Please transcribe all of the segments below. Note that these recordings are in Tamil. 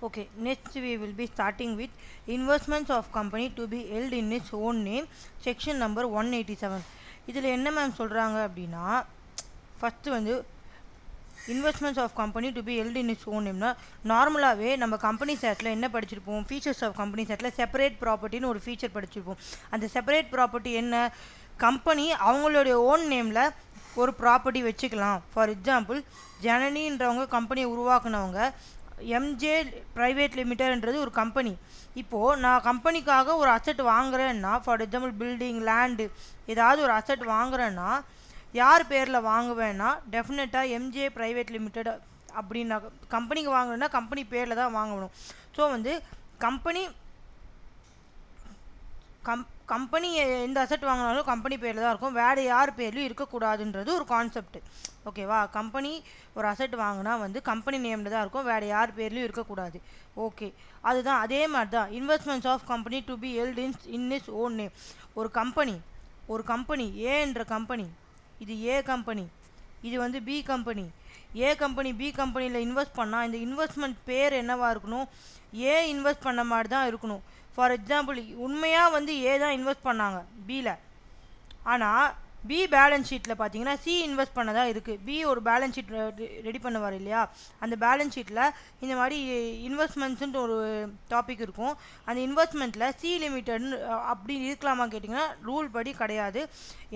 Okay, next we will be starting with investments of company to be held in its own name, section number 187. இதில் என்ன மேம் சொல்கிறாங்க அப்படின்னா, ஃபஸ்ட்டு வந்து investments of company to be held in its own நேம்னா, நார்மலாகவே நம்ம கம்பெனி சேட்டில் என்ன படிச்சிருப்போம், ஃபீச்சர்ஸ் ஆஃப் கம்பெனி சேட்டில் செப்பரேட் ப்ராப்பர்ட்டின்னு ஒரு ஃபீச்சர் படிச்சிருப்போம். அந்த செப்பரேட் ப்ராப்பர்ட்டி என்ன, கம்பெனி அவங்களுடைய ஓன் நேமில் ஒரு ப்ராப்பர்ட்டி வச்சுக்கலாம். ஃபார் எக்ஸாம்பிள், ஜனனின்றவங்க கம்பெனியை உருவாக்குனவங்க, எம்ஜே ப்ரைவேட் லிமிட்டட்ன்றது ஒரு கம்பெனி. இப்போது நான் கம்பெனிக்காக ஒரு அசெட் வாங்குறேன்னா, ஃபார் எக்ஸாம்பிள் பில்டிங், லேண்டு, ஏதாவது ஒரு அசெட் வாங்குறேன்னா யார் பேரில் வாங்குவேன்னா டெஃபினட்டாக எம்ஜே ப்ரைவேட் லிமிட்டட் அப்படின்னா கம்பெனிக்கு வாங்குறேன்னா கம்பெனி பேரில் தான் வாங்கணும். ஸோ வந்து கம்பெனி எந்த அசெட் வாங்கினாலும் கம்பெனி பேரில் தான் இருக்கும், வேறு யார் பேர்லையும் இருக்கக்கூடாதுன்றது ஒரு கான்செப்ட். ஓகேவா, கம்பெனி ஒரு அசெட் வாங்கினா வந்து கம்பெனி நேமில் தான் இருக்கும், வேறு யார் பேர்லையும் இருக்கக்கூடாது. ஓகே, அதுதான் அதே மாதிரி தான் investments of company to be held in its own name. ஒரு கம்பெனி ஏன்ற கம்பெனி, இது ஏ கம்பெனி, இது வந்து B company. A company B கம்பெனியில் இன்வெஸ்ட் பண்ணால் இந்த இன்வெஸ்ட்மெண்ட் பேர் என்னவாக இருக்கணும், ஏ இன்வெஸ்ட் பண்ண மாதிரி தான் இருக்கணும். ஃபார் எக்ஸாம்பிள், உண்மையாக வந்து ஏ தான் இன்வெஸ்ட் பண்ணாங்க பியில், ஆனால் பி பேலன்ஸ் ஷீட்டில் பார்த்தீங்கன்னா சி இன்வெஸ்ட் பண்ணதாக இருக்குது. பி ஒரு பேலன்ஸ் ஷீட் ரெடி பண்ணுவார் இல்லையா, அந்த பேலன்ஸ் ஷீட்டில் இந்த மாதிரி இன்வெஸ்ட்மெண்ட்ஸுன்ட்டு ஒரு டாபிக் இருக்கும். அந்த இன்வெஸ்ட்மெண்ட்டில் சி லிமிட்டட்னு அப்படி இருக்கலாமா கேட்டிங்கன்னா ரூல் படி கிடையாது.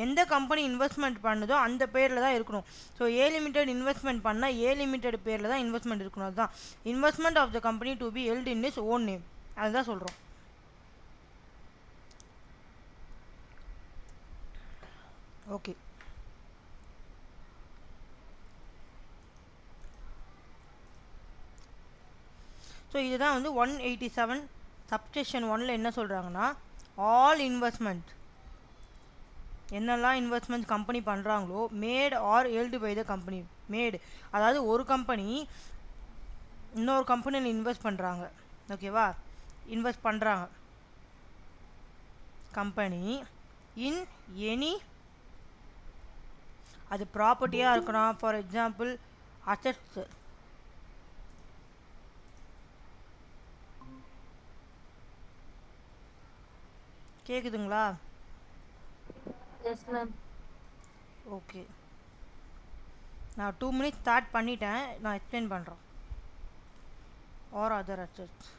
எந்த கம்பெனி இன்வெஸ்ட்மெண்ட் பண்ணுதோ அந்த பேரில் தான் இருக்கணும். ஸோ ஏ லிமிட்டட் இன்வெஸ்ட்மெண்ட் பண்ணால் ஏ லிமிட்டட் பேரில் தான் இன்வெஸ்ட்மெண்ட் இருக்கணும். அதுதான் investment of the company to be held in its own name, அதுதான் சொல்கிறோம். ஓகே, ஸோ இதுதான் வந்து 187 சப்செக்ஷன் 1ல் என்ன சொல்கிறாங்கன்னா, ஆல் இன்வெஸ்ட்மெண்ட் என்னெல்லாம் இன்வெஸ்ட்மெண்ட் கம்பெனி பண்ணுறாங்களோ made or held by the company. Made அதாவது ஒரு கம்பெனி இன்னொரு கம்பெனியில் இன்வெஸ்ட் பண்ணுறாங்க. ஓகேவா, இன்வெஸ்ட் பண்ணுறாங்க கம்பெனி இன் எனி, அது ப்ராப்பர்ட்டியாக இருக்கலாம். ஃபார் எக்ஸாம்பிள் அசெட்ஸ், கேட்குதுங்களா? Yes ma'am. ஓகே, நான் 2 மினிட்ஸ் ஸ்டார்ட் பண்ணிட்டேன், நான் எக்ஸ்பிளைன் பண்ணுறேன். ஆர் அதர் அசெட்ஸ்,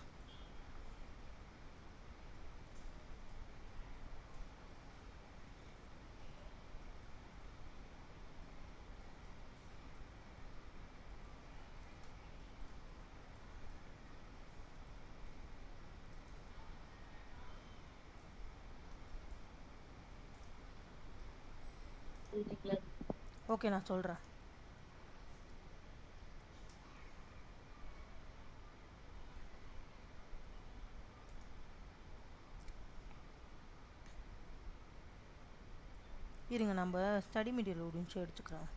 ஓகே நான் சொல்கிறேன். இருங்க, நம்ம ஸ்டடி மெட்டீரியல் ஒரு நிமிஷம் எடுத்துக்கிறேன்.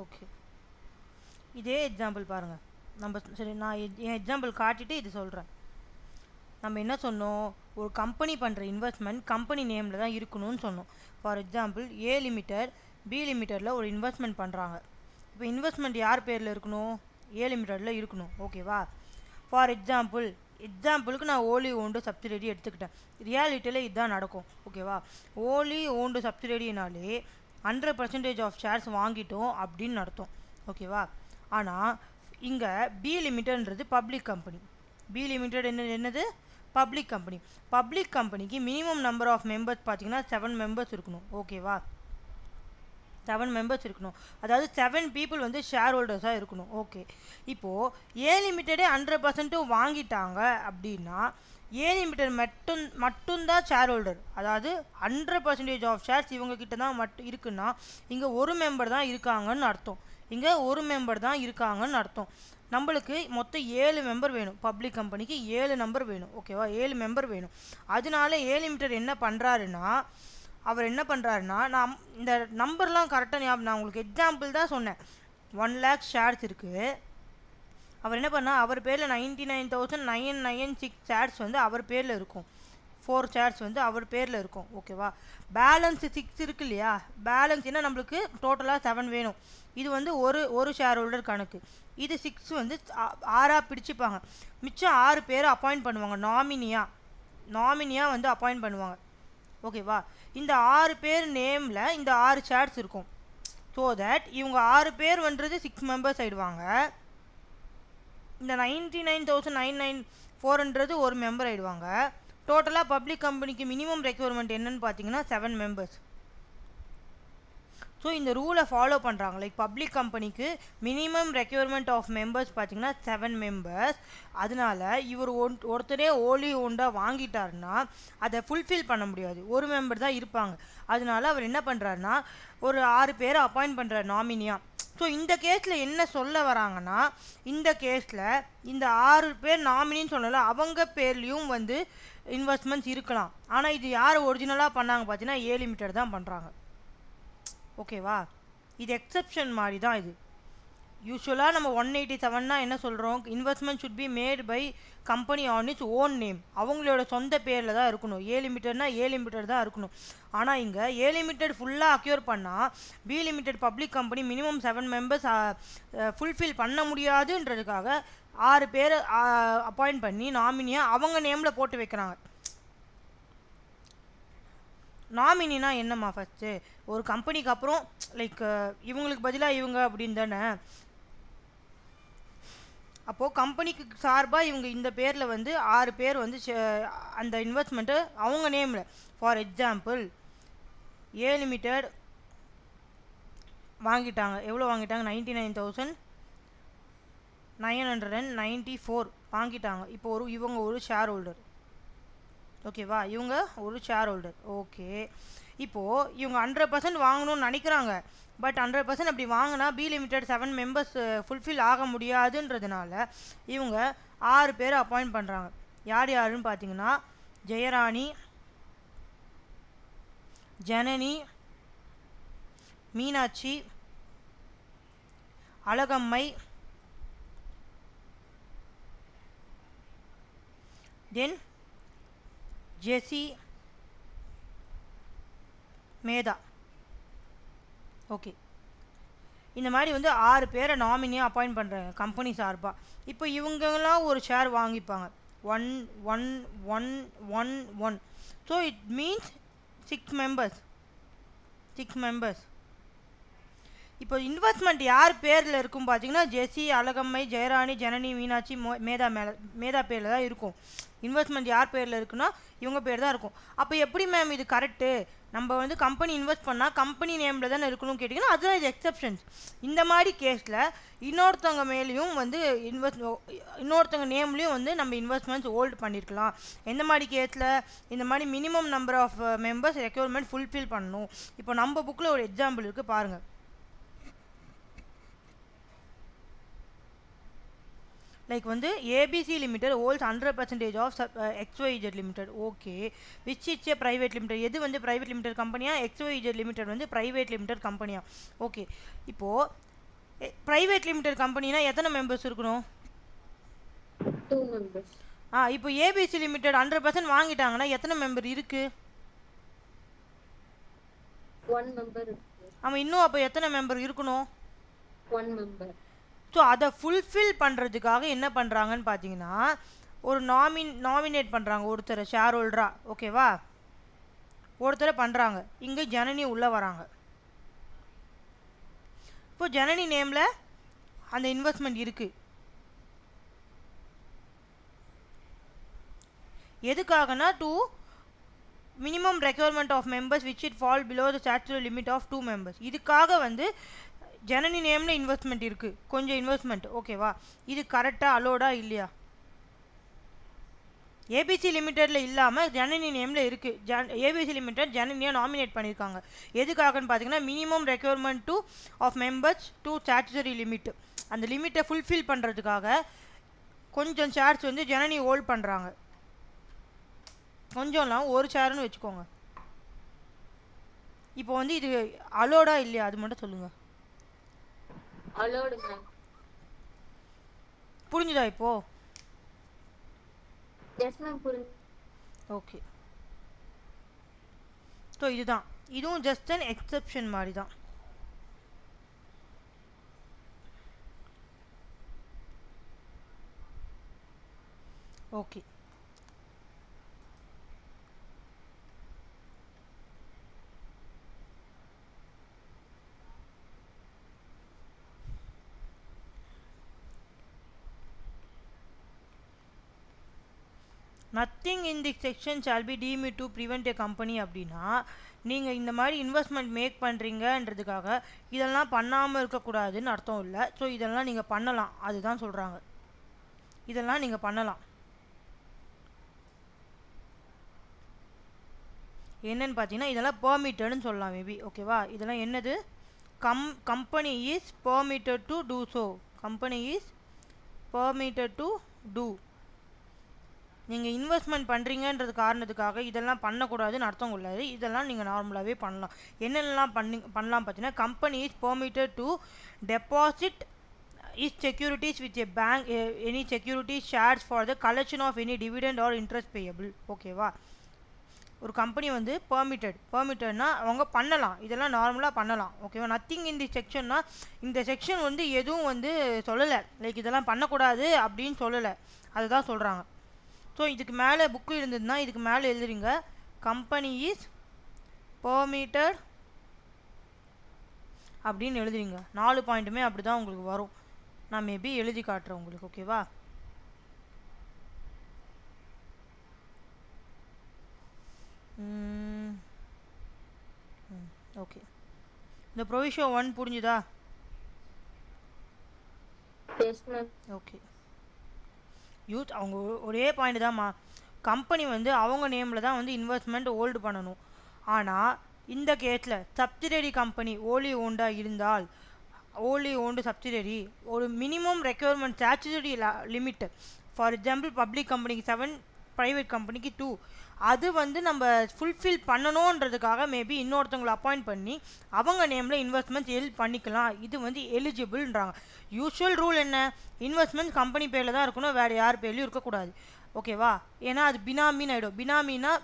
ஓகே, இதே எக்ஸாம்பிள் பாருங்கள். நம்ம சரி, நான் என் எக்ஸாம்பிள் காட்டிட்டு இது சொல்கிறேன். நம்ம என்ன சொன்னோம், ஒரு கம்பெனி பண்ணுற இன்வெஸ்ட்மெண்ட் கம்பெனி நேமில் தான் இருக்கணும்னு சொன்னோம். For example, A limited B லிமிட்டடில் ஒரு இன்வெஸ்ட்மெண்ட் பண்ணுறாங்க. இப்போ இன்வெஸ்ட்மெண்ட் யார் பேரில் இருக்கணும், ஏ லிமிட்டடில் இருக்கணும். ஓகேவா, ஃபார் எக்ஸாம்பிளுக்கு நான் ஓலி ஓண்டு சப்சிடரி எடுத்துக்கிட்டேன். ரியாலிட்டியில் இதுதான் நடக்கும். ஓகேவா, ஓலி ஓண்டு சப்சிடரினாலே 100% ஆஃப் ஷேர்ஸ் வாங்கிட்டோம் அப்படின்னு அர்த்தம். ஓகேவா, ஆனால் இங்கே பி லிமிட்டட்ன்றது பப்ளிக் கம்பெனி. பி லிமிட்டட் என்னது, பப்ளிக் கம்பெனி. பப்ளிக் கம்பெனிக்கு மினிமம் நம்பர் ஆஃப் மெம்பர்ஸ் பார்த்தீங்கன்னா 7 மெம்பர்ஸ் இருக்கணும். ஓகேவா, 7 மெம்பர்ஸ் இருக்கணும், அதாவது 7 பீப்புள் வந்து ஷேர் ஹோல்டர்ஸாக இருக்கணும். ஓகே, இப்போது ஏ லிமிட்டடே 100% வாங்கிட்டாங்க அப்படின்னா ஏ லிமிட்டட் மட்டும்தான் ஷேர் ஹோல்டர், அதாவது 100% ஆஃப் ஷேர்ஸ் இவங்கக்கிட்ட தான் இருக்குன்னா இங்கே ஒரு மெம்பர் தான் இருக்காங்கன்னு அர்த்தம். இங்கே ஒரு மெம்பர் தான் இருக்காங்கன்னு அர்த்தம். நம்மளுக்கு மொத்தம் 7 மெம்பர் வேணும். பப்ளிக் கம்பெனிக்கு 7 நம்பர் வேணும். ஓகேவா, 7 மெம்பர் வேணும். அதனால ஏ லிமிட்டட் என்ன பண்ணுறாருன்னா, நான் இந்த நம்பர்லாம் கரெக்டாக ஞாபகம், நான் உங்களுக்கு எக்ஸாம்பிள் தான் சொன்னேன். 1 lakh ஷேர்ஸ் இருக்குது, அவர் என்ன பண்ணா அவர் பேரில் 99,996 ஷேர்ஸ் வந்து அவர் பேரில் இருக்கும். 4 ஷேர்ஸ் வந்து அவர் பேரில் இருக்கும். ஓகேவா? பேலன்ஸ் 6 இருக்கு இல்லையா? பேலன்ஸ் என்ன, நம்மளுக்கு டோட்டலாக 7 வேணும். இது வந்து ஒரு ஷேர் ஹோல்டர் கணக்கு. இது 6 வந்து 6ஆக பிடிச்சிப்பாங்க. மிச்சம் 6 பேரை அப்பாயிண்ட் பண்ணுவாங்க நாமினியாக வந்து அப்பாயிண்ட் பண்ணுவாங்க. ஓகேவா? இந்த 6 பேர் நேமில் இந்த 6 ஷேர்ஸ் இருக்கும். ஸோ தட் இவங்க 6 பேர் வந்துறது 6 மெம்பர்ஸ் ஆயிடுவாங்க. இந்த 99,994ன்றது ஒரு மெம்பர் ஆயிடுவாங்க. டோட்டலாக பப்ளிக் கம்பெனிக்கு மினிமம் ரெக்யர்மெண்ட் என்னன்னு பார்த்தீங்கன்னா 7 மெம்பர்ஸ். ஸோ இந்த ரூலை ஃபாலோ பண்ணுறாங்க. லைக் பப்ளிக் கம்பெனிக்கு மினிமம் ரெக்யர்மெண்ட் ஆஃப் மெம்பர்ஸ் பார்த்தீங்கன்னா 7 மெம்பர்ஸ். அதனால இவர் ஒருத்தரே ஓலி ஓண்டாக வாங்கிட்டாருன்னா அதை ஃபுல்ஃபில் பண்ண முடியாது. ஒரு மெம்பர் தான் இருப்பாங்க. அதனால அவர் என்ன பண்ணுறாருன்னா ஒரு 6 பேரை அப்பாயிண்ட் பண்ணுறாரு நாமினியாக. ஸோ இந்த கேஸில் என்ன சொல்ல வராங்கன்னா, இந்த கேஸில் இந்த 6 பேர் நாமினின்னு சொன்னால அவங்க பேர்லேயும் வந்து இன்வெஸ்ட்மெண்ட்ஸ் இருக்கலாம். ஆனால் இது யார் ஒரிஜினலாக பண்ணாங்க பார்த்தீங்கன்னா ஏ லிமிடெட் தான் பண்ணுறாங்க. ஓகேவா? இது எக்ஸப்ஷன் மாதிரி தான். இது யூஸ்வலாக நம்ம 187னா என்ன சொல்கிறோம், investment should be made by company on its own name. அவங்களோட சொந்த பேரில் தான் இருக்கணும். ஏ லிமிட்டட்னா ஏ லிமிட்டட் தான் இருக்கணும். ஆனால் இங்கே ஏ லிமிட்டட் ஃபுல்லாக அக்யூர் பண்ணால் B limited public company minimum 7 members fulfil பண்ண முடியாதுன்றதுக்காக 6 பேர் அப்பாயிண்ட் பண்ணி நாமினியாக அவங்க நேமில் போட்டு வைக்கிறாங்க. நாமினினா என்னம்மா, ஃபஸ்ட்டு ஒரு கம்பெனிக்கு அப்புறம் லைக் இவங்களுக்கு பதிலாக இவங்க அப்படின்னு தானே. அப்போது கம்பெனிக்கு சார்பாக இவங்க இந்த பேரில் வந்து 6 பேர் வந்து அந்த இன்வெஸ்ட்மெண்ட்டு அவங்க நேமில். ஃபார் எக்ஸாம்பிள் ஏ லிமிட்டட் வாங்கிட்டாங்க. எவ்வளோ வாங்கிட்டாங்க? 99,994 வாங்கிட்டாங்க. இப்போ இவங்க ஒரு ஷேர் ஹோல்டர். ஓகேவா? இவங்க ஒரு ஷேர் ஹோல்டர். ஓகே, இப்போது இவங்க 100% வாங்கணும்னு நினைக்கிறாங்க. பட் 100% அப்படி வாங்கினா பி லிமிட்டட் 7 மெம்பர்ஸ் ஃபுல்ஃபில் ஆக முடியாதுன்றதுனால இவங்க 6 பேரை அப்பாயிண்ட் பண்ணுறாங்க. யாருன்னு பார்த்தீங்கன்னா ஜெயராணி, ஜனனி, மீனாட்சி, அழகம்மை, தென் ஜெசி, மேதா. ஓகே, இந்த மாதிரி வந்து 6 பேரை நாமினியாக அப்பாயிண்ட் பண்ணுறாங்க கம்பெனி சார்பாக. இப்போ இவங்கெல்லாம் ஒரு ஷேர் வாங்கிப்பாங்க 1 1 1 1 1. So it means 6 members. இப்போ இன்வெஸ்ட்மெண்ட் யார் பேரில் இருக்கும் பார்த்தீங்கன்னா ஜெசி, அழகம்மை, ஜெயராணி, ஜனனி, மீனாட்சி, மேதா பேரில் தான் இருக்கும். இன்வெஸ்ட்மெண்ட் யார் பேரில் இருக்குன்னா இவங்க பேர் தான் இருக்கும். அப்போ எப்படி மேம் இது கரெக்டு? நம்ம வந்து கம்பெனி இன்வெஸ்ட் பண்ணால் கம்பெனி நேமில் தானே இருக்கணும்னு கேட்டிங்கன்னா அதுதான் இது எக்ஸப்ஷன்ஸ். இந்த மாதிரி கேஸில் இன்னொருத்தவங்க மேலேயும் வந்து இன்னொருத்தவங்க நேம்லேயும் வந்து நம்ம இன்வெஸ்ட்மெண்ட்ஸ் ஹோல்டு பண்ணியிருக்கலாம். எந்த மாதிரி கேஸில்? இந்த மாதிரி minimum number of members requirement fulfil பண்ணணும். இப்போ நம்ம புக்கில் ஒரு எக்ஸாம்பிள் இருக்குது பாருங்கள். லைக் வந்து ABC limited holds 100% of XYZ limited. Okay, which it's a private limited. எது வந்து ப்ரைவேட் லிமிடெட் கம்பெனியா? XYZ லிமிடெட் வந்து ப்ரைவேட் லிமிடெட் கம்பெனியா? ஓகே, இப்போது ப்ரைவேட் லிமிடெட் கம்பெனினா எத்தனை மெம்பர்ஸ் இருக்கணும்? 2 மெம்பர்ஸ். இப்போ ஏபிசி லிமிடெட் 100% வாங்கிட்டாங்கன்னா எத்தனை மெம்பர் இருக்குது? 1 மெம்பர் இருக்கு. ஆமாம், இன்னும் அப்போ எத்தனை மெம்பர் இருக்கணும்? 1 மெம்பர். ஸோ அதை ஃபுல்ஃபில் பண்ணுறதுக்காக என்ன பண்ணுறாங்கன்னு பார்த்தீங்கன்னா ஒரு நாமினேட் பண்ணுறாங்க ஒருத்தரை ஷேர் ஹோல்டரா. ஓகேவா? ஒருத்தரை பண்ணுறாங்க. இங்கே ஜனனி உள்ளே வராங்க. இப்போ ஜனனி நேமில் அந்த இன்வெஸ்ட்மெண்ட் இருக்குது. எதுக்காகனா to minimum requirement of members which it fall below the statutory limit of 2 members. இதுக்காக வந்து ஜனனி நேமில் இன்வெஸ்ட்மெண்ட் இருக்குது, கொஞ்சம் இன்வெஸ்ட்மெண்ட். ஓகேவா? இது கரெக்டாக அலோடா இல்லையா? ஏபிசி லிமிட்டடில் இல்லாமல் ஜனனி நேமில் இருக்குது. ஏபிசி லிமிடெட் ஜனனியாக நாமினேட் பண்ணியிருக்காங்க. எதுக்காகன்னு பார்த்தீங்கன்னா minimum requirement to of members to statutory limit. அந்த லிமிட்டை ஃபுல்ஃபில் பண்ணுறதுக்காக கொஞ்சம் ஷேர்ஸ் வந்து ஜனனி ஹோல்ட் பண்ணுறாங்க. கொஞ்சம்லாம் ஒரு ஷேர்னு வச்சுக்கோங்க. இப்போ வந்து இது அலோடா இல்லையா அது மட்டும் சொல்லுங்கள். Allowed ma'am. புரிஞ்சுதா இப்போ? எஸ் மேம் புரிஞ்சு. ஓகே. ஸோ இதுதான், இதுவும் ஜஸ்ட் அன் எக்ஸெப்ஷன் மாதிரி தான். Okay. Nothing in the section shall be deemed to prevent a company அப்படின்னா, நீங்கள் இந்த மாதிரி இன்வெஸ்ட்மெண்ட் மேக் பண்ணுறீங்கன்றதுக்காக இதெல்லாம் பண்ணாமல் இருக்கக்கூடாதுன்னு அர்த்தம் இல்லை. ஸோ இதெல்லாம் நீங்கள் பண்ணலாம், அதுதான் சொல்கிறாங்க. இதெல்லாம் நீங்கள் பண்ணலாம். என்னன்னு பார்த்தீங்கன்னா இதெல்லாம் பெர்மிட்டட்னு சொல்லலாம் மேபி. ஓகேவா? இதெல்லாம் என்னது? Company is permitted to do so. Company is permitted to do. நீங்கள் இன்வெஸ்ட்மெண்ட் பண்ணுறீங்கன்றது காரணத்துக்காக இதெல்லாம் பண்ணக்கூடாதுன்னு அர்த்தம் கொள்ளாது. இதெல்லாம் நீங்கள் நார்மலாகவே பண்ணலாம். என்னென்னலாம் பண்ணலாம் பார்த்தீங்கன்னா, company is permitted to deposit its securities with a bank any securities shares for the collection of any dividend or interest payable. ஓகேவா? ஒரு கம்பெனி வந்து பெர்மிட்டட்னா அவங்க பண்ணலாம், இதெல்லாம் நார்மலாக பண்ணலாம். ஓகேவா? நத்திங் இன் தி செக்ஷன்னா, இந்த செக்ஷன் வந்து எதுவும் வந்து சொல்லலை, லைக் இதெல்லாம் பண்ணக்கூடாது அப்படின்னு சொல்லலை, அதுதான் சொல்கிறாங்க. ஸோ இதுக்கு மேலே புக்கு இருந்ததுன்னா இதுக்கு மேலே எழுதுறீங்க, கம்பெனி இஸ் பெர்மிட்டட் அப்படின்னு எழுதுறீங்க. 4 பாயிண்ட்டுமே அப்படி தான் உங்களுக்கு வரும். நான் மேபி எழுதி காட்டுறேன் உங்களுக்கு. ஓகேவா? ஓகே. இந்த ப்ரொவிஷன் 1 புரிஞ்சுதா? Yes ma'am. ஓகே. யூத் அவங்க ஒரே பாயிண்ட் தான்மா, கம்பெனி வந்து அவங்க நேமில் தான் வந்து இன்வெஸ்ட்மெண்ட் ஹோல்டு பண்ணணும். ஆனால் இந்த கேஸில் சப்சிடரி கம்பெனி ஓலி ஓண்டாக இருந்தால், ஓலி ஓண்டு சப்சிடரி ஒரு minimum requirement statutory limit, for example public கம்பெனிக்கு 7, ப்ரைவேட் கம்பெனிக்கு 2, அது வந்து நம்ம ஃபுல்ஃபில் பண்ணணுன்றதுக்காக மேபி இன்னொருத்தவங்களை அப்பாயிண்ட் பண்ணி அவங்க நேமில் இன்வெஸ்ட்மெண்ட்ஸ் பண்ணிக்கலாம். இது வந்து எலிஜிபிள்ன்றாங்க. யூஷுவல் ரூல் என்ன? இன்வெஸ்ட்மெண்ட் கம்பெனி பேரில் தான் இருக்கணும், வேறு யார் பேர்லையும் இருக்கக்கூடாது. ஓகேவா? ஏன்னா அது பினாமின்னு ஆகிடும்.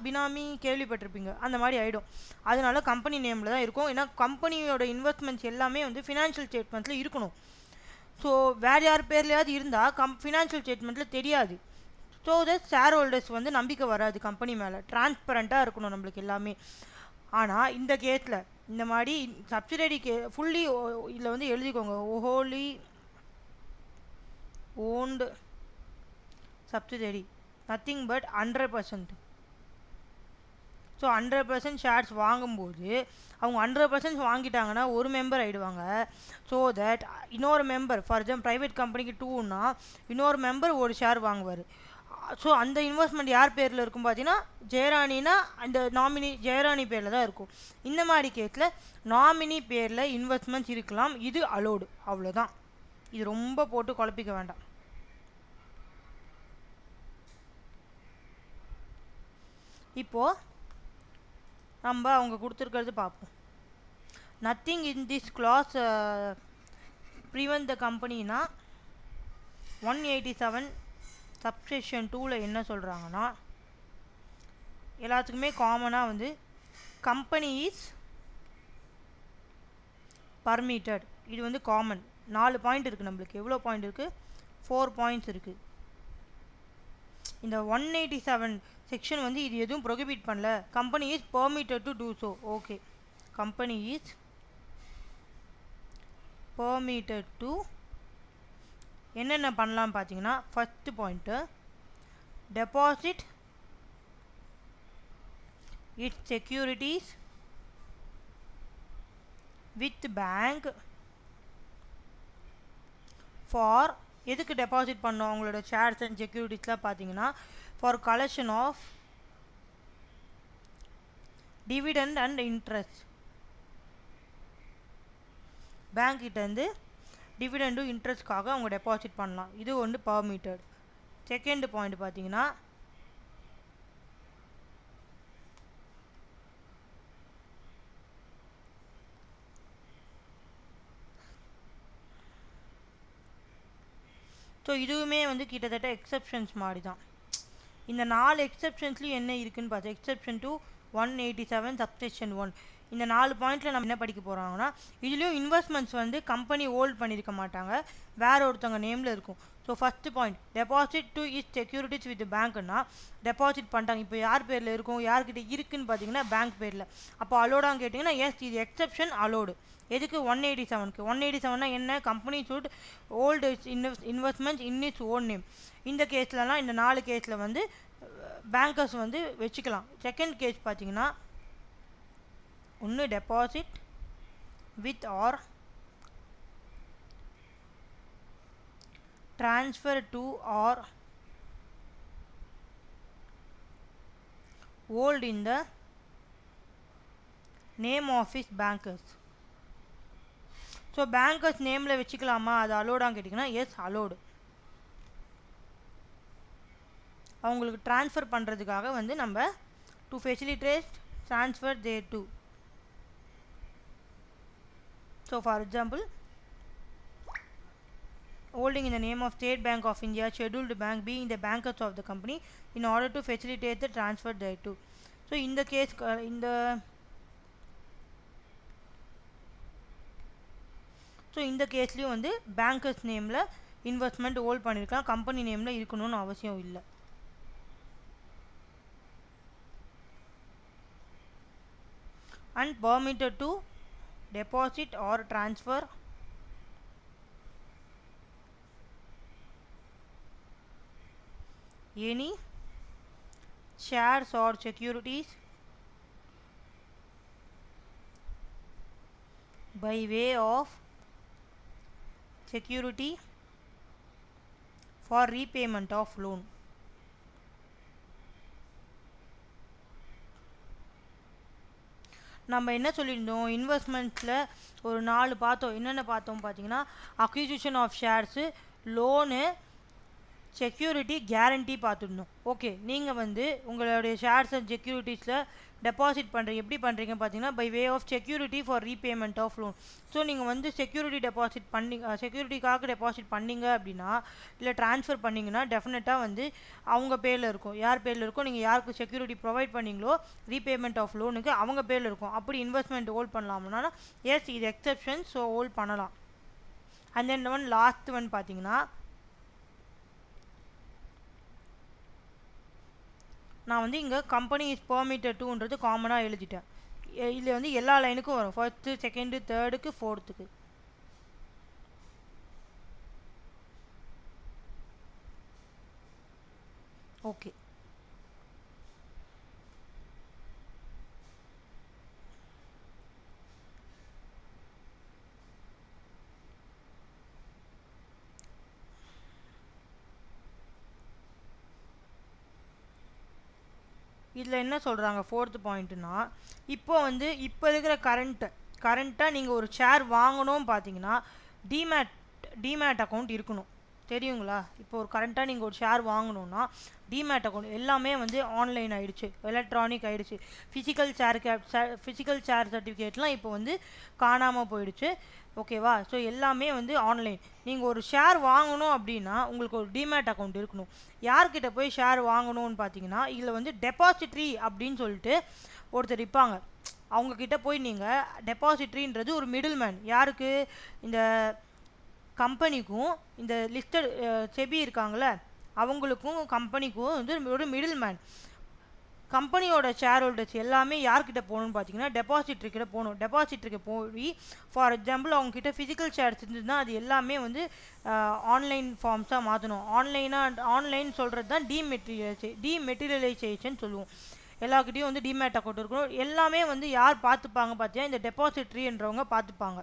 பினாமி கேள்விப்பட்டிருப்பீங்க, அந்த மாதிரி ஆகிடும். அதனால கம்பெனி நேமில் தான் இருக்கும். ஏன்னா கம்பெனியோட இன்வெஸ்ட்மெண்ட்ஸ் எல்லாமே வந்து ஃபினான்ஷியல் ஸ்டேட்மெண்ட்ஸில் இருக்கணும். ஸோ வேறு யார் பேர்லையாவது இருந்தால் ஃபினான்ஷியல் ஸ்டேட்மெண்ட்டில் தெரியாது. ஸோ தட் ஷேர் ஹோல்டர்ஸ் வந்து நம்பிக்கை வராது கம்பெனி மேலே. டிரான்ஸ்பரண்ட்டாக இருக்கணும் நம்மளுக்கு எல்லாமே. ஆனால் இந்த கேஸில் இந்த மாதிரி சப்சிடரி ஃபுல்லி இதில் வந்து எழுதிக்கோங்க, wholly owned subsidiary nothing but 100%. So 100% shares வாங்கும்போது அவங்க 100% வாங்கிட்டாங்கன்னா ஒரு மெம்பர் ஆகிடுவாங்க. ஸோ தட் இன்னொரு மெம்பர், ஃபார் எக்ஸாம்பிள் ப்ரைவேட் கம்பெனிக்கு 2ன்னா இன்னொரு மெம்பர் ஒரு ஷேர் வாங்குவார். ஸோ அந்த இன்வெஸ்ட்மெண்ட் யார் பேரில் இருக்கும் பார்த்தீங்கன்னா, ஜெயராணினா அந்த நாமினி ஜெயராணி பேரில் தான் இருக்கும். இந்த மாதிரி கேஸில் நாமினி பேரில் இன்வெஸ்ட்மெண்ட்ஸ் இருக்கலாம், இது அலோடு. அவ்வளோதான். இது ரொம்ப போட்டு குழப்பிக்க வேண்டாம். இப்போது நம்ம அவங்க கொடுத்துருக்கிறது பார்ப்போம். Nothing in this class prevent the கம்பெனினா 187 சப்செக்ஷன் 2ல் என்ன சொல்கிறாங்கன்னா, எல்லாத்துக்குமே காமனாக வந்து கம்பெனி இஸ் பர்மிட்டட், இது வந்து காமன். 4 பாயிண்ட் இருக்குது நம்மளுக்கு. எவ்வளோ பாயிண்ட் இருக்குது? 4 பாயிண்ட்ஸ் இருக்குது. இந்த 187 செக்ஷன் வந்து இது எதுவும் ப்ரொஹிபிட் பண்ணல. Company is permitted to do so. Okay. Company is permitted to என்னென்ன பண்ணலாம் பார்த்தீங்கன்னா, first point, deposit its securities with bank for, எதுக்கு டெபாசிட் பண்ணோம் அவங்களோட ஷேர்ஸ் அண்ட் செக்யூரிட்டிஸ்லாம் பார்த்தீங்கன்னா, for collection of dividend and interest. Bank கிட்டேருந்து டிவிடெண்டும் இன்ட்ரெஸ்ட்காக அவங்க டெபாசிட் பண்ணலாம். இது ஒன்று பெர்மிட்டட். செகண்ட் பாயிண்ட் பார்த்தீங்கன்னா, ஸோ இதுவுமே வந்து கிட்டத்தட்ட எக்ஸப்ஷன்ஸ் மாதிரி தான். இந்த 4 எக்ஸப்ஷன்ஸ்லையும் என்ன இருக்குன்னு பார்த்தா எக்ஸப்ஷன் டு 187 சப்செக்ஷன் 1 இந்த 4 பாயிண்ட்டில் நம்ம என்ன படிக்க போகிறாங்கன்னா இதுலேயும் இன்வெஸ்ட்மெண்ட்ஸ் வந்து கம்பெனி ஹோல்ட் பண்ணியிருக்க மாட்டாங்க, வேற ஒருத்தவங்க நேமில் இருக்கும். So first point deposit to is securities with பேங்க்னா டெபாசிட் பண்ணிட்டாங்க. இப்போ யார் பேரில் இருக்கும், யார்கிட்ட இருக்குன்னு பார்த்தீங்கன்னா பேங்க் பேரில். அப்போ அலோடான்னு கேட்டிங்கன்னா எஸ் இது எக்ஸப்ஷன் அலோடு. எதுக்கு 187க்கு 187னா என்ன, கம்பெனி சுட் ஓல்டு இன்வெஸ்ட்மெண்ட்ஸ் இன் இட்ஸ் ஓன் நேம். இந்த கேஸ்லலாம் இந்த 4 கேஸில் வந்து பேங்கர்ஸ் வந்து வச்சுக்கலாம். செகண்ட் கேஸ் பார்த்தீங்கன்னா ஒன்று deposit with or transfer to or hold in the name of its bankers. So bankers நேமில் வச்சுக்கலாமா, அது அலோடான்னு கேட்டிங்கன்னா எஸ் அலோடு. அவங்களுக்கு ட்ரான்ஸ்ஃபர் பண்ணுறதுக்காக வந்து நம்ம to facilitate transfer thereto. So for example holding in the name of State Bank of India scheduled bank being the bankers of the company in order to facilitate the transfer thereto. So இந்த கேஸ் இந்த கேஸ்லேயும் வந்து பேங்கர்ஸ் நேமில் இன்வெஸ்ட்மெண்ட் ஹோல்ட் பண்ணியிருக்கலாம், கம்பெனி நேமில் இருக்கணும்னு அவசியம் இல்லை. And permitted to deposit or transfer any shares or securities by way of security for repayment of loan. நம்ம என்ன சொல்லியிருந்தோம், இன்வெஸ்ட்மெண்ட்ஸில் ஒரு 4 பார்த்தோம். என்னென்ன பார்த்தோம் பார்த்தீங்கன்னா acquisition of shares, loan, security, guarantee பார்த்துருந்தோம். ஓகே, நீங்கள் வந்து உங்களுடைய ஷேர்ஸ் அண்ட் செக்யூரிட்டிஸில் டெபாசிட் பண்ணுறீங்க, எப்படி பண்ணுறீங்க பார்த்தீங்கன்னா by way of security for repayment of loan. So நீங்கள் வந்து செக்யூரிட்டிக்காக டெபாசிட் பண்ணிங்க அப்படின்னா இல்லை ட்ரான்ஸ்ஃபர் பண்ணிங்கன்னா டெஃபினட்டாக வந்து அவங்க பேரில் இருக்கும். யார் பேரில் இருக்கும், நீங்கள் யாருக்கு செக்யூரிட்டி ப்ரொவைட் பண்ணிங்களோ ரீபேமெண்ட் ஆஃப் லோனுக்கு அவங்க பேரில் இருக்கும். அப்படி இன்வெஸ்ட்மெண்ட் ஹோல்ட் பண்ணலாம்னா எஸ் இது எக்ஸப்ஷன், ஸோ ஹோல்ட் பண்ணலாம். அண்ட் தென் லாஸ்ட் ஒன் பார்த்தீங்கன்னா நான் வந்து இங்கே கம்பெனி இஸ் பெர்மிட்டட் டுன்றது காமனாக எழுதிட்டேன். இதில் வந்து எல்லா லைனுக்கும் வரும், ஃபர்ஸ்ட்டு, செகண்டு, தேர்டுக்கு, ஃபோர்த்துக்கு. ஓகே, இதில் என்ன சொல்கிறாங்க ஃபோர்த்து பாயிண்ட்டுனா இப்போ இருக்கிற கரண்ட்டாக நீங்கள் ஒரு ஷேர் வாங்கணும் பார்த்தீங்கன்னா டிமேட் அக்கௌண்ட் இருக்கணும், தெரியுங்களா? இப்போ ஒரு கரண்ட்டாக நீங்கள் ஒரு ஷேர் வாங்கணுன்னா டிமேட் அக்கௌண்ட் எல்லாமே வந்து ஆன்லைன் ஆகிடுச்சு, எலக்ட்ரானிக் ஆகிடுச்சு. ஃபிசிக்கல் ஷேர் சர்டிஃபிகேட்லாம் இப்போ வந்து காணாமல் போயிடுச்சு. ஓகேவா? ஸோ எல்லாமே வந்து ஆன்லைன். நீங்கள் ஒரு ஷேர் வாங்கணும் அப்படின்னா உங்களுக்கு ஒரு டிமேட் அக்கௌண்ட் இருக்கணும். யார்கிட்ட போய் ஷேர் வாங்கணும்னு பார்த்தீங்கன்னா இதில் வந்து டெபாசிட்ரி அப்படின்னு சொல்லிட்டு ஒருத்தர் இருப்பாங்க. அவங்கக்கிட்ட போய் நீங்கள் டெபாசிட்ரின்றது ஒரு மிடில் மேன். யாருக்கு? இந்த கம்பெனிக்கும் இந்த லிஸ்டட் செபி இருக்காங்களே அவங்களுக்கும் கம்பெனிக்கும் வந்து ஒரு மிடில் மேன். கம்பெனியோட ஷேர் ஹோல்டர்ஸ் எல்லாமே யார்கிட்ட போகணும்னு பார்த்தீங்கன்னா டெபாசிட்ரிக்கிட்ட போகணும். டெபாசிட்ரிக்கு போய் ஃபார் எக்ஸாம்பிள் அவங்கக்கிட்ட ஃபிசிக்கல் ஷேர்ஸ் இருந்ததுன்னா அது எல்லாமே வந்து ஆன்லைன் ஃபார்ம்ஸாக மாற்றணும். ஆன்லைன் சொல்கிறது தான் டிமெட்டீரியலைசேஷன் சொல்லுவோம். எல்லாருக்கிட்டையும் வந்து டிமேட் அக்கௌண்ட் இருக்கணும். எல்லாமே வந்து யார் பார்த்துப்பாங்க பார்த்தீங்கன்னா இந்த டெபாசிட்ரின்றவங்க பார்த்துப்பாங்க.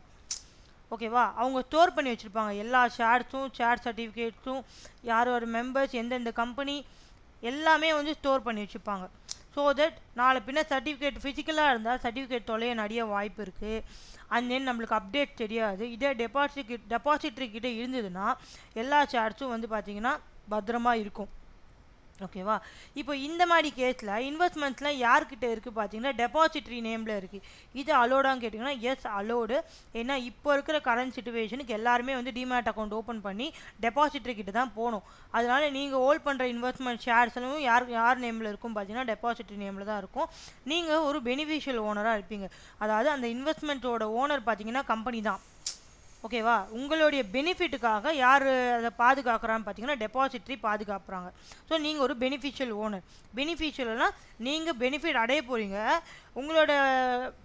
ஓகேவா? அவங்க ஸ்டோர் பண்ணி வச்சுருப்பாங்க எல்லா ஷேர்ஸும், ஷேர் சர்டிஃபிகேட்ஸும், யார் ஒரு மெம்பர்ஸ், எந்தெந்த கம்பெனி எல்லாமே வந்து ஸ்டோர் பண்ணி வச்சுப்பாங்க. ஸோ தட் நாளை பின்ன சர்டிஃபிகேட் ஃபிசிக்கலாக இருந்தால் சர்டிஃபிகேட் தொலைய நிறைய வாய்ப்பு இருக்குது. அண்ட் தென் நம்மளுக்கு அப்டேட் தெரியாது. இதே டெபாசிட்ரி கிட்டே இருந்ததுன்னா எல்லா ஷேர்ஸும் வந்து பார்த்திங்கன்னா பத்திரமா இருக்கும். ஓகேவா? இப்போ இந்த மாரி கேஸ்ல இன்வெஸ்ட்மெண்ட்ஸ்லாம் யார்கிட்ட இருக்கு பார்த்தீங்கன்னா, டெபாசிட்டரி நேம்ல இருக்கு. இது அலோவ்டான்னு கேட்டீங்கன்னா, எஸ் அலோவ்டு. ஏன்னா இப்போ இருக்கிற கரண்ட் சிச்சுவேஷனுக்கு எல்லாருமே வந்து டிமேட் அக்கவுண்ட் ஓப்பன் பண்ணி டெபாசிட்டரி கிட்ட தான் போணும். அதனால நீங்க ஹோல்ட் பண்ற இன்வெஸ்ட்மெண்ட் ஷேர்ஸ்லும் யார் யார் நேம்ல இருக்கும் பார்த்தீங்கன்னா, டெபாசிட்டரி நேம்ல தான் இருக்கும். நீங்க ஒரு பெனிஃபிஷியல் ஓனரா இருப்பீங்க. அதாவது அந்த இன்வெஸ்ட்மெண்ட்டோட ஓனர் பார்த்தீங்கன்னா, கம்பெனி தான். ஓகேவா? உங்களுடைய பெனிஃபிட்டுக்காக யார் அதை பாதுகாக்கிறான்னு பார்த்தீங்கன்னா, டெபாசிட்ரி பாதுகாப்புறாங்க. ஸோ நீங்கள் ஒரு பெனிஃபிஷியல் ஓனர். பெனிஃபிஷியல்னா நீங்கள் பெனிஃபிட் அடைய போகிறீங்க. உங்களோட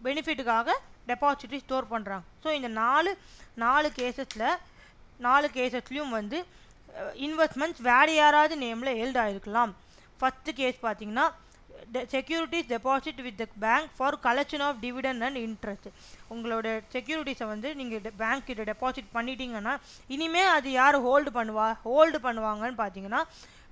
பெனிஃபிட்டுக்காக டெபாசிட்ரி ஸ்டோர் பண்ணுறாங்க. ஸோ இந்த நாலு கேசஸ்லையும் வந்து இன்வெஸ்ட்மெண்ட்ஸ் வேறு யாராவது நேமில் ஹெல்ட் ஆகிருக்கலாம். ஃபஸ்ட்டு கேஸ் பார்த்தீங்கன்னா, securities deposit with the bank for collection of dividend and interest. உங்களோட செக்யூரிட்டிஸை வந்து நீங்கள் பேங்க் கிட்ட டெபாசிட் பண்ணிட்டீங்கன்னா, இனிமேல் அது யார் ஹோல்டு பண்ணுவாங்கன்னு பார்த்தீங்கன்னா,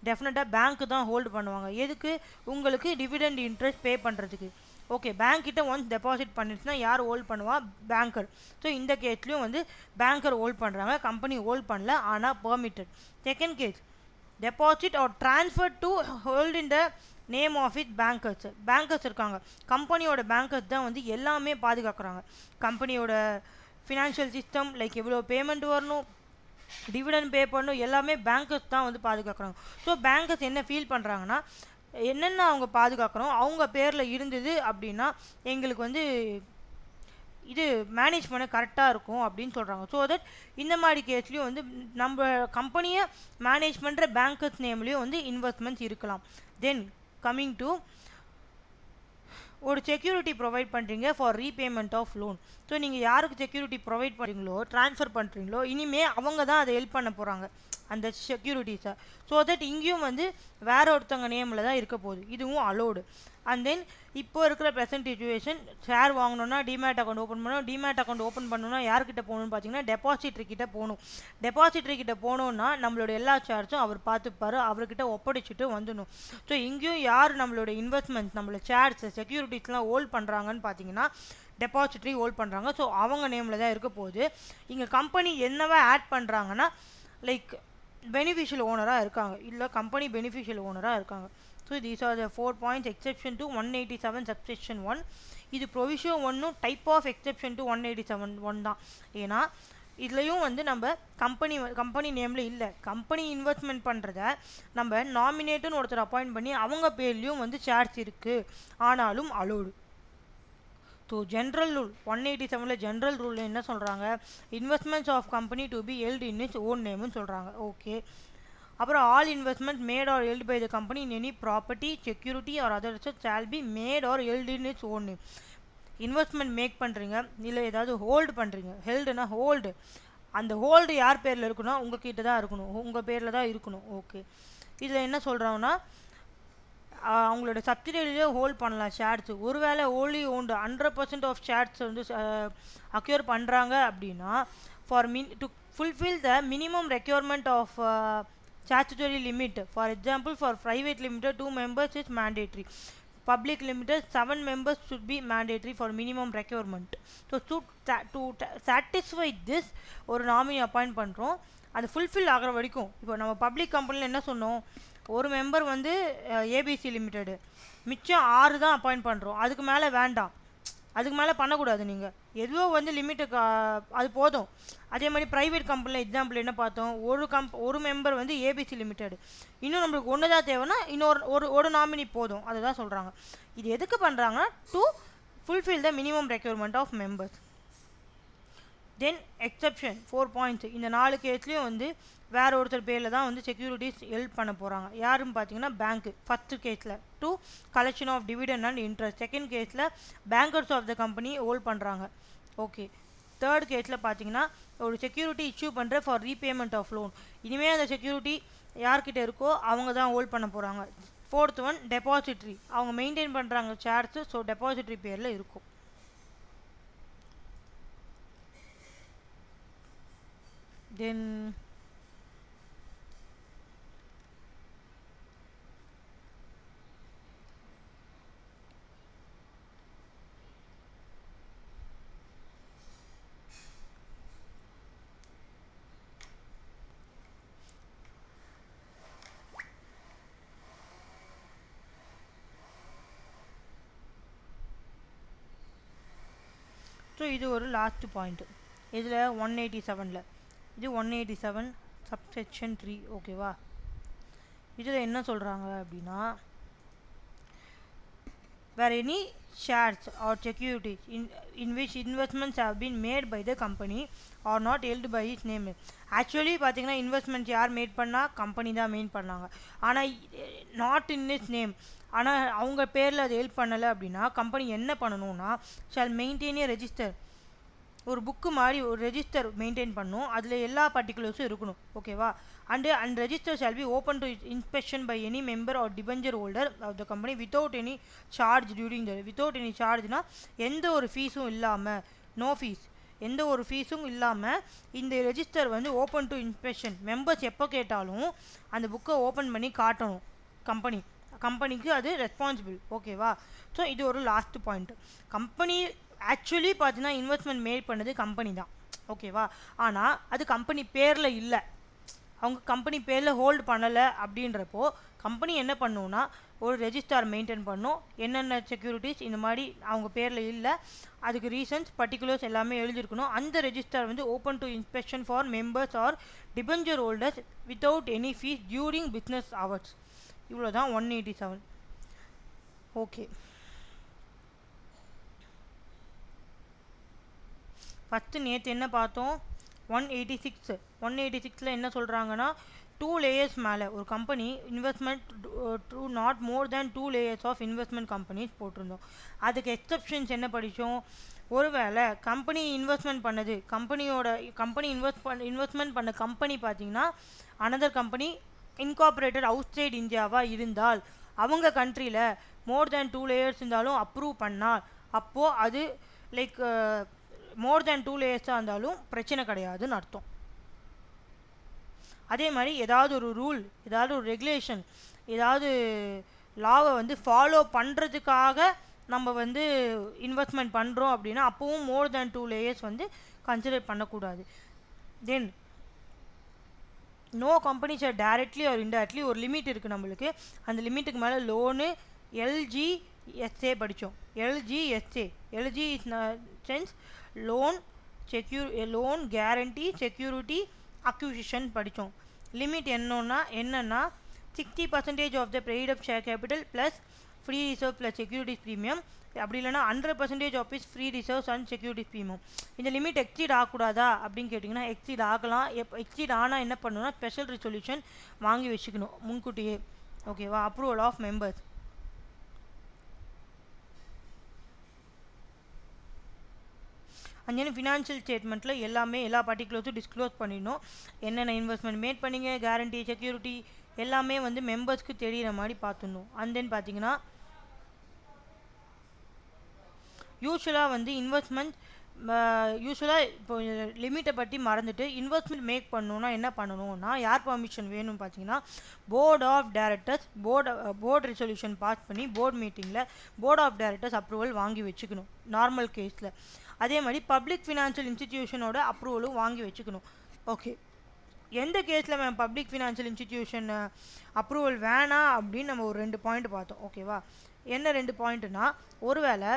டெஃபினட்டாக பேங்க்கு தான் ஹோல்டு பண்ணுவாங்க. எதுக்கு? உங்களுக்கு டிவிடெண்ட் இன்ட்ரெஸ்ட் பே பண்ணுறதுக்கு. ஓகே, பேங்க் கிட்ட ஒன்ஸ் டெபாசிட் பண்ணிடுச்சுன்னா யார் ஹோல்ட் பண்ணுவா? பேங்கர். ஸோ இந்த கேஸ்லையும் வந்து பேங்கர் ஹோல்ட் பண்ணுறாங்க, கம்பெனி ஹோல்ட் பண்ணல, ஆனால் permitted. Second case, deposit or transfer to hold in the name of it bankers இருக்காங்க. கம்பெனியோட பேங்கர்ஸ் தான் வந்து எல்லாமே பாதுகாக்கிறாங்க. கம்பெனியோட ஃபினான்ஷியல் சிஸ்டம், லைக் எவ்வளோ பேமெண்ட் வரணும், டிவிடெண்ட் பே பண்ணணும், எல்லாமே பேங்கர்ஸ் தான் வந்து பாதுகாக்கிறாங்க. ஸோ பேங்கர்ஸ் என்ன ஃபீல் பண்ணுறாங்கன்னா, என்னென்ன அவங்க பாதுகாக்கிறோம் அவங்க பேரில் இருந்தது அப்படின்னா எங்களுக்கு வந்து இது மேனேஜ் பண்ண கரெக்டாக இருக்கும் அப்படின்னு சொல்கிறாங்க. ஸோ தட் இந்த மாதிரி கேஸ்லேயும் வந்து நம்ம கம்பெனியை மேனேஜ் பண்ணுற பேங்கர்ஸ் நேம்லேயும் வந்து இன்வெஸ்ட்மெண்ட்ஸ் இருக்கலாம். தென் கம்மிங் டு ஒரு செக்யூரிட்டி ப்ரொவைட் பண்ணுறீங்க for repayment of loan. So நீங்கள் யாருக்கு செக்யூரிட்டி ப்ரொவைட் பண்ணுறீங்களோ, ட்ரான்ஸ்ஃபர் பண்ணுறீங்களோ, இனிமேல் அவங்க தான் அதை ஹெல்ப் பண்ண போகிறாங்க அந்த செக்யூரிட்டிஸை. ஸோ தட் இங்கேயும் வந்து வேற ஒருத்தவங்க நேமில் தான் இருக்க போகுது. இதுவும் அலோடு. அண்ட் தென் இப்போ இருக்கிற ப்ரெசென்ட் சிச்சுவேஷன், ஷேர் வாங்கணுன்னா டிமேட் அக்கௌண்ட் ஓப்பன் பண்ணணும். டிமேட் அக்கௌண்ட் ஓப்பன் பண்ணணும்னா யார்கிட்ட போகணும்னு பார்த்தீங்கன்னா, டெபாசிட்ரி கிட்ட போகணும். டெபாசிட்ரி கிட்ட போனோன்னா நம்மளோட எல்லா சார்ஜும் அவர் பார்த்துப்பாரு, அவர்கிட்ட ஒப்படைச்சிட்டு வந்துடணும். ஸோ இங்கேயும் யார் நம்மளோட இன்வெஸ்ட்மெண்ட், நம்மளோட ஷேர்ஸ், செக்யூரிட்டிஸ்லாம் ஹோல்ட் பண்ணுறாங்கன்னு பார்த்தீங்கன்னா, டெபாசிட்ரி ஹோல்ட் பண்ணுறாங்க. ஸோ அவங்க நேமில் தான் இருக்க போகுது. இங்கே கம்பெனி என்னவா ஆட் பண்ணுறாங்கன்னா, லைக் பெனிஃபிஷியல் ஓனராக இருக்காங்க, இல்லை கம்பெனி பெனிஃபிஷியல் ஓனராக இருக்காங்க. So these are the 4 points exception to 187 subsection 1. இது ப்ரொவிஷோ 1 டைப் ஆஃப் எக்ஸெப்ஷன் டு 187 தான். ஏன்னா இதுலேயும் வந்து நம்ம கம்பெனி நேமில் இல்லை, கம்பெனி இன்வெஸ்ட்மெண்ட் பண்ணுறத நம்ம நாமினேட்டுன்னு ஒருத்தர் அப்பாயிண்ட் பண்ணி அவங்க பேர்லேயும் வந்து ஷேர்ஸ் இருக்குது, ஆனாலும் அலோடு. So general rule 187 general rule என்ன சொல்கிறாங்க? Investments of company to be held in its own நேம்னு சொல்கிறாங்க. ஓகே, அப்புறம் all investment made or held by the company in any property, security or other assets shall be made or held in its own name. Investment make பண்ணுறீங்க, இல்லை ஏதாவது ஹோல்டு பண்ணுறீங்க, ஹெல்டுனா ஹோல்டு, அந்த ஹோல்டு யார் பேரில் இருக்குன்னா உங்ககிட்ட தான் இருக்கணும், உங்கள் பேரில் தான் இருக்கணும். ஓகே, இதில் என்ன சொல்கிறாங்கன்னா, அவங்களோட சப்சிடரியிலே ஹோல்ட் பண்ணலாம் ஷேர்ஸ். ஒருவேளை ஓன்லி ஓன்டு 100% ஆஃப் ஷேர்ஸ் வந்து அக்யூர் பண்ணுறாங்க அப்படின்னா, for to fulfil the minimum requirement of statutory limit. For example, for private limited 2 members is mandatory. Public limited 7 members should be mandatory for minimum requirement. So to satisfy this ஒரு நாமினி அப்பாயிண்ட் பண்ணுறோம், அது ஃபுல்ஃபில் ஆகிற வரைக்கும். இப்போ நம்ம பப்ளிக் கம்பெனியில் என்ன சொன்னோம், ஒரு மெம்பர் வந்து ஏபிசி லிமிட்டெடு, மிச்சம் 6 தான் அப்பாயிண்ட் பண்ணுறோம், அதுக்கு மேலே வேண்டாம், அதுக்கு மேலே பண்ணக்கூடாது. நீங்கள் எதுவோ வந்து லிமிட்டுக்கு அது போதும். அதே மாதிரி ப்ரைவேட் கம்பெனியில் எக்ஸாம்பிள் என்ன பார்த்தோம், ஒரு மெம்பர் வந்து ஏபிசி லிமிட்டெடு, இன்னும் நம்மளுக்கு ஒன்று தான் தேவைன்னா ஒரு நாமினி போதும். அதை தான் சொல்கிறாங்க. இது எதுக்கு பண்ணுறாங்கன்னா, to fulfil the minimum requirement of members. Then exception 4 points. இந்த 4 கேஸ்லேயும் வந்து வேற ஒருத்தர் பேரில் தான் வந்து செக்யூரிட்டிஸ் ஹெல்ப் பண்ண போகிறாங்க. யாருன்னு பார்த்தீங்கன்னா பேங்க்கு. ஃபஸ்ட்டு கேஸில் to collection of dividend and interest. Second கேஸில் bankers of the company hold பண்ணுறாங்க. ஓகே, தேர்ட் கேஸில் பார்த்தீங்கன்னா ஒரு செக்யூரிட்டி இஷ்யூ பண்ணுற ஃபார் ரீபேமெண்ட் ஆஃப் லோன். இனிமேல் அந்த செக்யூரிட்டி யார்கிட்ட இருக்கோ அவங்க தான் ஹோல்ட் பண்ண போகிறாங்க. ஃபோர்த் ஒன் டெபாசிட்ரி, அவங்க மெயின்டைன் பண்ணுறாங்க ஷேர்ஸு, ஸோ டெபாசிட்ரி பேரில் இருக்கும். தென் இது ஒரு லாஸ்ட் பாயிண்ட்டு இதில் 187ல் இது 187 சப்செக்ஷன் 3 ஓகேவா. இதில் என்ன சொல்கிறாங்க அப்படின்னா where any shares or securities in which investments have been made by the company are not held by its name. Actually பார்த்தீங்கன்னா இன்வெஸ்ட்மெண்ட் யார் மேட் பண்ணால் கம்பெனி தான் மெயின் பண்ணாங்க, ஆனால் நாட் இன் இஸ் நேம். ஆனால் அவங்க பேரில் அது ஹெல்ப் பண்ணலை அப்படின்னா கம்பெனி என்ன பண்ணணும்னா ஷால் மெயின்டைன் ஏ ரெஜிஸ்டர், ஒரு புக்கு மாதிரி ஒரு ரெஜிஸ்டர் மெயின்டைன் பண்ணும், அதில் எல்லா பர்டிகுலர்ஸும் இருக்கணும் ஓகேவா. And register shall be open to inspection by any member or debenture holder of the company without any charge during the without any சார்ஜ்னா எந்த ஒரு ஃபீஸும் இல்லாமல், நோ ஃபீஸ், எந்த ஒரு ஃபீஸும் இல்லாமல் இந்த ரெஜிஸ்டர் வந்து ஓப்பன் டு இன்ஸ்பெக்ஷன். மெம்பர்ஸ் எப்போ கேட்டாலும் அந்த புக்கை ஓப்பன் பண்ணி காட்டணும் கம்பெனிக்கு அது ரெஸ்பான்சிபிள் ஓகேவா. ஸோ இது ஒரு லாஸ்ட் பாயிண்ட். கம்பெனி ஆக்சுவலி பார்த்தீங்கன்னா இன்வெஸ்ட்மெண்ட் மேட் பண்ணது கம்பெனி தான் ஓகேவா, ஆனால் அது கம்பெனி பேரில் இல்லை, அவங்க கம்பெனி பேரில் ஹோல்டு பண்ணலை. அப்படின்றப்போ கம்பெனி என்ன பண்ணுன்னா ஒரு ரெஜிஸ்டார் மெயின்டைன் பண்ணும், என்னென்ன செக்யூரிட்டிஸ் இந்த மாதிரி அவங்க பேரில் இல்லை, அதுக்கு ரீசன்ஸ் பர்டிகுலர்ஸ் எல்லாமே எழுதியிருக்கணும். அந்த ரெஜிஸ்டார் வந்து open to inspection for members or debenture holders without any fees during business hours. இவ்வளோ தான் 187. ஓகே, ஃபஸ்ட்டு நேற்று என்ன பார்த்தோம், 186ல் என்ன சொல்கிறாங்கன்னா 2 லேயர்ஸ் மேலே ஒரு company investment to not more than 2 layers of investment companies போட்டிருந்தோம். அதுக்கு எக்ஸப்ஷன்ஸ் என்ன படித்தோம், ஒருவேளை கம்பெனி இன்வெஸ்ட்மெண்ட் பண்ணது கம்பெனி இன்வெஸ்ட்மெண்ட் பண்ண கம்பெனி பார்த்தீங்கன்னா another company incorporated outside இந்தியாவாக இருந்தால், அவங்க கண்ட்ரியில் மோர் தேன் 2 லேயர்ஸ் இருந்தாலும் அப்ரூவ் பண்ணால், அப்போது அது லைக் மோர் தேன் 2 லேயர்ஸாக இருந்தாலும் பிரச்சனை கிடையாதுன்னு அர்த்தம். அதே மாதிரி ஏதாவது ஒரு ரூல், ஏதாவது ஒரு ரெகுலேஷன், ஏதாவது லாவை வந்து ஃபாலோ பண்ணுறதுக்காக நம்ம வந்து இன்வெஸ்ட்மெண்ட் பண்ணுறோம் அப்படின்னா அப்போவும் மோர் தேன் 2 லேயர்ஸ் வந்து கன்சிடர் பண்ணக்கூடாது. Then no companies or directly or indirectly ஒரு லிமிட் இருக்குது நம்மளுக்கு, அந்த லிமிட்டுக்கு மேலே லோனு LGSA படித்தோம். LG is sense loan guarantee security acquisition படித்தோம். லிமிட் என்னன்னா 60% of the paid up share capital plus free reserve plus securities premium, அப்படி இல்லைனா 100% of its free reserves and securities premium. இந்த லிமிட் எக்ஸீட் ஆகக்கூடாதா அப்படின்னு கேட்டிங்கன்னா எக்ஸீட் ஆகலாம். எக்ஸீட் ஆனால் என்ன பண்ணணும்னா ஸ்பெஷல் ரெசல்யூஷன் வாங்கி வச்சுக்கணும் முன்கூட்டியே ஓகேவா, அப்ரூவல் ஆஃப் மெம்பர்ஸ். அங்கே ஃபினான்ஷியல் ஸ்டேட்மெண்ட்டில் எல்லா பர்டிகுலர்ஸும் டிஸ்க்ளோஸ் பண்ணிடணும், என்னென்ன இன்வெஸ்ட்மெண்ட் மேட் பண்ணிங்க, கேரண்டி செக்யூரிட்டி எல்லாமே வந்து மெம்பர்ஸ்க்கு தெரிகிற மாதிரி பார்த்துடணும். அண்ட் தென் பார்த்தீங்கன்னா யூஸ்வலாக வந்து யூஸ்வலாக இப்போ லிமிட்டை பற்றி மறந்துட்டு இன்வெஸ்ட்மெண்ட் மேக் பண்ணணுன்னா என்ன பண்ணணும்னா யார் பர்மிஷன் வேணும்னு பார்த்தீங்கன்னா board of directors board resolution pass பண்ணி போர்ட் மீட்டிங்கில் போர்ட் ஆஃப் டைரக்டர்ஸ் அப்ரூவல் வாங்கி வச்சுக்கணும் நார்மல் கேஸில். அதே மாதிரி பப்ளிக் ஃபினான்ஷியல் இன்ஸ்டிடியூஷனோட அப்ரூவலும் வாங்கி வச்சுக்கணும். ஓகே, எந்த கேஸில் ma'am public financial institution approval வேணாம் அப்படின்னு நம்ம ஒரு 2 பாயிண்ட் பார்த்தோம் ஓகேவா. என்ன 2 பாயிண்ட்டுனா, ஒருவேளை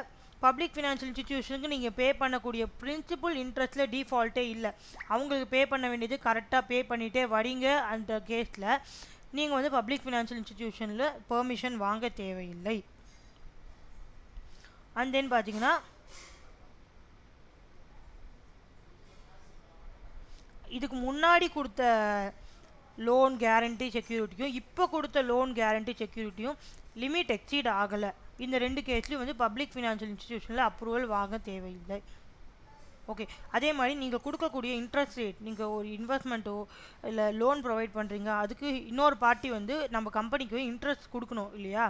பப்ளிக் ஃபினான்ஷியல் இன்ஸ்டிடியூஷனுக்கு நீங்கள் பே பண்ணக்கூடிய பிரின்சிபல் இன்ட்ரெஸ்ட்டில் டிஃபால்ட்டே இல்லை, அவங்களுக்கு பே பண்ண வேண்டியது கரெக்டாக பே பண்ணிகிட்டே வரீங்க, அந்த கேஸில் நீங்கள் வந்து பப்ளிக் ஃபினான்ஷியல் இன்ஸ்டிடியூஷனில் பெர்மிஷன் வாங்க தேவையில்லை. அண்ட் தென் பார்த்தீங்கன்னா இதுக்கு முன்னாடி கொடுத்த லோன் கேரண்டி செக்யூரிட்டியும் இப்போ கொடுத்த லோன் கேரண்டி செக்யூரிட்டியும் லிமிட் எக்ஸீட் ஆகலை. இந்த 2 கேஸ்லையும் வந்து பப்ளிக் ஃபினான்ஷியல் இன்ஸ்டிடியூஷனில் அப்ரூவல் வாங்க தேவையில்லை. ஓகே, அதே மாதிரி நீங்கள் கொடுக்கக்கூடிய இன்ட்ரெஸ்ட் ரேட், நீங்கள் ஒரு இன்வெஸ்ட்மெண்ட்டோ இல்லை லோன் ப்ரொவைட் பண்ணுறீங்க, அதுக்கு இன்னொரு பார்ட்டி வந்து நம்ம கம்பெனிக்கு இன்ட்ரெஸ்ட் கொடுக்கணும் இல்லையா.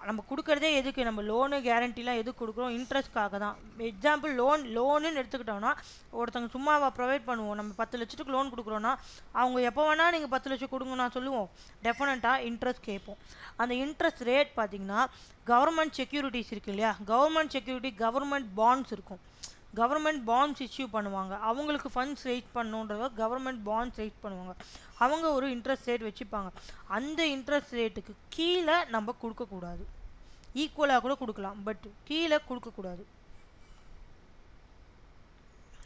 நம்ம கொடுக்குறதே எதுக்கு, நம்ம லோனு கேரண்டிலாம் எதுக்கு கொடுக்குறோம், இன்ட்ரெஸ்ட்காக தான். எக்ஸாம்பிள் லோனுன்னு எடுத்துக்கிட்டோன்னா ஒருத்தவங்க சும்மாவா ப்ரொவைட் பண்ணுவோம், நம்ம 10 லட்சத்துக்கு லோன் கொடுக்குறோன்னா அவங்க எப்போ வேணால் நீங்கள் 10 லட்சம் கொடுங்கன்னா சொல்லுவோம், டெஃபினட்டாக இன்ட்ரெஸ்ட் கேட்போம். அந்த இன்ட்ரெஸ்ட் ரேட் பார்த்திங்கன்னா கவர்மெண்ட் செக்யூரிட்டிஸ் இருக்குது இல்லையா, கவர்மெண்ட் செக்யூரிட்டி கவர்மெண்ட் பாண்ட்ஸ் இருக்கும், கவர்மெண்ட் பாண்ட்ஸ் இஷ்யூ பண்ணுவாங்க, அவங்களுக்கு ஃபண்ட்ஸ் ரைஸ் பண்ணணுன்றத கவர்மெண்ட் பாண்ட்ஸ் ரைஸ் பண்ணுவாங்க, அவங்க ஒரு இன்ட்ரெஸ்ட் ரேட் வச்சுப்பாங்க. அந்த இன்ட்ரெஸ்ட் ரேட்டுக்கு கீழே நம்ம கொடுக்கக்கூடாது, ஈக்குவலாக கூட கொடுக்கலாம், பட் கீழே கொடுக்கக்கூடாது.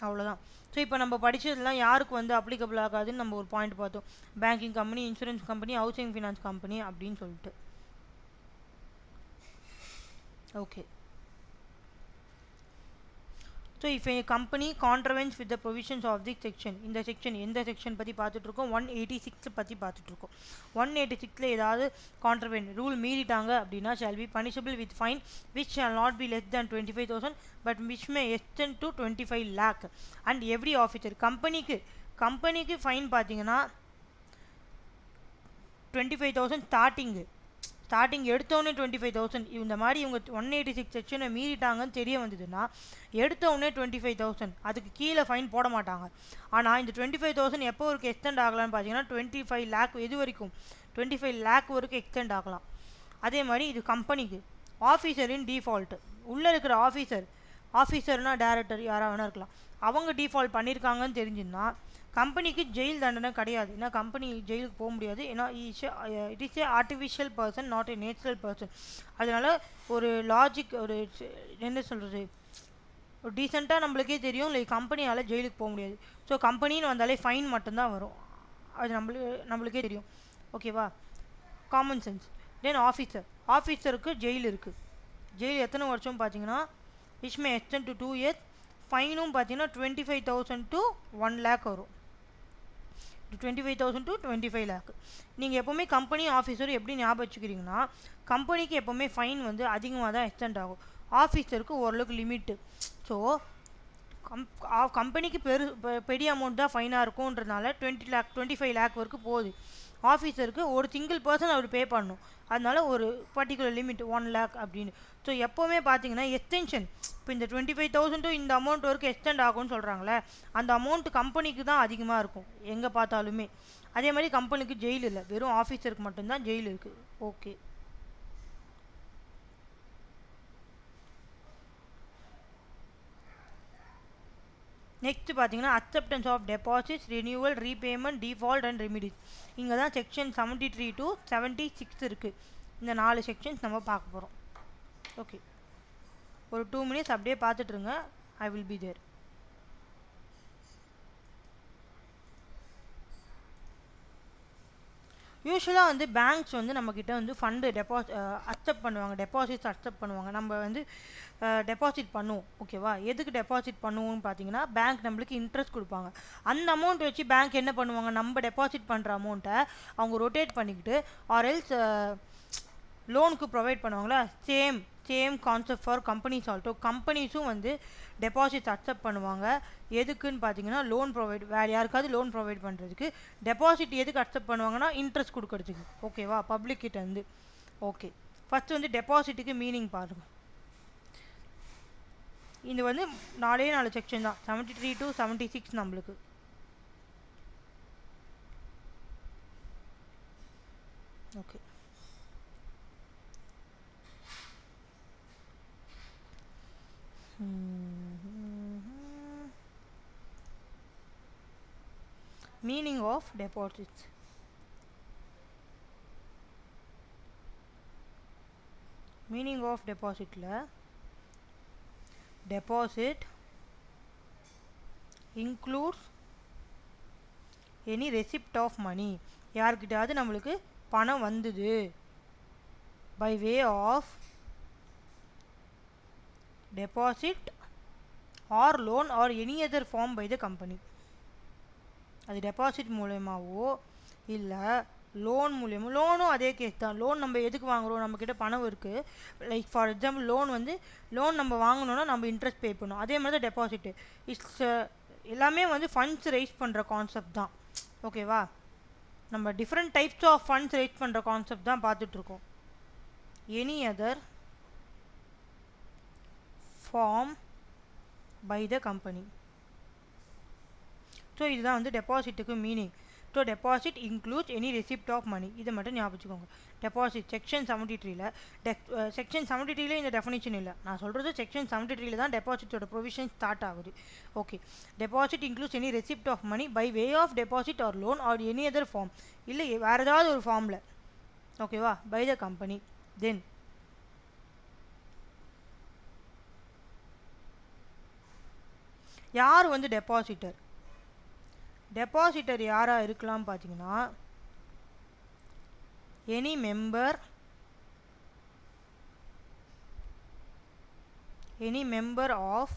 அவ்வளோதான். ஸோ இப்போ நம்ம படிச்சதெல்லாம் யாருக்கு வந்து அப்ளிகபிள் ஆகாதுன்னு நம்ம ஒரு பாயிண்ட் பார்த்தோம். Banking company, insurance company, housing finance company அப்படின்னு சொல்லிட்டு. Okay. So if a company contravenes with the provisions of the section, இந்த செக்ஷன் எந்த செக்ஷன் பற்றி பார்த்துட்ருக்கோம்? 186 பற்றி பார்த்துட்ருக்கோம். 186 ஏதாவது கான்ட்ரவென்ட் ரூல் மீறிட்டாங்க அப்படின்னா shall be punishable with fine which shawl not be less than 25,000 but which may extend to 25 lakh and every officer. கம்பெனிக்கு ஃபைன் பார்த்தீங்கன்னா 25,000 ஸ்டார்டிங் எடுத்தோடனே 25,000. இந்த மாதிரி இவங்க 186 செக்ஷனை மீறிட்டாங்கன்னு தெரிய வந்ததுன்னா எடுத்தோடனே 25,000, அதுக்கு கீழே ஃபைன் போட மாட்டாங்க. ஆனால் இந்த 25,000 எப்போ வரைக்கும் எக்ஸ்டெண்ட் ஆகலாம்னு பார்த்தீங்கன்னா 25 lakh எது வரைக்கும் 25 lakh வரைக்கும் எக்ஸ்டெண்ட் ஆகலாம். அதே மாதிரி இது கம்பெனிக்கு. ஆஃபீஸரின் டிஃபால்ட்டு, உள்ளே இருக்கிற ஆஃபீஸர்னால் டைரக்டர் யாராக வேணா இருக்கலாம், அவங்க டிஃபால்ட் பண்ணியிருக்காங்கன்னு தெரிஞ்சுன்னா கம்பெனிக்கு ஜெயில் தண்டனை கிடையாது. ஏன்னா கம்பெனி ஜெயிலுக்கு போக முடியாது. ஏன்னா it is a artificial person, not a natural person. அதனால ஒரு லாஜிக், ஒரு என்ன சொல்கிறது, ஒரு டீசெண்டாக நம்மளுக்கே தெரியும் இல்லை கம்பெனியால் ஜெயிலுக்கு போக முடியாது. ஸோ கம்பெனின்னு வந்தாலே ஃபைன் மட்டும்தான் வரும். அது நம்மளுக்கே தெரியும். ஓகேவா? Common sense. தென் ஆஃபீஸருக்கு ஜெயில் இருக்குது. ஜெயில் எத்தனை வருஷம் பார்த்தீங்கன்னா which may extend to 2 years. ஃபைனும் பார்த்தீங்கன்னா 25,000 to 1 lakh வரும். 25,000 to 25 lakh. நீங்கள் எப்போவுமே கம்பெனி ஆஃபீஸர் எப்படி ஞாபகம் வச்சுக்கிறீங்கன்னா கம்பெனிக்கு எப்போவுமே ஃபைன் வந்து அதிகமாக தான் எக்ஸ்டெண்ட் ஆகும், ஆஃபீஸருக்கு ஓரளவுக்கு லிமிட்டு. ஸோ கம்பெனிக்கு பெரிய அமௌண்ட் தான் ஃபைனாக இருக்கும்ன்றதுனால 20 lakh 25 lakh வரைக்கும் போகுது. ஆஃபீஸருக்கு ஒரு சிங்கிள் பர்சன் அவர் பே பண்ணணும், அதனால ஒரு பர்டிகுலர் லிமிட் 1 lakh அப்படின்னு. ஸோ எப்போவுமே பார்த்தீங்கன்னா எக்ஸ்டென்ஷன், இப்போ இந்த 25,000 இந்த அமௌண்ட் வரைக்கும் எக்ஸ்டெண்ட் ஆகும்னு சொல்கிறாங்களே, அந்த அமௌண்ட் கம்பெனிக்கு தான் அதிகமாக இருக்கும் எங்கே பார்த்தாலுமே. அதே மாதிரி கம்பெனிக்கு ஜெயில் இல்லை, வெறும் ஆஃபீஸருக்கு மட்டும்தான் ஜெயில் இருக்குது. ஓகே. நெக்ஸ்ட் பார்த்தீங்கன்னா acceptance of deposits, renewal, repayment, default and remedies. இங்கே தான் செக்ஷன் 73 to 76 இருக்குது. இந்த 4 செக்ஷன்ஸ் நம்ம பார்க்க போகிறோம். ஓகே, ஒரு 2 minutes அப்படியே பார்த்துட்ருங்க. I will be there. யூஸ்வலாக வந்து பேங்க்ஸ் வந்து நம்மக்கிட்ட வந்து ஃபண்டு அக்செப்ட் பண்ணுவாங்க, டெபாசிட்ஸ் அக்செப்ட் பண்ணுவாங்க. நம்ம வந்து டெபாசிட் பண்ணுவோம். ஓகேவா? எதுக்கு டெபாசிட் பண்ணுவோம்னு பார்த்தீங்கன்னா பேங்க் நம்மளுக்கு இன்ட்ரெஸ்ட் கொடுப்பாங்க. அந்த அமௌண்ட் வச்சு பேங்க் என்ன பண்ணுவாங்க, நம்ம டெபாசிட் பண்ணுற அமௌண்ட்டை அவங்க ரொட்டேட் பண்ணிக்கிட்டு ஆர் எல்ஸ் லோனுக்கு ப்ரொவைட் பண்ணுவாங்களா. Same concept for companies also. கம்பெனிஸும் வந்து டெபாசிட்ஸ் அக்செப்ட் பண்ணுவாங்க. எதுக்குன்னு பார்த்தீங்கன்னா லோன் ப்ரொவைட், வேறு யாருக்காவது லோன் ப்ரொவைட் பண்ணுறதுக்கு. டெபாசிட் எதுக்கு அக்செப்ட் பண்ணுவாங்கன்னா இன்ட்ரெஸ்ட் கொடுக்கறதுக்கு. ஓகேவா? பப்ளிக் கிட்ட இருந்து. ஓகே, ஃபஸ்ட்டு வந்து டெபாசிட்டுக்கு மீனிங் பாருங்கள். இது வந்து 4 செக்ஷன் தான், 73 to 76 நம்மளுக்கு. Okay, meaning of deposits. meaning of depositல deposit includes any receipt of money. யார்கிட்டயாவது நம்மளுக்கு பணம் வந்தது by way of deposit or loan or any other form by the company. அது டெபாசிட் மூலயமாவோ இல்லை லோன் மூலியமோ. லோனும் அதே கேஸ் தான். லோன் நம்ம எதுக்கு வாங்குகிறோம், நம்மக்கிட்ட பணம் இருக்குது. லைக் ஃபார் எக்ஸாம்பிள் லோன் நம்ம வாங்கணுன்னா நம்ம இன்ட்ரெஸ்ட் பே பண்ணணும். அதே மாதிரி தான் டெபாசிட்டு. எல்லாமே வந்து ஃபண்ட்ஸ் ரைஸ் பண்ணுற கான்செப்ட் தான். ஓகேவா? நம்ம different types of funds raise பண்ணுற கான்செப்ட் தான் பார்த்துட்ருக்கோம். Any other form by the company. So இதுதான் வந்து டெபாசிட்டுக்கு meaning. So deposit includes any receipt of money. இதை மட்டும் ஞாபகம் வச்சுக்கோங்க. டெபாசிட் செக்ஷன் 73ல செக்ஷன் 73ல இந்த டெஃபினிஷன் இல்லை. நான் சொல்கிறது செக்ஷன் 73ல தான் டெபாசிட்டோட ப்ரொவிஷன் ஸ்டார்ட் ஆகுது. Okay, deposit includes any receipt of money by way of deposit or loan or any other form. இல்லை வேறு ஏதாவது ஒரு ஃபார்மில். ஓகேவா? By the company. தென் யார் வந்து டெபாசிட்டர்? டெபாசிட்டர் யாராக இருக்கலாம் பார்த்தீங்கன்னா, any member of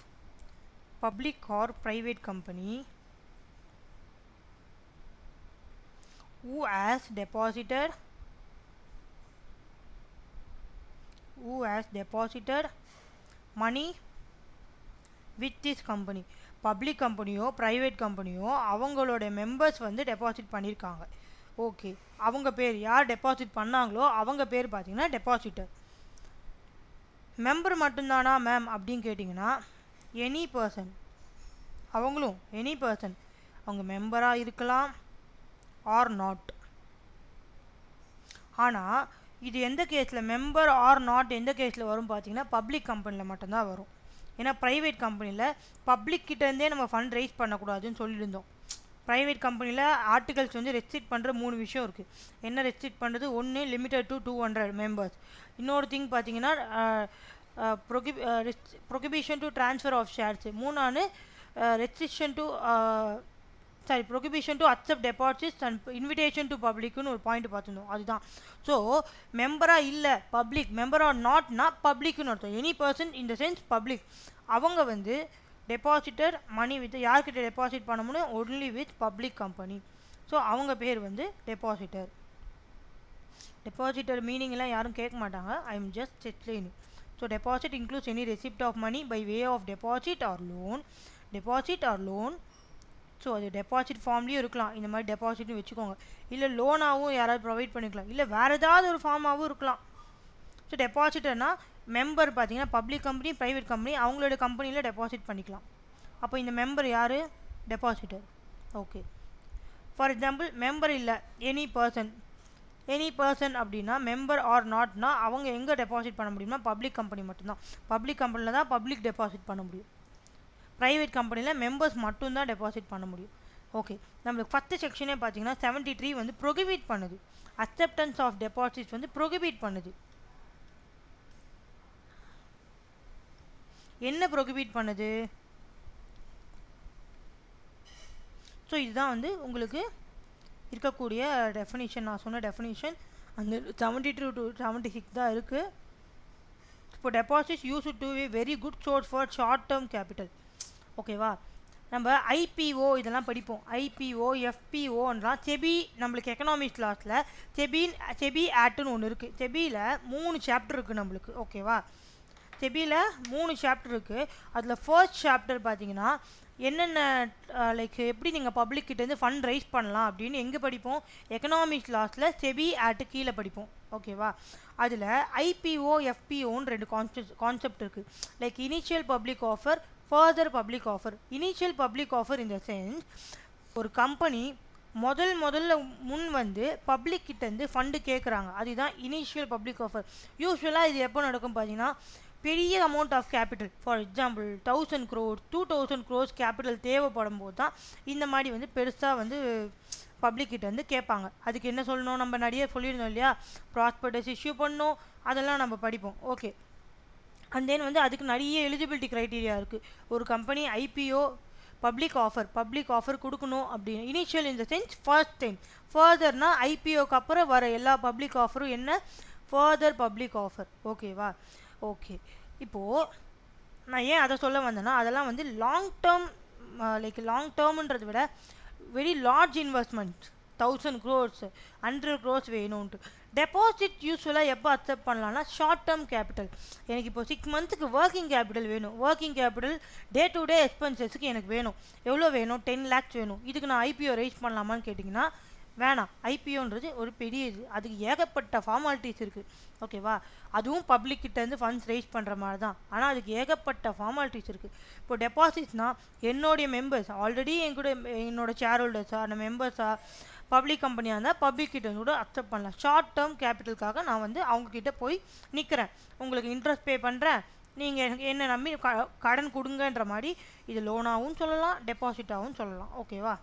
public or private company who has deposited money with this company. Public கம்பெனியோ ப்ரைவேட் கம்பெனியோ அவங்களோட மெம்பர்ஸ் வந்து டெபாசிட் பண்ணியிருக்காங்க. ஓகே, அவங்க பேர் யார் டெபாசிட் பண்ணாங்களோ அவங்க பேர் பார்த்தீங்கன்னா டெபாசிட்டர். மெம்பர் மட்டும்தானா மேம் அப்படின்னு கேட்டிங்கன்னா, எனி பர்சன், அவங்களும் எனி பர்சன், அவங்க மெம்பராக இருக்கலாம் ஆர் நாட். ஆனால் இது எந்த கேஸில் மெம்பர் ஆர் நாட் எந்த கேஸில் வரும் பார்த்தீங்கன்னா, பப்ளிக் கம்பெனியில் மட்டும்தான் வரும். ஏன்னா ப்ரைவேட் கம்பெனியில் பப்ளிக் கிட்டேருந்தே நம்ம ஃபண்ட் ரைஸ் பண்ணக்கூடாதுன்னு சொல்லியிருந்தோம். ப்ரைவேட் கம்பெனியில் ஆர்டிகல்ஸ் வந்து ரெஸ்ட்ரிக்ட் பண்ணுற 3 விஷயம் இருக்குது. என்ன ரெஸ்ட்ரிக்ட் பண்ணுறது? ஒன்று லிமிட்டட் டு 200 மெம்பர்ஸ். இன்னொரு திங் பார்த்தீங்கன்னா prohibition to transfer of shares. மூணாவது prohibition to accept deposits and invitation to பப்ளிக்னு ஒரு பாயிண்ட் பார்த்துருந்தோம். அதுதான். ஸோ மெம்பராக இல்லை, பப்ளிக் மெம்பர் ஆர் நாட்னா பப்ளிக்னு அர்த்தம். Any person in the sense public. அவங்க வந்து டெபாசிட்டர் மணி வித் யார்கிட்ட டெபாசிட் பண்ண முடியும்? Only with public company. So அவங்க பேர் வந்து டெபாசிட்டர். டெபாசிட்டர் மீனிங்லாம் யாரும் கேட்க மாட்டாங்க. I am just explaining. So deposit includes any receipt of money by way of deposit or loan. So அது டெபாசிட் ஃபார்ம்லேயும் இருக்கலாம். இந்த மாதிரி டெபாசிட்னு வச்சுக்கோங்க. இல்லை லோனாகவும் யாராவது ப்ரொவைட் பண்ணிக்கலாம். இல்லை வேறு ஏதாவது ஒரு ஃபார்மாகவும் இருக்கலாம். ஸோ டெபாசிட்டர்னா மெம்பர் பார்த்தீங்கன்னா பப்ளிக் கம்பெனி ப்ரைவேட் கம்பெனி அவங்களோட கம்பெனியில் டெபாசிட் பண்ணிக்கலாம். அப்போ இந்த மெம்பர் யார்? Depositor. Okay. For example member இல்லை, எனி பர்சன் அப்படின்னா மெம்பர் ஆர் நாட்னா அவங்க எங்கே டெபாசிட் பண்ண முடியும்னா பப்ளிக் கம்பெனி மட்டும்தான். பப்ளிக் கம்பெனியில் தான் பப்ளிக் டெபாசிட் பண்ண முடியும். ப்ரைவேட் கம்பெனியில் மெம்பர்ஸ் மட்டும்தான் டெபாசிட் பண்ண முடியும். ஓகே, நம்மளுக்கு ஃபஸ்ட்டு செக்ஷனே பார்த்தீங்கன்னா 73 வந்து ப்ரொகிபிட் பண்ணுது. அக்செப்டன்ஸ் ஆஃப் டெபாசிட்ஸ் வந்து ப்ரொகிபிட் பண்ணுது. என்ன ப்ரொகிபிட் பண்ணுது? ஸோ இதுதான் வந்து உங்களுக்கு இருக்கக்கூடிய டெஃபினிஷன். நான் சொன்ன டெஃபினிஷன் அந்த 72 to 76 தான் இருக்குது. இப்போ deposits use to be very good source for short term capital. ஓகேவா? நம்ம ஐபிஓ இதெல்லாம் படிப்போம். ஐபிஓ எஃபிஓன்றான். செபி நம்மளுக்கு எக்கனாமிக்ஸ் கிளாஸில் செபி ஆக்ட்னு ஒன்று இருக்குது. செபியில் 3 சாப்டர் இருக்குது நம்மளுக்கு. ஓகேவா? செபியில் 3 சாப்டர் இருக்குது. அதில் ஃபர்ஸ்ட் சாப்டர் பார்த்தீங்கன்னா என்னென்ன லைக் எப்படி நீங்கள் பப்ளிக் கிட்டேருந்து ஃபண்ட் ரைஸ் பண்ணலாம் அப்படின்னு எங்கே படிப்போம்? எக்கனாமிக்ஸ் கிளாஸில் செபி ஆக்ட் கீழே படிப்போம். ஓகேவா? அதில் ஐபிஓ எஃபிஓன்னு 2 கான்செப்ட் இருக்குது. Like initial public offer, further public offer. Initial public offer in the sense ஒரு கம்பெனி முதல்ல முன் வந்து பப்ளிக் கிட்டேருந்து ஃபண்டு கேட்குறாங்க. அதுதான் இனிஷியல் பப்ளிக் ஆஃபர். யூஸ்வலாக இது எப்போ நடக்கும் பார்த்தீங்கன்னா, பெரிய amount of capital, for example 1000 crores 2000 crores capital தேவைப்படும் போது தான் இந்த மாதிரி வந்து பெருசாக வந்து பப்ளிக் கிட்ட வந்து கேட்பாங்க. அதுக்கு என்ன சொல்லணும்? நம்ம நிறைய சொல்லியிருந்தோம் இல்லையா? ப்ராஸ்பெக்டஸ் இஷ்யூ பண்ணணும், அதெல்லாம் நம்ம படிப்போம். ஓகே. அண்ட் தென் வந்து அதுக்கு நிறைய எலிஜிபிலிட்டி க்ரைட்டீரியா இருக்குது. ஒரு கம்பெனி ஐபிஓ பப்ளிக் ஆஃபர் கொடுக்கணும் அப்படின்னு. Initial in the sense first time. ஃபர்தர்னா ஐபிஓக்கு அப்புறம் வர எல்லா பப்ளிக் ஆஃபரும் என்ன? Further public offer. ஓகேவா? ஓகே. இப்போது நான் ஏன் அதை சொல்ல வந்தேன்னா, அதெல்லாம் வந்து லாங் டேர்ம்ன்றதை விட very large investment. 1000 crores 100 crores வேணும்ன்ட்டு. டெபாசிட் யூஸ்வலாக எப்போ அக்செப்ட் பண்ணலான்னா ஷார்ட் டேர்ம் கேபிட்டல். எனக்கு இப்போ 6 monthsக்கு ஒர்க்கிங் கேபிட்டல் வேணும். Working capital day to day எக்ஸ்பென்சஸ்க்கு எனக்கு வேணும். எவ்வளோ வேணும்? 10 lakhs வேணும். இதுக்கு நான் ஐபிஓ ரைஸ் பண்ணலாமான்னு கேட்டிங்கன்னா வேணாம். ஐபிஓன்றது ஒரு பெரிய இது, அதுக்கு ஏகப்பட்ட ஃபார்மாலிட்டிஸ் இருக்குது. ஓகேவா? அதுவும் பப்ளிக் கிட்டேருந்து ஃபண்ட்ஸ் ரைஸ் பண்ணுற மாதிரி தான். ஆனால் அதுக்கு ஏகப்பட்ட ஃபார்மாலிட்டிஸ் இருக்குது. இப்போ டெபாசிட்ஸ்னால் என்னுடைய மெம்பர்ஸ் ஆல்ரெடி என்னோட ஷேர் ஹோல்டர்ஸா அந்த மெம்பர்ஸா பப்ளிக் கம்பெனியாக இருந்தால் பப்ளிக் கிட்ட கூட அக்செப்ட் பண்ணலாம். ஷார்ட் டேர்ம் கேபிட்டலுக்காக நான் வந்து அவங்கக்கிட்ட போய் நிற்கிறேன், உங்களுக்கு இன்ட்ரெஸ்ட் பே பண்ணுறேன், நீங்கள் என்ன நம்பி கடன் கொடுங்கன்ற மாதிரி. இது லோனாகவும் சொல்லலாம், டெபாசிட்டாகவும் சொல்லலாம். ஓகேவா?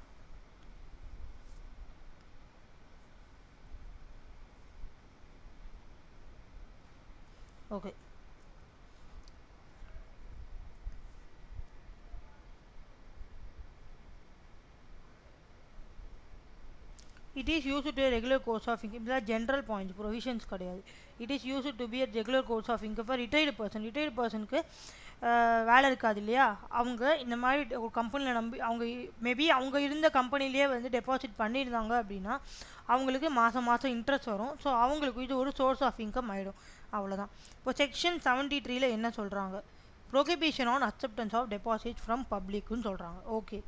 Okay. It is use to regular course of income. இதெல்லாம் ஜென்ரல் பாயிண்ட்ஸ், ப்ரொவிஷன்ஸ் கிடையாது. It is use to be a regular course of income for retired person. Retired பர்சனுக்கு வேலை இருக்காது இல்லையா, அவங்க இந்த மாதிரி ஒரு கம்பெனியில் நம்பி அவங்க மேபி அவங்க இருந்த கம்பெனிலேயே வந்து டெபாசிட் பண்ணியிருந்தாங்க அப்படின்னா அவங்களுக்கு மாதம் மாதம் இன்ட்ரெஸ்ட் வரும். ஸோ அவங்களுக்கு இது ஒரு சோர்ஸ் ஆஃப் இன்கம் ஆகிடும். அவ்வளோதான். இப்போ செக்ஷன் 73 என்ன சொல்கிறாங்க, prohibition on acceptance of deposit from பப்ளிக்னு சொல்கிறாங்க. ஓகே,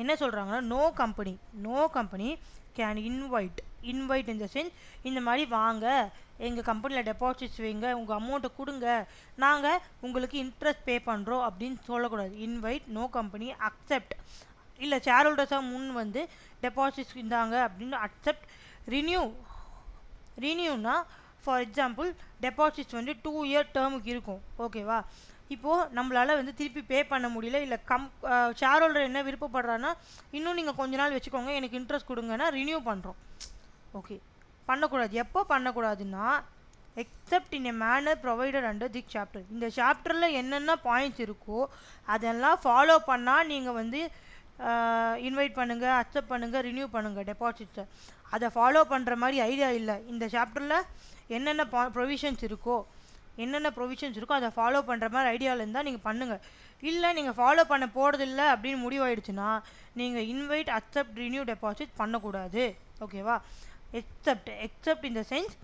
என்ன சொல்கிறாங்கன்னா, no company can invite in the sense இந்த மாதிரி வாங்க எங்கள் கம்பெனியில் டெபாசிட்ஸ் வைங்க, உங்கள் அமௌண்ட்டை கொடுங்க, நாங்கள் உங்களுக்கு இன்ட்ரெஸ்ட் பே பண்ணுறோம் அப்படின்னு சொல்லக்கூடாது. இன்வைட், நோ கம்பெனி அக்செப்ட், இல்லை ஷேர் ஹோல்டர்ஸாக முன் வந்து டெபாசிட்ஸ் இருந்தாங்க அப்படின்னு அக்செப்ட். ரினியூனா ஃபார் எக்ஸாம்பிள் டெபாசிட்ஸ் வந்து 2 இயர் டேர்முக்கு இருக்கும். ஓகேவா, இப்போது நம்மளால் வந்து திருப்பி பே பண்ண முடியல, இல்லை ஷேர் ஹோல்டர் என்ன விருப்பப்படுறான்னா இன்னும் நீங்கள் கொஞ்ச நாள் வச்சுக்கோங்க எனக்கு இன்ட்ரெஸ்ட் கொடுங்கன்னா ரினியூ பண்ணுறோம். ஓகே, பண்ணக்கூடாது. எப்போ பண்ணக்கூடாதுன்னா except in a manner provided under this chapter. இந்த சாப்டரில் என்னென்ன பாயிண்ட்ஸ் இருக்கோ அதெல்லாம் ஃபாலோ பண்ணால் நீங்கள் வந்து இன்வைட் பண்ணுங்கள், அக்செப்ட் பண்ணுங்கள், ரினியூ பண்ணுங்கள் டெபாசிட்ஸை. அதை ஃபாலோ பண்ணுற மாதிரி ஐடியா இல்லை. இந்த சாப்டரில் என்னென்ன ப்ரொவிஷன்ஸ் இருக்கோ அதை ஃபாலோ பண்ணுற மாதிரி ஐடியாவில் இருந்தால் நீங்கள் பண்ணுங்கள். இல்லை நீங்கள் ஃபாலோ பண்ண போகிறதில்ல அப்படின்னு முடிவாயிடுச்சுன்னா நீங்கள் இன்வைட், அக்செப்ட், ரினியூ டெபாசிட் பண்ணக்கூடாது. ஓகேவா, accept in the sense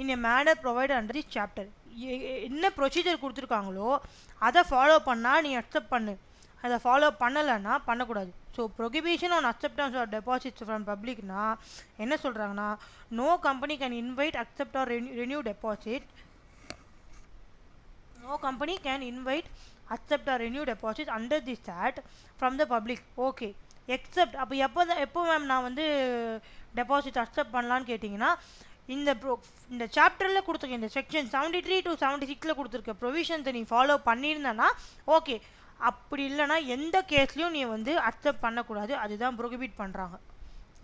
in a manner provided under this chapter. என்ன ப்ரொசீஜர் கொடுத்துருக்காங்களோ அதை ஃபாலோ பண்ணால் நீ அக்செப்ட் பண்ணு, அதை ஃபாலோ பண்ணலைன்னா பண்ணக்கூடாது. So prohibition on acceptance of deposits from பப்ளிக்னா என்ன சொல்கிறாங்கன்னா, no company can invite, accept or renew deposit. No company can invite, accept or renew deposits under this act from the public. Okay, accept அப்போ எப்போ மேம் நான் வந்து டெபாசிட் அக்செப்ட் பண்ணலான்னு கேட்டிங்கன்னா, இந்த சாப்டரில் கொடுத்துருக்க இந்த செக்ஷன் 73 to 76 கொடுத்துருக்க ப்ரொவிஷன்ஸை நீ ஃபாலோ பண்ணியிருந்தேன்னா ஓகே. அப்படி இல்லைனா எந்த கேஸ்லையும் நீ வந்து அக்செப்ட் பண்ணக்கூடாது. அதுதான் ப்ரொஹிபிட் பண்ணுறாங்க.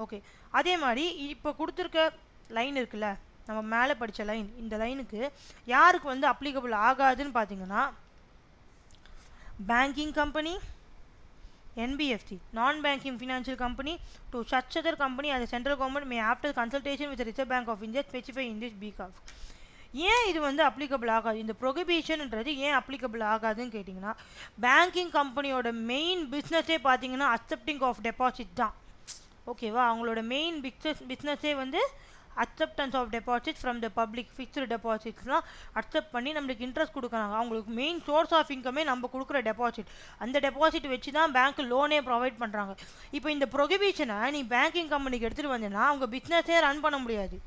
ஓகே, அதே மாதிரி இப்போ கொடுத்துருக்க லைன் இருக்குல்ல, நம்ம மேலே படித்த லைன், இந்த லைனுக்கு யாருக்கு வந்து அப்ளிகபிள் ஆகாதுன்னு பார்த்தீங்கன்னா, banking company, NBFC, non-banking financial company, to such other company as the central government may after consultation with the Reserve Bank of India specify in this BCAF. ஏன் இது வந்து அப்ளிகபிள் ஆகாது, இந்த ப்ரொஹிபிஷன்ன்றது ஏன் அப்ளிகபிள் ஆகாதுன்னு கேட்டிங்கன்னா, பேங்கிங் கம்பெனியோட மெயின் பிஸ்னஸே பார்த்தீங்கன்னா அக்செப்டிங் ஆஃப் டெபாசிட் தான். ஓகேவா, அவங்களோட மெயின் பிஸ்னஸே வந்து acceptance of deposit from the public. Fixed டெபாசிட்ஸ்லாம் அக்செப்ட் பண்ணி நம்மளுக்கு இன்ட்ரெஸ்ட் கொடுக்குறாங்க. அவங்களுக்கு மெயின் சோர்ஸ் ஆஃப் இன்கமே நம்ம கொடுக்குற டெபாசிட். அந்த டெபாசிட் வச்சு தான் பேங்க் லோனே ப்ரொவைட் பண்ணுறாங்க. இப்போ இந்த ப்ரொஹிபிஷனை நீ பேங்கிங் கம்பெனிக்கு எடுத்துகிட்டு வந்தேன்னா அவங்க பிஸ்னஸே ரன் பண்ண முடியாது.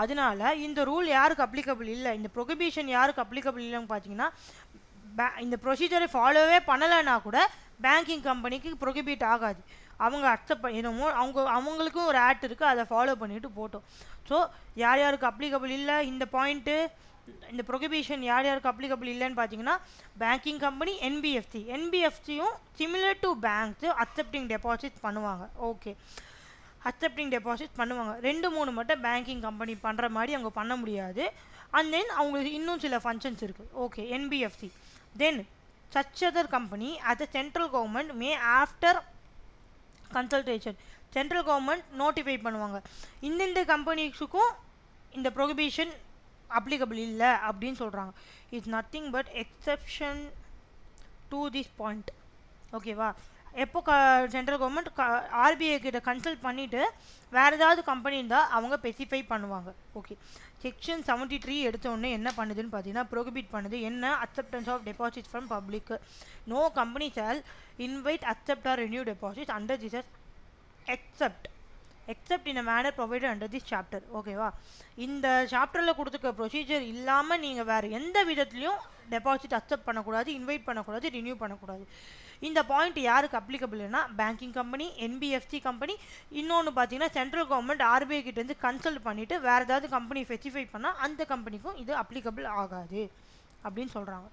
அதனால இந்த ரூல் யாருக்கு அப்ளிகபிள் இல்லை, இந்த ப்ரொஹிபிஷன் யாருக்கு அப்ளிகபிள் இல்லைன்னு பார்த்தீங்கன்னா, இந்த ப்ரொசீஜரை ஃபாலோவே பண்ணலைன்னா கூட பேங்கிங் கம்பெனிக்கு ப்ரொஹிபிட் ஆகாது. அவங்க அக்செப்ட் என்னமோ அவங்களுக்கும் ஒரு ஆக்ட் இருக்குது, அதை ஃபாலோ பண்ணிட்டு போட்டோம். ஸோ யாருக்கு அப்ளிகபிள் இல்லை இந்த பாயிண்ட்டு, இந்த ப்ரொஹிபிஷன் யாருக்கு அப்ளிகபிள் இல்லைன்னு பார்த்தீங்கன்னா, பேங்கிங் கம்பெனி, என்பிஎஃப்சியும் similar to banks accepting deposits பண்ணுவாங்க. ஓகே, அக்செப்டிங் டெபாசிட் பண்ணுவாங்க. 2-3 மட்டும் பேங்கிங் கம்பெனி பண்ணுற மாதிரி அவங்க பண்ண முடியாது. அண்ட் தென் அவங்களுக்கு இன்னும் சில ஃபங்க்ஷன்ஸ் இருக்குது. Okay, NBFC. Then such other company as the central government may after consultation, central government notify பண்ணுவாங்க இந்த கம்பெனிஸுக்கும் இந்த ப்ரொஹிபிஷன் அப்ளிகபிள் இல்லை அப்படின்னு சொல்கிறாங்க. It's nothing but exception to this point. ஓகேவா, எப்போ சென்ட்ரல் கவர்மெண்ட் ஆர்பிஐ கிட்ட கன்சல்ட் பண்ணிவிட்டு வேறு ஏதாவது கம்பெனி இருந்தால் அவங்க ஸ்பெசிஃபை பண்ணுவாங்க. ஓகே, செக்ஷன் 73 எடுத்தோடனே என்ன பண்ணுதுன்னு பார்த்தீங்கன்னா, ப்ரொஹிபிட் பண்ணுது என்ன, acceptance of deposits from public. No company shall invite, accept or renew deposits under this except in a manner provided under this chapter. ஓகேவா, இந்த சாப்டரில் கொடுத்துருக்க ப்ரொசீஜர் இல்லாமல் நீங்கள் வேறு எந்த விதத்துலையும் டெபாசிட் அக்செப்ட் பண்ணக்கூடாது, இன்வைட் பண்ணக்கூடாது, ரினியூ பண்ணக்கூடாது. இந்த பாயிண்ட் யாருக்கு அப்ளிகபிள்னா, பேங்கிங் கம்பெனி, என்பிஎஃப்சி கம்பெனி, இன்னொன்று பார்த்தீங்கன்னா சென்ட்ரல் கவர்மெண்ட் ஆர்பிஐ கிட்டேருந்து கன்சல்ட் பண்ணிவிட்டு வேறு ஏதாவது கம்பெனி ஸ்பெசிஃபை பண்ணால் அந்த கம்பெனிக்கும் இது அப்ளிகபிள் ஆகாது அப்படின்னு சொல்கிறாங்க.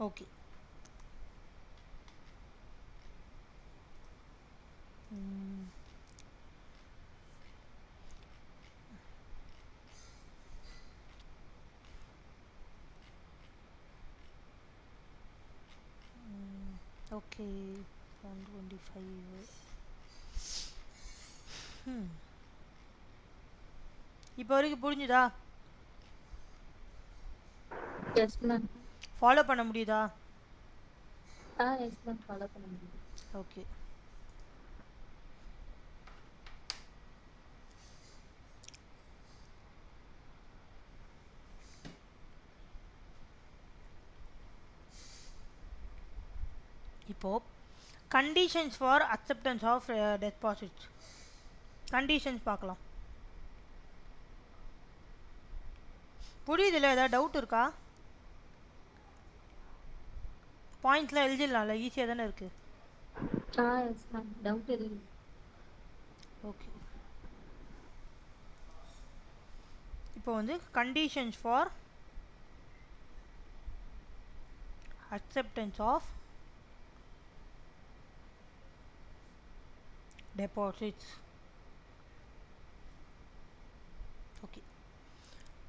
Okay, okay 125. இப்போ வரைக்கும் புரிஞ்சுதா? Yes ma'am. ஃபாலோ பண்ண முடியுதா? எஸ் மேம், ஃபாலோ பண்ண முடியும். ஓகே. இப்போ conditions for acceptance of deposits, conditions பார்க்கலாம். புரியுதுல்ல? ஏதாவது டவுட் இருக்கா? பாயிண்ட்ஸ்லாம் எழுதிடலாம்ல, ஈஸியாக தானே இருக்குது. எஸ் மேம், டவுட் எதுவும். ஓகே. இப்போ வந்து conditions for acceptance of deposits. Okay.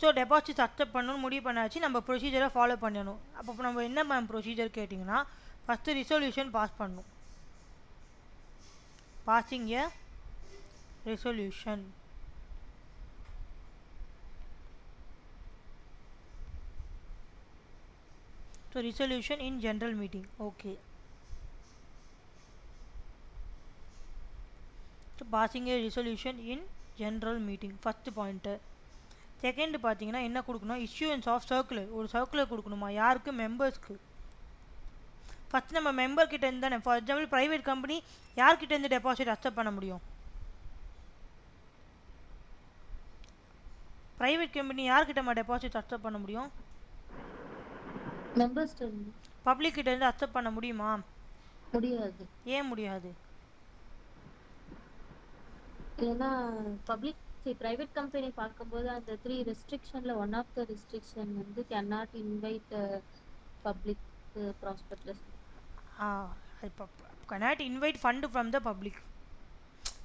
So deposits accept பண்ணணும்னு முடிவு பண்ணாச்சு, நம்ம ப்ரொசீஜரை ஃபாலோ பண்ணணும். அப்போ நம்ம என்ன மேம் ப்ரொசீஜர் கேட்டிங்கன்னா, ஃபஸ்ட்டு ரிசொல்யூஷன் பாஸ் பண்ணணும். Passing a resolution. So resolution in general meeting. Okay. So passing a resolution in general meeting, first point. Second பார்த்தீங்கன்னா என்ன கொடுக்கணும், issuance of circular. ஒரு சர்க்குலர் கொடுக்கணுமா? யாருக்கு? மெம்பர்ஸ்க்கு. ஃபஸ்ட் நம்ம மெம்பர் கிட்ட இருந்து தானே, ஃபார் எக்ஸாம்பிள் ப்ரைவேட் கம்பெனி யார்கிட்ட இருந்து டெபாசிட் அக்செப்ட் பண்ண முடியும்? ப்ரைவேட் கம்பெனி யார்கிட்டமா டெபாசிட் அக்செப்ட் பண்ண முடியும்? மெம்பர்ஸ். பப்ளிக் கிட்ட இருந்து அக்செப்ட் பண்ண முடியுமா? முடியாது. ஏன் முடியாது? ஏன்னா பப்ளிக் பிரைவேட் கம்பெனி பார்க்கும்போது அந்த 3 ரெஸ்ட்ரிக்ஷன்ல ஒன் ஆஃப் த ரெஸ்ட்ரிக்ஷன் வந்து can not invite public prospectus. cannot invite fund from the public.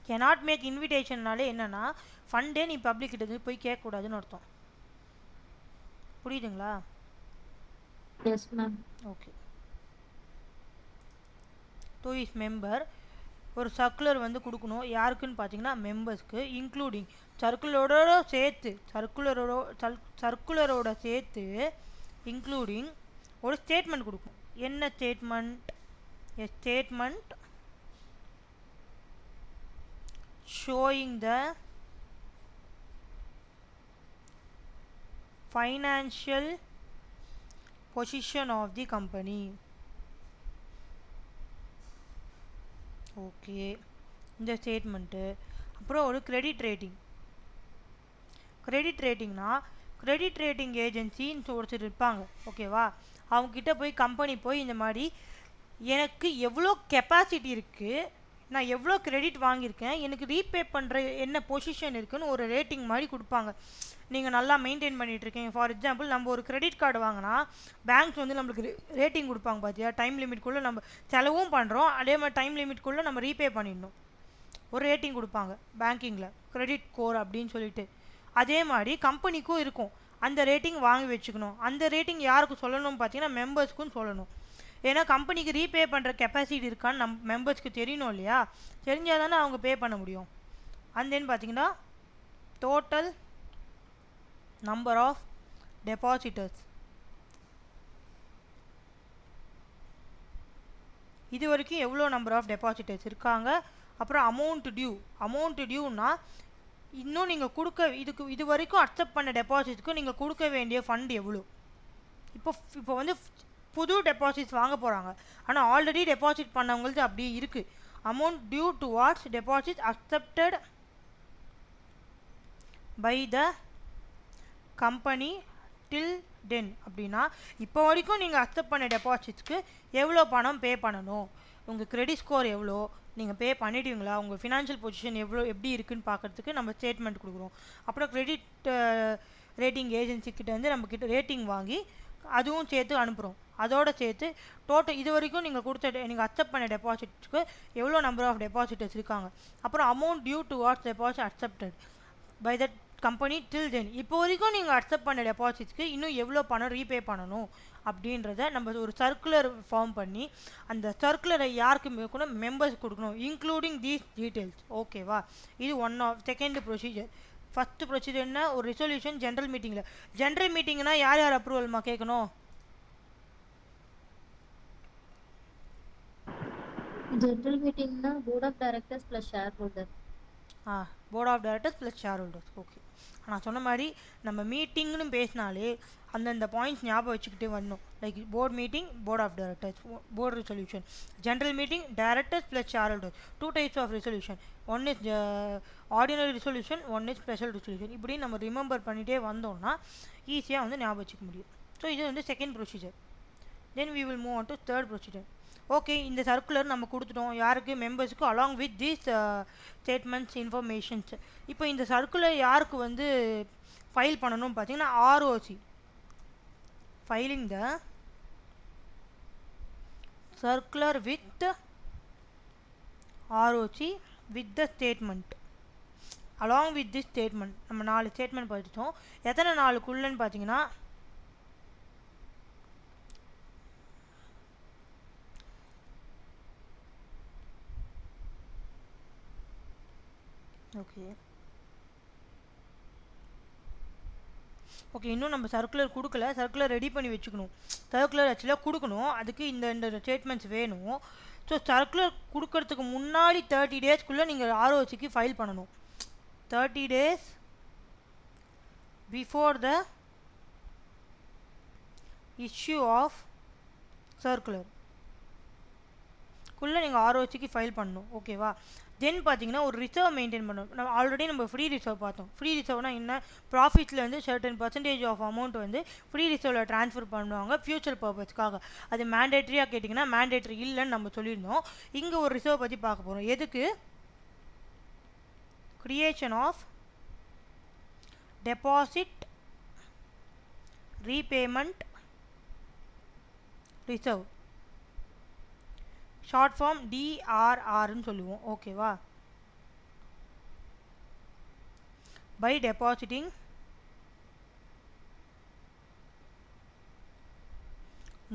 cannot make invitation-னாலே என்னன்னா ஃபண்டே நீ பப்ளிக் கிட்ட இருந்து போய் கேட்கக்கூடாதுன்னு அர்த்தம். புரியுதுங்களா? Yes ma'am. Okay. To is member ஒரு சர்க்குலர் வந்து கொடுக்கணும். யாருக்குன்னு பார்த்தீங்கன்னா மெம்பர்ஸ்க்கு, இன்க்ளூடிங் சர்க்குலரோட சேர்த்து இன்க்ளூடிங் ஒரு ஸ்டேட்மெண்ட் கொடுக்கும். என்ன statement? A statement showing the financial position of the company. Okay. இந்த ஸ்டேட்மெண்ட்டு அப்புறம் ஒரு கிரெடிட் ரேட்டிங். கிரெடிட் ரேட்டிங்னா கிரெடிட் ரேட்டிங் ஏஜென்சின்னு ஒருத்தர் இருப்பாங்க, ஓகேவா? அவங்கக்கிட்ட போய் கம்பெனி போய் இந்த மாதிரி எனக்கு எவ்வளோ கெப்பாசிட்டி இருக்குது, நான் எவ்வளோ கிரெடிட் வாங்கியிருக்கேன், எனக்கு ரீபே பண்ணுற என்ன பொசிஷன் இருக்குதுன்னு ஒரு ரேட்டிங் மாதிரி கொடுப்பாங்க. நீங்கள் நல்லா மெயின்டைன் பண்ணிகிட்ருக்கீங்க. ஃபார் எக்ஸாம்பிள் நம்ம ஒரு கிரெடிட் கார்டு வாங்கினா பேங்க்ஸ் வந்து நம்மளுக்கு ரேட்டிங் கொடுப்பாங்க பார்த்தியா? டைம் லிமிட்குள்ளே நம்ம செலவும் பண்ணுறோம், அதே மாதிரி டைம் லிமிட்குள்ளே நம்ம ரீபே பண்ணிடணும். ஒரு ரேட்டிங் கொடுப்பாங்க பேங்கிங்கில், கிரெடிட் ஸ்கோர் அப்படின்னு சொல்லிட்டு. அதே மாதிரி கம்பெனிக்கும் இருக்கும், அந்த ரேட்டிங் வாங்கி வச்சுக்கணும். அந்த ரேட்டிங் யாருக்கு சொல்லணும்னு பார்த்தீங்கன்னா மெம்பர்ஸ்க்கும் சொல்லணும். ஏன்னா கம்பெனிக்கு ரீபே பண்ணுற கெப்பாசிட்டி இருக்கான்னு மெம்பர்ஸ்க்கு தெரியணும் இல்லையா? தெரிஞ்சால் தானே அவங்க பே பண்ண முடியும். அண்ட் தென் பார்த்தீங்கன்னா டோட்டல் நம்பர் ஆஃப் டெபாசிட்டர்ஸ். இது வரைக்கும் எவ்வளோ நம்பர் ஆஃப் டெபாசிட்டர்ஸ் இருக்காங்க. அப்புறம் அமௌண்ட் டியூனா இன்னும் நீங்கள் இது வரைக்கும் அக்செப்ட் பண்ண டெபாசிட்ஸ்க்கு நீங்கள் கொடுக்க வேண்டிய ஃபண்ட் எவ்வளோ. இப்போ வந்து புது டெபாசிட்ஸ் வாங்க போகிறாங்க, ஆனால் ஆல்ரெடி டெபாசிட் பண்ணவங்களுக்கு அப்படியே இருக்குது. Amount due towards deposit accepted by the company till then. அப்படின்னா இப்போ வரைக்கும் நீங்கள் அக்செப்ட் பண்ண டெபாசிட்ஸ்க்கு எவ்வளோ பணம் பே பண்ணணும், உங்கள் கிரெடிட் ஸ்கோர் எவ்வளோ, நீங்கள் பே பண்ணிடுவீங்களா, உங்கள் ஃபினான்ஷியல் பொசிஷன் எப்படி இருக்குதுன்னு பார்க்குறதுக்கு நம்ம ஸ்டேட்மெண்ட் கொடுக்குறோம். அப்புறம் கிரெடிட் ரேட்டிங் ஏஜென்சிக்கிட்டேருந்து நம்மக்கிட்ட ரேட்டிங் வாங்கி அதுவும் சேர்த்து அனுப்புகிறோம். அதோடு சேர்த்து டோட்டல் இது வரைக்கும் நீங்கள் அக்செப்ட் பண்ண டெபாசிட்ஸ்க்கு எவ்வளோ நம்பர் ஆஃப் டெபாசிட்டர்ஸ் இருக்காங்க. அப்புறம் amount due towards deposit accepted by that company till then. இப்போ வரைக்கும் நீங்கள் அக்செப்ட் பண்ண டெபாசிட்ஸ்க்கு இன்னும் எவ்வளோ பணம் ரீபே பண்ணணும் அப்படின்றத நம்ம ஒரு சர்க்குலர் ஃபார்ம் பண்ணி அந்த சர்க்குலரை யாருக்கு கூட மெம்பர்ஸ் கொடுக்கணும் இன்க்ளூடிங் தீஸ் டீட்டெயில்ஸ். ஓகேவா? இது one of second procedure. First procedure என்ன? ஒரு ரெசல்யூஷன் ஜென்ரல் மீட்டிங்கில். ஜென்ரல் மீட்டிங்னா யார் யார் அப்ரூவல்மா கேட்கணும்? ஜெனரல் மீட்டிங்னா board of directors plus share holder. Board of directors plus share holders. Okay, நான் சொன்ன மாதிரி நம்ம மீட்டிங்னு பேசினாலே அந்தந்த பாயிண்ட்ஸ் ஞாபகம் வச்சுக்கிட்டே வரணும். Like board meeting, board of directors, board resolution. General meeting, directors plus share holders. 2 types of resolution. One is ordinary resolution, one is special resolution. இப்படி நம்ம ரிமெம்பர் பண்ணிகிட்டே வந்தோம்னா ஈஸியாக வந்து ஞாபகம் வச்சுக்க முடியும். ஸோ இது வந்து second procedure. Then we will move on to third procedure. Okay, இந்த சர்க்குலர் நம்ம கொடுத்துட்டோம் யாருக்கு? மெம்பர்ஸுக்கு, along with these statements informations. இப்போ இந்த சர்க்குலர் யாருக்கு வந்து ஃபைல் பண்ணணும்னு பார்த்தீங்கன்னா ROC, filing the circular with ROC with the statement, along with this statement. நம்ம 4 ஸ்டேட்மெண்ட் படித்தோம். எத்தனை நாளுக்குள்ளன்னு பார்த்தீங்கன்னா ஓகே இன்னும் நம்ம சர்க்குலர் கொடுக்கல. சர்க்குலர் ரெடி பண்ணி வச்சுக்கணும். சர்க்குலர் ஆக்சுவலாக கொடுக்கணும், அதுக்கு இந்த ஸ்டேட்மெண்ட்ஸ் வேணும். ஸோ சர்க்குலர் கொடுக்கறதுக்கு முன்னாடி 30 டேஸ்க்குள்ளே நீங்கள் ஆர்ஓசிக்கு ஃபைல் பண்ணணும். 30 days before the issue of circular குள்ளே நீங்கள் ஆர்ஓசிக்கு ஃபைல் பண்ணணும். ஓகேவா? தென் பார்த்தீங்கன்னா ஒரு ரிசர்வ் மெயின்டைன் பண்ணணும். நம்ம ஆல்ரெடி நம்ம ஃப்ரீ ரிசர்வ் பார்த்தோம். ஃப்ரீ ரிசர்வ்னா என்ன? ப்ராஃபிட்லேருந்து சர்டன் பர்சன்டேஜ் ஆஃப் அமௌண்ட் வந்து ஃப்ரீ ரிசர்வில் ட்ரான்ஸ்ஃபர் பண்ணுவாங்க ஃபியூச்சர் பர்பஸ்க்காக. அது மேண்டேட்ரியாக கேட்டிங்கன்னா மேண்டேட்ரி இல்லைன்னு நம்ம சொல்லியிருந்தோம். இங்கே ஒரு ரிசர்வ் பற்றி பார்க்க போகிறோம். எதுக்கு? Creation of deposit repayment reserve, short form டிஆர்ஆர்னு சொல்லுவோம். ஓகேவா? By depositing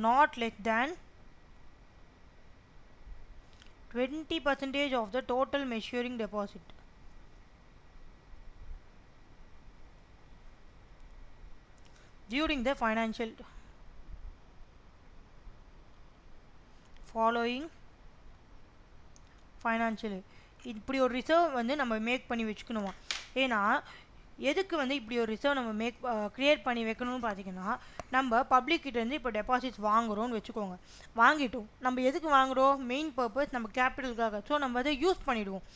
not less than 20% of the total maturing deposit. During the financial following financial year. இப்படி ஒரு ரிசர்வ் வந்து நம்ம மேக் பண்ணி வச்சுக்கணுமா? ஏன்னா எதுக்கு வந்து இப்படி ஒரு ரிசர்வ் நம்ம க்ரியேட் பண்ணி வைக்கணும்னு பார்த்தீங்கன்னா, நம்ம பப்ளிக்கிட்டேருந்து இப்போ டெபாசிட்ஸ் வாங்குகிறோன்னு வச்சுக்கோங்க. வாங்கிட்டோம், நம்ம எதுக்கு வாங்குகிறோம்? மெயின் பர்பஸ் நம்ம கேபிட்டலுக்காக. ஸோ நம்ம அதை யூஸ் பண்ணிவிடுவோம்.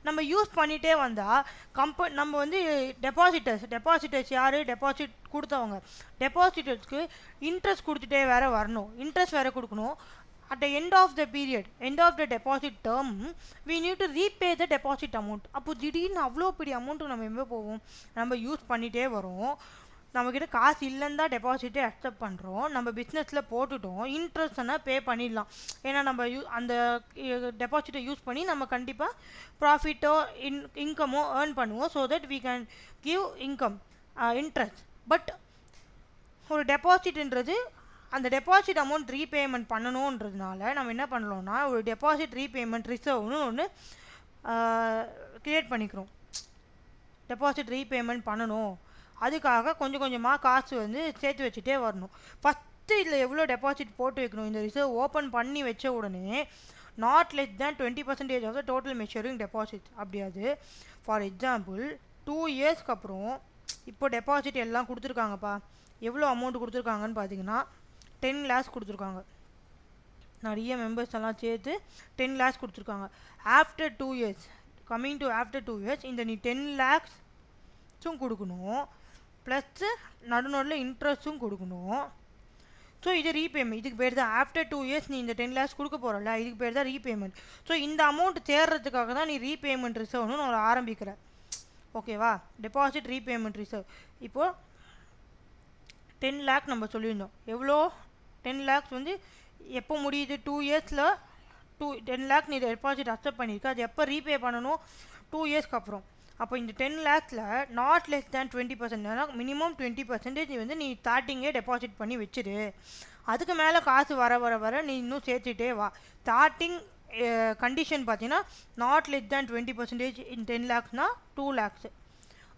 நம்ம யூஸ் பண்ணிகிட்டே வந்தால் நம்ம வந்து டெபாசிட்டர்ஸ் யார்? டெபாசிட் கொடுத்தவங்க. டெபாசிட்டர்ஸ்க்கு இன்ட்ரெஸ்ட் கொடுத்துட்டே வேறு வரணும், இன்ட்ரெஸ்ட் வேறு கொடுக்கணும். At the end of the period, end of the deposit term, we need to repay the deposit amount. அப்போ திடீர்னு அவ்வளோ பெரிய அமௌண்ட்டு நம்ம எங்கே போவோம்? நம்ம யூஸ் பண்ணிகிட்டே வரோம், நம்மக்கிட்ட காசு இல்லைன்னு தான் டெபாசிட்டே அக்செப்ட் பண்ணுறோம், நம்ம பிஸ்னஸில் போட்டுட்டோம், இன்ட்ரெஸ்ட்னா பே பண்ணிடலாம். ஏன்னா நம்ம அந்த டெபாசிட்டை யூஸ் பண்ணி நம்ம கண்டிப்பாக ப்ராஃபிட்டோ இன்கமோ ஏர்ன் பண்ணுவோம். So that we can give income, interest. But ஒரு டெபாசிட்ன்றது அந்த டெபாசிட் அமௌண்ட் ரீபேமெண்ட் பண்ணணுன்றதுனால நம்ம என்ன பண்ணலாம்னா ஒரு டெபாசிட் ரீபேமெண்ட் ரிசர்வ்னு ஒன்று க்ரியேட் பண்ணிக்கிறோம். டெபாசிட் ரீபேமெண்ட் பண்ணணும், அதுக்காக கொஞ்சம் கொஞ்சமாக காசு வந்து சேர்த்து வச்சுட்டே வரணும். ஃபஸ்ட்டு இதில் எவ்வளோ டெபாசிட் போட்டு வைக்கணும்? இந்த ரிசர்வ் ஓப்பன் பண்ணி வச்ச உடனே not less than 20% of the total maturing deposit. அப்படியாது ஃபார் எக்ஸாம்பிள் 2 இயர்ஸ்க்கு அப்புறம் இப்போ டெபாசிட் எல்லாம் கொடுத்துருக்காங்கப்பா. எவ்வளோ அமௌண்ட் கொடுத்துருக்காங்கன்னு பார்த்தீங்கன்னா 10 lakhs கொடுத்துருக்காங்க. நிறைய மெம்பர்ஸ் எல்லாம் சேர்த்து 10 lakhs கொடுத்துருக்காங்க. After 2 years, coming to after 2 years இந்த நீ 10 lakhஸும் கொடுக்கணும், ப்ளஸ்ஸு நடுநடுவில் இன்ட்ரெஸ்ட்டும் கொடுக்கணும். ஸோ இது ரீபேமெண்ட். இதுக்கு பேர் தான் ஆஃப்டர் 2 இயர்ஸ் நீ இந்த 10 lakhs கொடுக்க போகிறல, இதுக்கு பேர் தான் ரீபேமெண்ட். ஸோ இந்த அமௌண்ட் தேர்றதுக்காக தான் நீ ரீபேமெண்ட் ரிசர்வ்னு நான் ஆரம்பிக்கிறேன். ஓகேவா? Deposit repayment reserve. இப்போது 10 lakh நம்ம சொல்லியிருந்தோம். எவ்வளோ? 10 lakhs வந்து எப்போ முடியுது? 2 இயர்ஸில் 10 lakh நீ டெபாசிட் அக்செப்ட் பண்ணியிருக்க, அது எப்போ ரீபே பண்ணணும்? 2 இயர்ஸ்க்கு அப்புறம். அப்போ இந்த 10 lakhஸில் நாட் லெஸ் தேன் 20%, மினிமம் 20% வந்து நீ ஸ்டார்டிங்கே டெபாசிட் பண்ணி வச்சிரு. அதுக்கு மேலே காசு வர வர வர நீ இன்னும் சேர்த்துட்டே வா. ஸ்டார்டிங் கண்டிஷன் பார்த்தீங்கன்னா நாட் லெஸ் தேன் 20% இன் 10 லேக்ஸ்னா 2 லேக்ஸ்.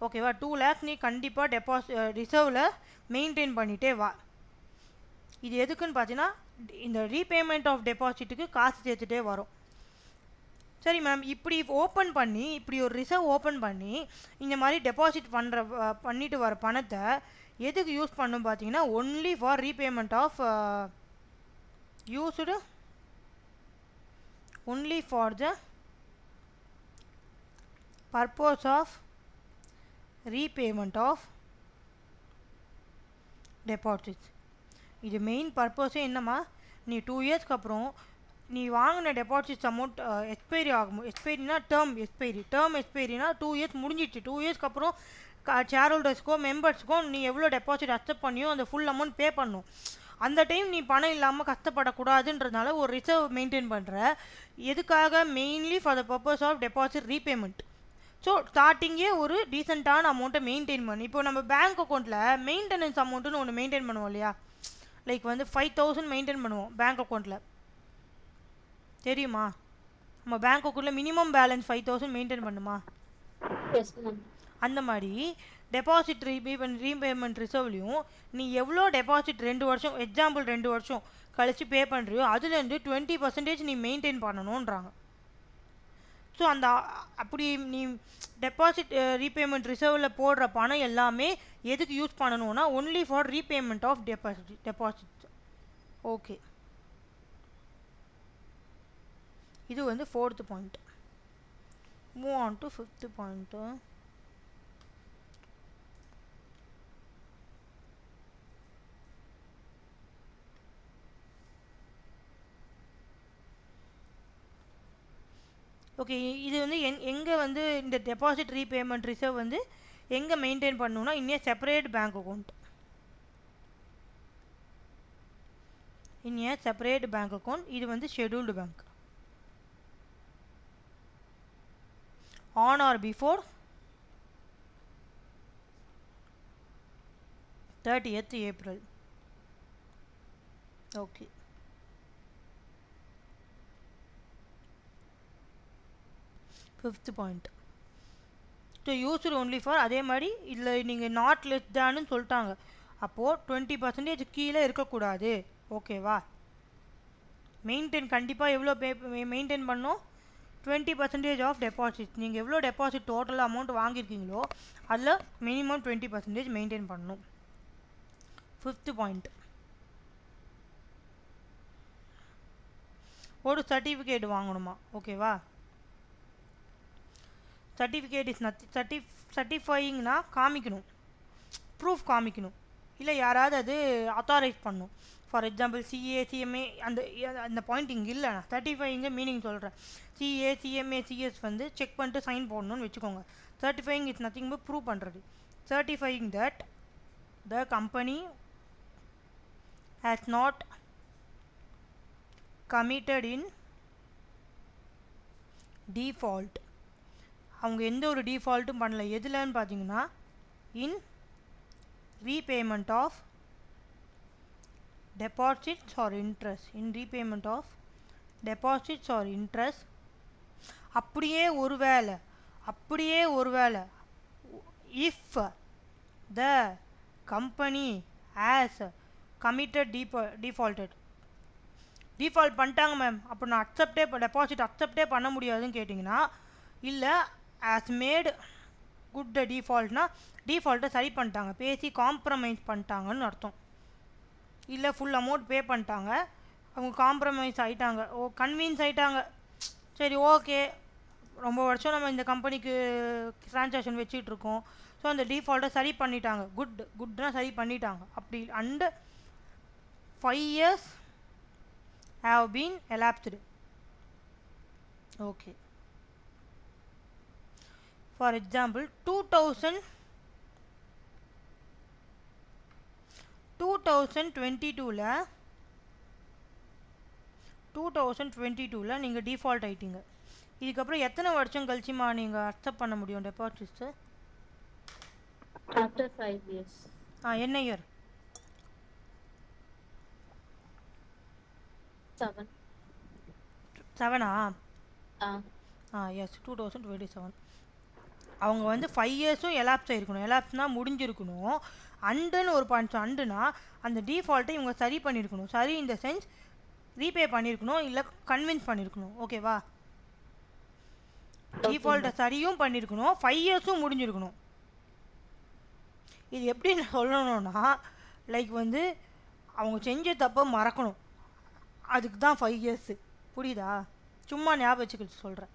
ஓகேவா? 2 லேக்ஸ் நீ கண்டிப்பாக ரிசர்வில் மெயின்டைன் பண்ணிகிட்டே வா. இது எதுக்குன்னு பார்த்தீங்கன்னா இந்த ரீபேமெண்ட் ஆஃப் டெபாசிட்டுக்கு காசு சேர்த்துட்டே வரும். சரி மேம், இப்படி ஓப்பன் பண்ணி இப்படி ஒரு ரிசர்வ் ஓப்பன் பண்ணி இந்த மாதிரி டெபாசிட் பண்ணிட்டு வர பணத்தை எதுக்கு யூஸ் பண்ணும் பார்த்தீங்கன்னா only for repayment of used only for the purpose of repayment of deposits. இது மெயின் பர்பஸே என்னம்மா, நீ 2 இயர்ஸ்க்கு அப்புறம் நீ வாங்கின டெபாசிட்ஸ் அமௌண்ட் எக்ஸ்பைரி ஆகும். எக்ஸ்பைரினா டேர்ம் எக்ஸ்பைரினா 2 இயர்ஸ் முடிஞ்சிடுச்சு. 2 இயர்ஸ்க்கு அப்புறம் ஷேர் ஹோல்டர்ஸ்க்கோ மெம்பர்ஸ்க்கோ நீ எவ்வளோ டெபாசிட் அக்செப்ட் பண்ணியோ அந்த ஃபுல் அமௌண்ட் பே பண்ணும். அந்த டைம் நீ பணம் இல்லாமல் கஷ்டப்படக்கூடாதுன்றதுனால ஒரு ரிசர்வ் மெயின்டைன் பண்ணுற. எதுக்காக? Mainly for the purpose of deposit repayment. So ஸ்டார்டிங்கே ஒரு டீசெண்டான அமௌண்ட்டை மெயின்டைன் பண்ணு. இப்போ நம்ம பேங்க் அக்கௌண்ட்டில் மெயின்டெனன்ஸ் அமௌண்ட்டுன்னு ஒன்று மெயின்டைன் பண்ணுவோம் இல்லையா? லைக் வந்து 5000 மெயின்டைன் பண்ணுவோம் பேங்க் அக்கௌண்ட்டில், தெரியுமா? நம்ம பேங்க் அக்கௌண்ட்டில் மினிமம் பேலன்ஸ் 5000 மெயின்டைன் பண்ணுமா? அந்த மாதிரி டெபாசிட் ரீபேமெண்ட் ரிசர்வ்லையும் நீ எவ்வளோ டெபாசிட் 2 வருஷம், எக்ஸாம்பிள் 2 வருஷம் கழித்து பே பண்ணுறியோ அதுலேருந்து 20% நீ மெயின்டைன் பண்ணணுன்றாங்க. ஸோ அந்த அப்படி நீ டெபாசிட் ரீபேமெண்ட் ரிசர்வில் போடுற பணம் எல்லாமே எதுக்கு யூஸ் பண்ணணும்னா only for repayment of deposit. Okay, இது வந்து 4th point. Move on to 5th point. Okay, இது வந்து எங்கே வந்து இந்த டெபாசிட் ரீபேமெண்ட் ரிசர்வ் வந்து எங்கே மெயின்டைன் பண்ணணும்னா in a separate bank account. In a separate bank account. இது வந்து scheduled bank. On or before 30th April. Okay, fifth point. So used only for, அதே மாதிரி இதில் நீங்கள் நாட் லெஸ் தேன்னு சொல்லிட்டாங்க. அப்போது 20% கீழே இருக்கக்கூடாது. ஓகேவா? மெயின்டைன் கண்டிப்பாக எவ்வளோ மெயின்டைன் பண்ணணும்? 20% ஆஃப் டெபாசிட். நீங்கள் எவ்வளோ டெபாசிட் டோட்டல் அமௌண்ட் வாங்கியிருக்கீங்களோ அதில் மினிமம் 20% மெயின்டைன் பண்ணணும். 5th point. ஒரு சர்டிஃபிகேட் வாங்கணுமா? ஓகேவா? சர்டிஃபிகேட் இஸ் சர்டிஃபையிங்னா காமிக்கணும், ப்ரூஃப் காமிக்கணும், இல்லை யாராவது அது அத்தாரைஸ் பண்ணணும். ஃபார் எக்ஸாம்பிள் சிஏ சிஎம்ஏ அந்த பாயிண்ட் இங்கே இல்லை. நான் சர்டிஃபையிங்க மீனிங் சொல்கிறேன். சிஏ சிஎம்ஏ சிஎஸ் வந்து செக் பண்ணிட்டு சைன் போடணும்னு வச்சுக்கோங்க. Certifying is nothing but prove பண்ணுறது. Certifying that the company has not committed in default. அவங்க எந்த ஒரு டிஃபால்ட்டும் பண்ணல. எதுலன்னு பார்த்தீங்கன்னா in repayment of deposits or interest. In repayment of deposits or interest. அப்படியே ஒருவேளை if the company has committed default பண்ணிட்டாங்க மேம், அப்போ நான் டெபாசிட் அக்செப்டே பண்ண முடியாதுன்னு கேட்டிங்கன்னா, இல்லை ஆஸ் மேட் குட் டிஃபால்ட்னா டிஃபால்ட்டை சரி பண்ணிட்டாங்க, பேசி காம்ப்ரமைஸ் பண்ணிட்டாங்கன்னு அர்த்தம். இல்லை ஃபுல் அமௌண்ட் பே பண்ணிட்டாங்க, அவங்க காம்ப்ரமைஸ் ஆகிட்டாங்க, கன்வீன்ஸ் ஆகிட்டாங்க. சரி, ஓகே, ரொம்ப வருஷம் நம்ம இந்த கம்பெனிக்கு ட்ரான்சாக்ஷன் வச்சிட்ருக்கோம், ஸோ அந்த டிஃபால்ட்டை சரி பண்ணிட்டாங்க. குட்னா சரி பண்ணிட்டாங்க. அப்படி and 5 years have been elapsed. Okay. For example, 2022ல நீங்கள் டிஃபால்ட் ஆகிட்டீங்க. இதுக்கப்புறம் எத்தனை வருஷம் கழிச்சுமா நீங்கள் அக்செப்ட் பண்ண முடியும் டெபாசிட்ஸு? After 5 years. என்ன இயர்? 7. 7ஆ? Yes. 2027. அவங்க வந்து 5 இயர்ஸும் எலாப்ஸ் ஆகிருக்கணும். எலாப்ஸ்னால் முடிஞ்சிருக்கணும். அண்டுன்னு ஒரு பாயிண்ட். அண்டுனா அந்த டிஃபால்ட்டை இவங்க சரி பண்ணியிருக்கணும். சரி இந்த சென்ஸ் ரீபே பண்ணியிருக்கணும், இல்லை கன்வின்ஸ் பண்ணியிருக்கணும். ஓகேவா? டிஃபால்ட்டை சரியும் பண்ணியிருக்கணும், 5 இயர்ஸும் முடிஞ்சிருக்கணும். இது எப்படி சொல்லணும்னா லைக் வந்து அவங்க செஞ்ச தப்பை மறக்கணும். அதுக்கு தான் 5 இயர்ஸு. புரியுதா? சும்மா ஞாபகம் வச்சுக்கிட்டு சொல்கிறேன்.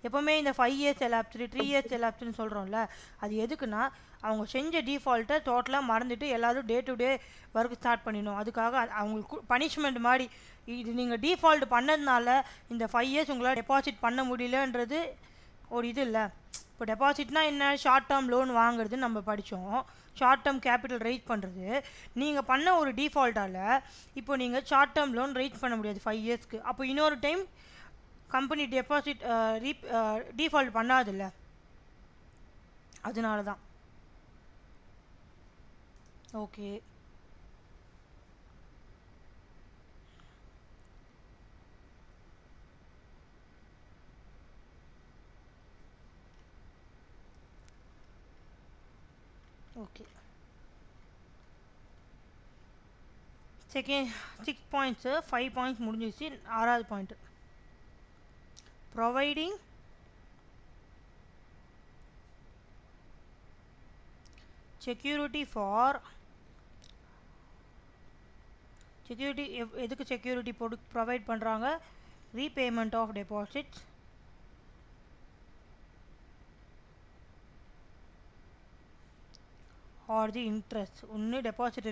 எப்போவுமே இந்த 5 இயர்ஸ் எலாப்ஸ்டு 3 இயர்ஸ் எலாப்ஸ்டுன்னு சொல்கிறோம்ல, அது எதுக்குன்னா அவங்க செஞ்ச டிஃபால்ட்டை டோட்டலாக மறந்துட்டு எல்லோரும் டே டு டே ஒர்க் ஸ்டார்ட் பண்ணிடணும். அதுக்காக அவங்களுக்கு பனிஷ்மெண்ட் மாதிரி இது நீங்கள் டிஃபால்ட் பண்ணதுனால இந்த 5 இயர்ஸ் உங்களால் டெபாசிட் பண்ண முடியலன்றது ஒரு இது இல்லை. இப்போ டெபாசிட்னா என்ன? ஷார்ட் டேர்ம் லோன் வாங்குறது நம்ம படித்தோம். ஷார்ட் டேர்ம் கேபிட்டல் ரைஸ் பண்ணுறது. நீங்கள் பண்ண ஒரு டிஃபால்ட்டால் இப்போ நீங்கள் ஷார்ட் டேர்ம் லோன் ரைஸ் பண்ண முடியாது 5 இயர்ஸ்க்கு. அப்போ இன்னொரு டைம் கம்பெனி டெபாசிட் டிஃபால்ட் பண்ணாதில்ல, அதனால தான். Okay, okay. Second 6 points 5 points முடிஞ்சிச்சு. 6வது point providing security for security. எதுக்கு செக்யூரிட்டி ப்ரொவைட் பண்ணுறாங்க? Repayment of deposits or the interest. ஒன்று டெபாசிட்டை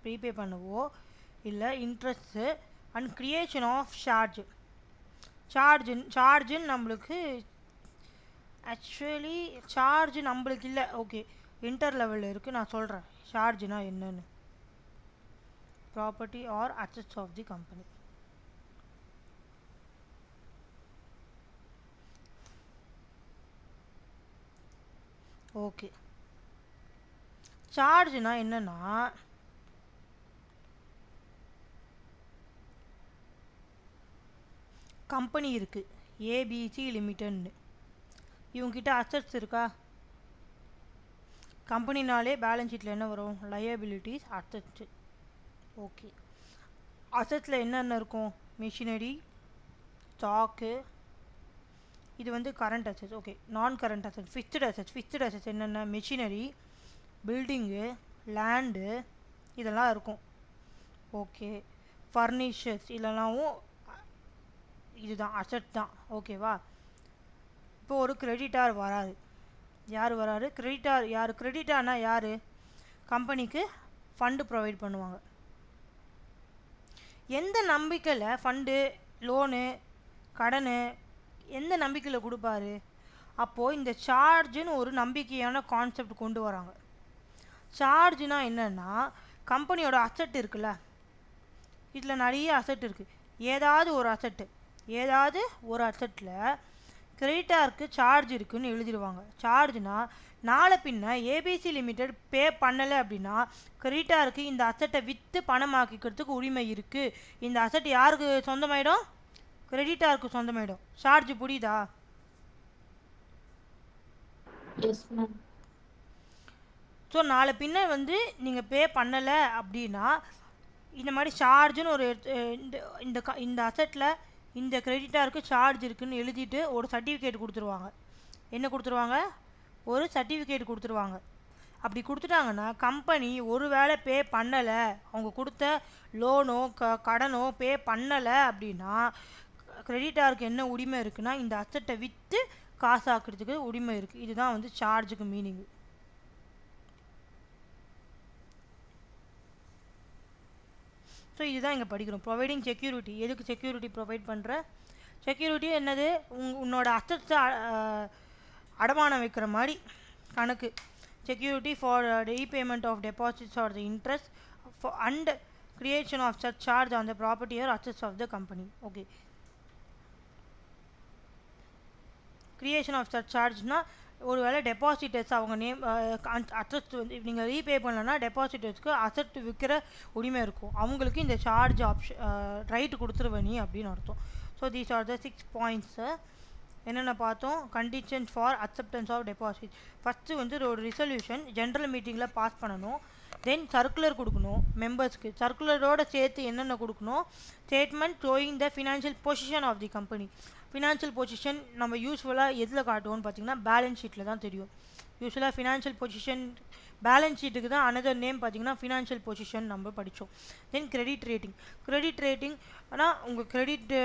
ரீபே பண்ணவோ இல்லை இன்ட்ரெஸ்ட்டு. அண்ட் க்ரியேஷன் ஆஃப் சார்ஜுன்னு நம்மளுக்கு ஆக்சுவலி சார்ஜ் நம்மளுக்கு இல்லை. ஓகே, இன்டர் லெவலில் இருக்குது. நான் சொல்கிறேன் சார்ஜுனா என்னன்னு. Property or assets of the company. Okay, சார்ஜ்னா என்னன்னா கம்பெனி இருக்குது ஏபிசி லிமிட்டட்னு. இவங்ககிட்ட அசெட்ஸ் இருக்கா? கம்பெனினாலே பேலன்ஸ் ஷீட்டில் என்ன வரும்? Liabilities, assets. ஓகே, அசெட்ஸில் என்னென்ன இருக்கும்? Machinery, stock. இது வந்து கரண்ட் அசெட்ஸ். ஓகே, நான் கரண்ட் அசெட்ஸ். ஃபிக்ஸ்டு அசெட்ஸ் என்னென்ன? மிஷினரி, பில்டிங்கு, லேண்டு, இதெல்லாம் இருக்கும். ஓகே, ஃபர்னிச்சர்ஸ் இதெல்லாமும் இதுதான் அசெட் தான். ஓகேவா? இப்போ ஒரு கிரெடிட்டார் வராரு. யார் வராரு? கிரெடிட்டார். யார் கிரெடிட்டார்னா யார்? கம்பெனிக்கு ஃபண்டு ப்ரொவைட் பண்ணுவாங்க. எந்த நம்பிக்கையில் ஃபண்டு, லோனு, கடனு எந்த நம்பிக்கையில் கொடுப்பாரு? அப்போது இந்த சார்ஜுன்னு ஒரு நம்பிக்கையான கான்செப்ட் கொண்டு வராங்க. சார்ஜுனா என்னென்னா கம்பெனியோட அசெட் இருக்குல்ல, இதில் நிறைய அசெட் இருக்குது. ஏதாவது ஒரு அசெட்டில் கிரெடிட்டாருக்கு சார்ஜ் இருக்குதுன்னு எழுதிடுவாங்க. சார்ஜ்னா நாளை பின்ன ஏபிசி லிமிடெட் பே பண்ணலை அப்படின்னா கிரெடிட்டாருக்கு இந்த அசெட்டை விற்று பணமாக்கிக்கிறதுக்கு உரிமை இருக்குது. இந்த அசெட் யாருக்கு சொந்தமாயிடும்? கிரெடிட்டாருக்கு சொந்தமாயிடும். சார்ஜ் புரியுதா? ஸோ நாளை பின்ன வந்து நீங்கள் பே பண்ணலை அப்படின்னா இந்த மாதிரி சார்ஜுன்னு ஒரு இந்த அசெட்டில் இந்த கிரெடிட்டாருக்கு சார்ஜ் இருக்குதுன்னு எழுதிட்டு ஒரு சர்டிஃபிகேட் கொடுத்துருவாங்க. என்ன கொடுத்துருவாங்க? ஒரு சர்டிஃபிகேட் கொடுத்துருவாங்க. அப்படி கொடுத்துட்டாங்கன்னா கம்பெனி ஒரு வேளை பே பண்ணலை, அவங்க கொடுத்த லோனோ கடனோ பே பண்ணலை அப்படின்னா கிரெடிட்டாருக்கு என்ன உரிமை இருக்குன்னா இந்த அசெட்டை விற்று காசாக்குறதுக்கு உரிமை இருக்குது. இதுதான் வந்து சார்ஜுக்கு மீனிங்கு. ஸோ இதுதான் இங்கே படிக்கிறோம். Providing security. எதுக்கு செக்யூரிட்டி ப்ரொவைட் பண்ணுற? செக்யூரிட்டி என்னது? உன்னோட அசெட்ஸை அடமானம் வைக்கிற மாதிரி கணக்கு. Security for repayment of deposits or the interest and creation of such charge on the property or assets of the company. Okay, creation of such சார்ஜ்னால் ஒருவேளை டெபாசிட்டர்ஸ் அவங்க நேம் அசட் வந்து நீங்கள் ரீபே பண்ணலன்னா டெபாசிட்டர்ஸ்க்கு அசட் விற்கிற உரிமை இருக்கும், அவங்களுக்கு இந்த சார்ஜ் ஆப்ஷன் ரைட்டு கொடுத்துருவ நீ அப்படின்னு அர்த்தம். So these are the 6 points. என்னென்ன பார்த்தோம்? Conditions for acceptance of deposit. First வந்து ஒரு ரிசல்யூஷன் ஜென்ரல் மீட்டிங்கில் பாஸ் பண்ணணும். தென் சர்க்குலர் கொடுக்கணும் மெம்பர்ஸ்க்கு. சர்க்குலரோட சேர்த்து என்னென்ன கொடுக்கணும்? Statement showing the financial position of the company. Financial position நம்ம யூஸ்வலாக எதில் காட்டுவோம்னு பார்த்தீங்கன்னா பேலன்ஸ் ஷீட்டில் தான் தெரியும். யூஸ்வலாக ஃபினான்ஷியல் பொசிஷன் பேலன்ஸ் ஷீட்டுக்கு தான் அனதர் நேம் பார்த்தீங்கன்னா ஃபினான்ஷியல் பொசிஷன் நம்ம படித்தோம். தென் கிரெடிட் ரேட்டிங். கிரெடிட் ரேட்டிங் ஆனால் உங்கள் கிரெடிட்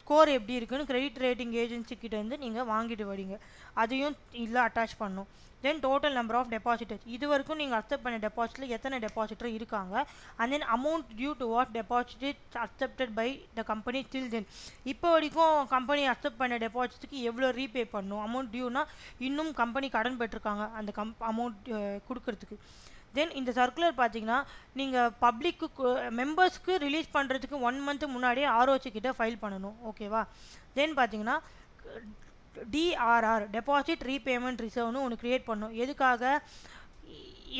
ஸ்கோர் எப்படி இருக்குன்னு கிரெடிட் ரேட்டிங் ஏஜென்சிக்கிட்டேருந்து நீங்கள் வாங்கிட்டு வரீங்க, அதையும் இதில் அட்டாச் பண்ணணும். Then total number of depositors. இது வரைக்கும் நீங்கள் அக்செப்ட் பண்ண டெபாசிட்டில் எத்தனை டெபாசிட்டர் இருக்காங்க. And then amount due to what deposit accepted by the company till then. இப்போ வரைக்கும் கம்பெனி அக்செப்ட் பண்ண டெபாசிட்டுக்கு எவ்வளோ ரீபே பண்ணணும். அமௌண்ட் டியூனா இன்னும் கம்பெனி கடன் பெற்றிருக்காங்க அந்த அமௌண்ட் கொடுக்கறதுக்கு. தென் இந்த சர்க்குலர் பார்த்தீங்கன்னா நீங்கள் பப்ளிக்கு மெம்பர்ஸ்க்கு ரிலீஸ் பண்ணுறதுக்கு 1 month முன்னாடியே ஆர்ஓசி கிட்ட ஃபைல் பண்ணணும். ஓகேவா? தென் பார்த்தீங்கன்னா டிஆர்ஆர் டெபாசிட் ரீபேமெண்ட் ரிசர்வ்னு ஒன்று க்ரியேட் பண்ணணும்.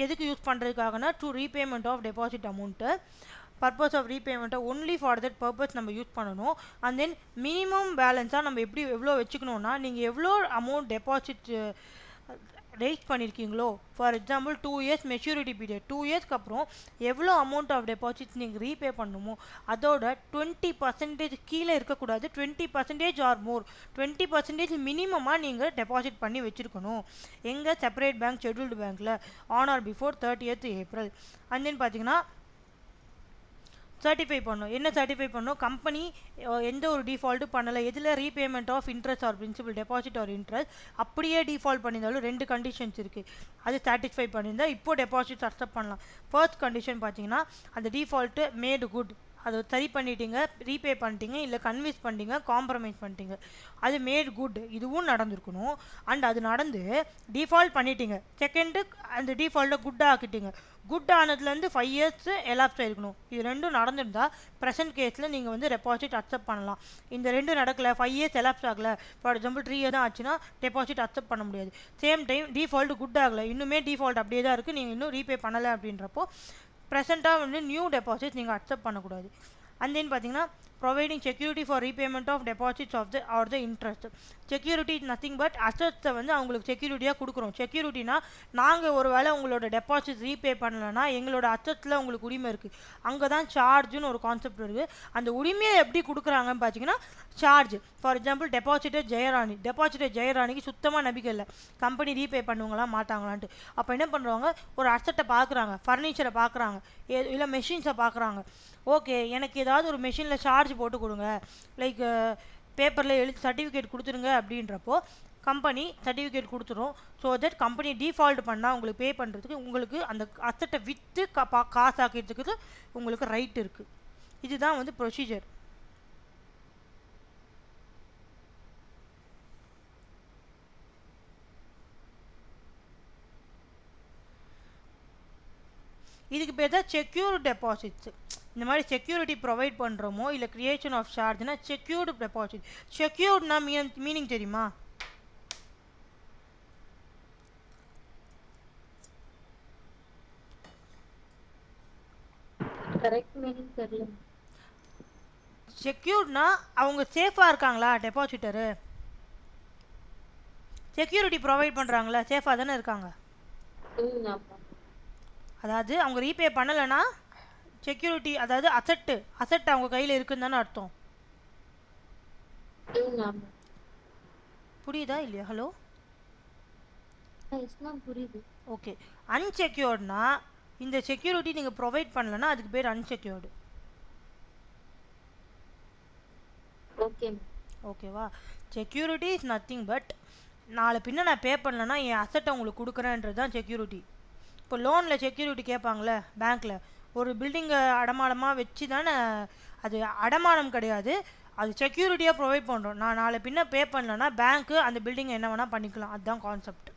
எதுக்கு யூஸ் பண்ணுறதுக்காகனா to repayment of deposit amount. Purpose of ரீபேமெண்ட்டை ஒன்லி ஃபார் தட் பர்பஸ் நம்ம யூஸ் பண்ணணும். அண்ட் தென் மினிமம் பேலன்ஸாக நம்ம எவ்வளோ வச்சுக்கணுன்னா நீங்கள் எவ்வளோ அமௌண்ட் டெபாசிட் ரைஸ் பண்ணியிருக்கீங்களோ, for example 2 years maturity period, 2 yearsக்கு அப்புறம் எவ்வளோ அமௌண்ட் ஆஃப் டெபாசிட்ஸ் நீங்கள் ரீபே பண்ணணுமோ அதோட 20% கீழே இருக்கக்கூடாது, 20% ஆர் மோர், 20% மினிமமாக நீங்கள் டெபாசிட் பண்ணி வச்சுருக்கணும். எங்கள் செப்பரேட் பேங்க் ஷெட்யூல்டு பேங்க்கில் on or before 30th April. And then பார்த்தீங்கன்னா சர்டிஃபை பண்ணணும். என்ன சர்டிஃபை பண்ணணும்? கம்பெனி எந்த ஒரு டிஃபால்ட்டும் பண்ணலை. எதில்? Repayment of interest or principal, deposit or interest. அப்படியே டிஃபால்ட் பண்ணியிருந்தாலும் 2 கண்டிஷன்ஸ் இருக்குது. அது சாட்டிஸ்ஃபை பண்ணியிருந்தால் இப்போ டெபாசிட் அக்செப்ட் பண்ணலாம். ஃபர்ஸ்ட் கண்டிஷன் பார்த்தீங்கன்னா அந்த டிஃபால்ட்டு மேடு குட், அதை சரி பண்ணிட்டீங்க, ரீபே பண்ணிட்டீங்க, இல்லை கன்வின்ஸ் பண்ணிட்டீங்க, காம்ப்ரமைஸ் பண்ணிட்டீங்க, அது மேட் குட், இதுவும் நடந்திருக்கணும். அண்ட் அது நடந்து டிஃபால்ட் பண்ணிட்டீங்க. செகண்டு அந்த டிஃபால்ட்டை குட்டாக ஆக்கிட்டீங்க. Good ஆனதுலேருந்து 5 years எலாப்ஸ் ஆகிருக்கணும். இது ரெண்டும் நடந்திருந்தால் ப்ரெசென்ட் கேஸில் நீங்கள் வந்து டெபாசிட் அக்செப்ட் பண்ணலாம். இந்த 2 நடக்கலை, 5 years எலாப்ஸ் ஆகலை, ஃபார் எக்ஸாம்பிள் 3 years தான் ஆச்சுன்னா டெபாசிட் அக்செப்ட் பண்ண முடியாது. சேம் டைம் டிஃபால்ட் குட் ஆகலை, இன்னுமே டிஃபால்ட் அப்படியே தான் இருக்குது, நீங்கள் இன்னும் ரீபே பண்ணலை அப்படின்றப்போ ப்ரெசென்ட்டாக வந்து நியூ டெபாசிட்ஸ் நீங்கள் அக்செப்ட் பண்ணக்கூடாது. அண்ட் தென் பார்த்தீங்கன்னா providing security for repayment of deposits of the interest. Security is nothing but அசட்ஸை வந்து அவங்களுக்கு செக்யூரிட்டியாக கொடுக்குறோம். செக்யூரிட்டினா நாங்கள் ஒரு வேளை உங்களோட டெபாசிட் ரீபே பண்ணலைன்னா எங்களோட அசட்ஸில் உங்களுக்கு உரிமை இருக்குது. அங்கே தான் சார்ஜுன்னு ஒரு கான்செப்ட் இருக்குது. அந்த உரிமையை எப்படி கொடுக்குறாங்கன்னு பார்த்தீங்கன்னா சார்ஜ். ஃபார் எக்ஸாம்பிள் டெபாசிட்டர் ஜெயராணிக்கு சுத்தமாக நம்பிக்கை இல்லை கம்பெனி ரீபே பண்ணுவாங்களா மாட்டாங்களான்ட்டு. அப்போ என்ன பண்ணுறாங்க? ஒரு அசட்டை பார்க்குறாங்க, ஃபர்னிச்சரை பார்க்குறாங்க, இல்லை மெஷின்ஸை பார்க்குறாங்க. ஓகே, எனக்கு ஏதாவது ஒரு மெஷினில் சார்ஜ் போட்டு கொடுங்க, லைக் பேப்பரில் எழுதி சர்டிஃபிகேட் கொடுத்துருங்க அப்படின்றப்போ கம்பெனி சர்டிஃபிகேட் கொடுத்துரும். ஸோ தட் கம்பெனி டிஃபால்ட் பண்ணால் உங்களுக்கு பே பண்ணுறதுக்கு உங்களுக்கு அந்த அசட்டை விற்று காசு ஆக்கிறதுக்கு உங்களுக்கு ரைட் இருக்குது. இதுதான் வந்து ப்ரொசீஜர். இதுக்கு பேர் தான் செக்யூர் டெபாசிட்ஸ். இந்த மாதிரி செக்யூரிட்டி ப்ரொவைட் பண்ணுறோமோ இல்லை கிரியேஷன் ஆஃப் சார்ஜ்னா செக்யூர்டு டெபாசிட். செக்யூர்ட்னா மீனிங் தெரியுமா? கரெக்ட் மீனிங் தெரியல. செக்யூர்ட்னா அவங்க சேஃபாக இருக்காங்களா டெபாசிட்டரு, செக்யூரிட்டி ப்ரொவைட் பண்ணுறாங்களா, சேஃபாக தானே இருக்காங்க. அதாவது அவங்க ரீபே பண்ணலைன்னா செக்யூரிட்டி, அதாவது அசட் அவங்க கையில் இருக்குன்னு தானே அர்த்தம். புரியுதா இல்லையா? ஹலோ, புரியுது. ஓகே. அன்செக்யூர்ட்னா இந்த செக்யூரிட்டி நீங்கள் ப்ரொவைட் பண்ணலன்னா அதுக்கு பேர் அன்செக்யூர்டு. ஓகேவா? செக்யூரிட்டி இஸ் நத்திங் பட் நாளை பின்ன நான் பே பண்ணலன்னா என் அசட்டை உங்களுக்கு கொடுக்குறேன்றது தான் செக்யூரிட்டி. இப்போ லோனில் செக்யூரிட்டி கேட்பாங்களே பேங்க்கில், ஒரு பில்டிங்கை அடமானமாக வச்சு தானே, அது அடமானம் கிடையாது, அது செக்யூரிட்டியாக ப்ரொவைட் பண்ணுறோம். நான் நாளை பின்ன பே பண்ணலன்னா பேங்க்கு அந்த பில்டிங்கை என்ன வேணால் பண்ணிக்கலாம். அதுதான் கான்செப்ட்.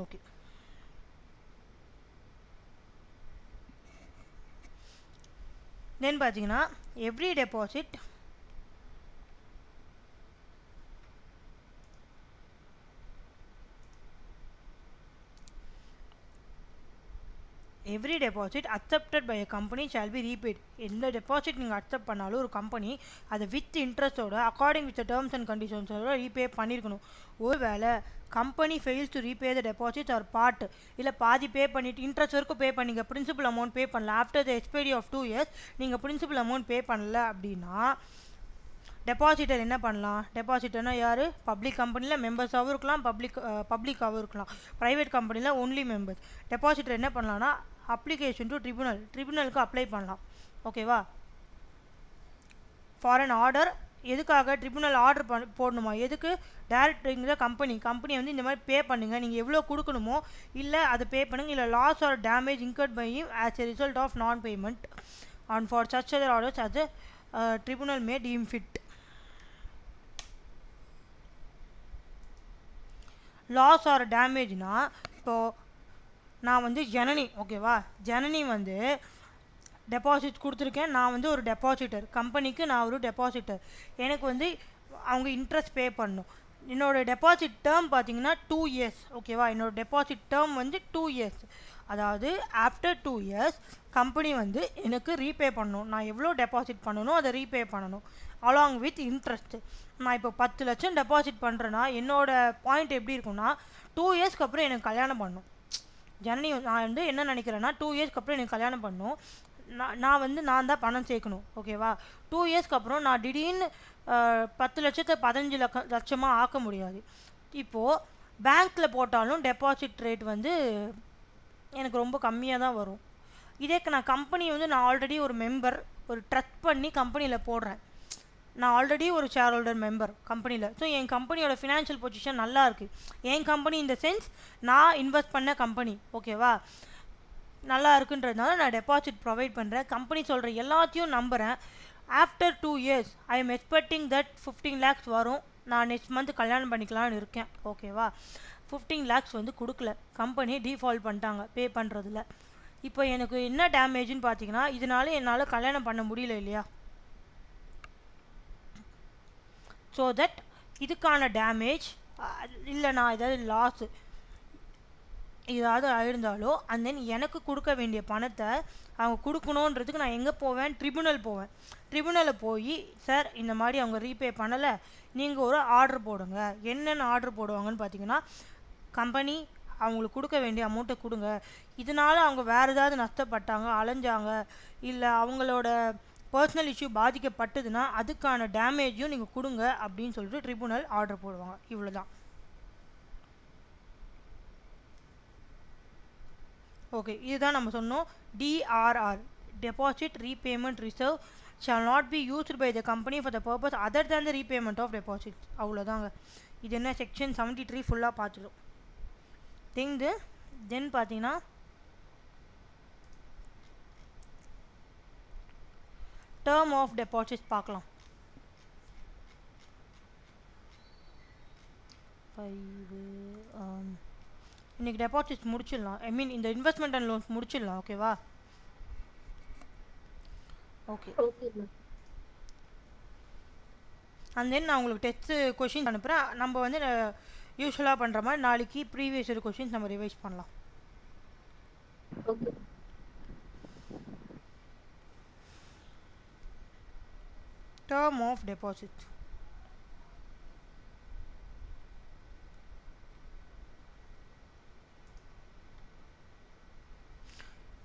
ஓகே. தென் பார்த்தீங்கன்னா every deposit accepted by a company shall be repaid. எந்த டெபாசிட் நீங்கள் அக்செப்ட் பண்ணாலும் ஒரு கம்பெனி அதை வித் இன்ட்ரெஸ்ட்டோட அக்கார்டிங் வித் டேர்ம்ஸ் அண்ட் கண்டிஷன்ஸோட ரீபே பண்ணியிருக்கணும். ஒருவேளை company fails to repay the deposit or part, இல்லை பாதி பே பண்ணிவிட்டு இன்ட்ரெஸ்ட் வரைக்கும் பே பண்ணிங்க, பிரின்சிபல் அமௌண்ட் பே பண்ணல, after the expiry of 2 years நீங்கள் பிரின்சிபல் அமௌண்ட் பே பண்ணல அப்படின்னா டெபாசிட்டர் என்ன பண்ணலாம்? டெபாசிட்டர்னா யார்? பப்ளிக் கம்பெனியில் மெம்பர்ஸாகவும் இருக்கலாம், பப்ளிக்காகவும் இருக்கலாம். ப்ரைவேட் கம்பெனியில் ஒன்லி மெம்பர்ஸ். டெபாசிட்டர் என்ன பண்ணலான்னா அப்ளிகேஷன் டு ட்ரிபுனலுக்கு அப்ளை பண்ணலாம். ஓகேவா? For an order. எதுக்காக ட்ரிபுனல் ஆர்டர் போடணுமா? எதுக்கு? டேரக்டரிங்கிற கம்பெனி வந்து இந்த மாதிரி பே பண்ணுங்கள், நீங்கள் எவ்வளோ கொடுக்கணுமோ இல்லை அதை பே பண்ணுங்கள், இல்லை loss or damage incurred by him as a result of non payment and for such other orders as a tribunal may deem fit. Loss or டேமேஜ்னா இப்போது நான் வந்து ஜனனி, ஓகேவா, ஜனனி வந்து டெபாசிட் கொடுத்துருக்கேன், நான் வந்து ஒரு டெபாசிட்டர், கம்பெனிக்கு நான் ஒரு டெபாசிட்டர், எனக்கு வந்து அவங்க இன்ட்ரெஸ்ட் பே பண்ணணும். என்னோடய டெபாசிட் டேர்ம் பார்த்தீங்கன்னா 2 years. ஓகேவா? என்னோடய டெபாசிட் டேர்ம் வந்து 2 years. அதாவது ஆஃப்டர் 2 years கம்பெனி வந்து எனக்கு ரீபே பண்ணணும். நான் எவ்வளோ டெபாசிட் பண்ணணும் அதை ரீபே பண்ணணும் அலாங் வித் இன்ட்ரெஸ்ட்டு. நான் இப்போ 10 லட்சம் டெபாசிட் பண்ணுறேன்னா என்னோடய பாயிண்ட் எப்படி இருக்குன்னா 2 yearsக்கு அப்புறம் எனக்கு கல்யாணம் பண்ணணும். ஜனனி நான் வந்து என்ன நினைக்கிறேன்னா 2 yearsக்கு அப்புறம் எனக்கு கல்யாணம் பண்ணணும், நான் தான் பணம் சேர்க்கணும். ஓகேவா? 2 yearsக்கு அப்புறம் நான் திடீர்னு 10 லட்சத்தை 15 லட்சமாக ஆக்க முடியாது. இப்போது பேங்க்கில் போட்டாலும் டெபாசிட் ரேட் வந்து எனக்கு ரொம்ப கம்மியாக தான் வரும். இதேக்கு நான் கம்பெனி வந்து நான் ஆல்ரெடி ஒரு மெம்பர், ஒரு ட்ரஸ்ட் பண்ணி கம்பெனியில் போடுறேன், நான் ஆல்ரெடி ஒரு ஷேர் ஹோல்டர் மெம்பர் கம்பெனியில். ஸோ என் கம்பெனியோட ஃபினான்ஷியல் பொசிஷன் நல்லா இருக்குது. என் கம்பெனி இந்த சென்ஸ் நான் இன்வெஸ்ட் பண்ண கம்பெனி, ஓகேவா, நல்லா இருக்குன்றதுனால நான் டெபாசிட் ப்ரொவைட் பண்ணுறேன். கம்பெனி சொல்கிற எல்லாத்தையும் நம்புகிறேன். After 2 years I am expecting that 15 lakhs வரும், நான் நெக்ஸ்ட் மந்த் கல்யாணம் பண்ணிக்கலான்னு இருக்கேன். ஓகேவா? 15 lakhs வந்து கொடுக்கல, கம்பெனி டிஃபால்ட் பண்ணிட்டாங்க பே பண்ணுறதில்ல. இப்போ எனக்கு என்ன டேமேஜ்னு பார்த்தீங்கன்னா இதனால என்னால் கல்யாணம் பண்ண முடியல இல்லையா? ஸோ தட் இதுக்கான டேமேஜ் இல்லை நான் ஏதாவது லாஸு ஏதாவது ஆயிருந்தாலோ அண்ட் தென் எனக்கு கொடுக்க வேண்டிய பணத்தை அவங்க கொடுக்கணுன்றதுக்கு நான் எங்கே போவேன்? ட்ரிபுனல் போவேன். ட்ரிபுனலில் போய் சார் இந்த மாதிரி அவங்க ரீபே பண்ணலை, நீங்கள் ஒரு ஆர்டர் போடுங்க. என்னென்ன ஆர்டர் போடுவாங்கன்னு பார்த்தீங்கன்னா கம்பெனி அவங்களுக்கு கொடுக்க வேண்டிய அமௌண்ட்டை கொடுங்க, இதனால் அவங்க வேறு ஏதாவது நஷ்டப்பட்டாங்க, அலைஞ்சாங்க, இல்லை அவங்களோட பர்சனல் இஷ்யூ பாதிக்கப்பட்டதுன்னா அதுக்கான டேமேஜையும் நீங்கள் கொடுங்க அப்படின்னு சொல்லிட்டு ட்ரிபுனல் ஆர்டர் போடுவாங்க. இவ்வளோதான். ஓகே, இதுதான் நம்ம சொன்னோம். TRR, deposit repayment reserve shall not be used by the company for the purpose other than the repayment of deposits. அவ்வளோதாங்க. இது என்ன செக்ஷன் 73 ஃபுல்லாக பார்த்துடும். தென் பார்த்தீங்கன்னா டேர்ம் ஆஃப் டெபாசிட்ஸ் பார்க்கலாம். 5 இன்றைக்கி டெபாசிட்ஸ் முடிச்சிடலாம். ஐ மீன் இந்த இன்வெஸ்ட்மெண்ட் அண்ட் லோன்ஸ் முடிச்சிடலாம். ஓகேவா? ஓகே. அண்ட் தென் நான் உங்களுக்கு டெஸ்ட்டு கொஷின்ஸ் அனுப்புகிறேன். நம்ம வந்து யூஸ்வலாக பண்ணுற மாதிரி நாளைக்கு ப்ரீவியஸ் இயர் கொஷின்ஸ் நம்ம ரிவைஸ் பண்ணலாம். Okay. Term of deposit.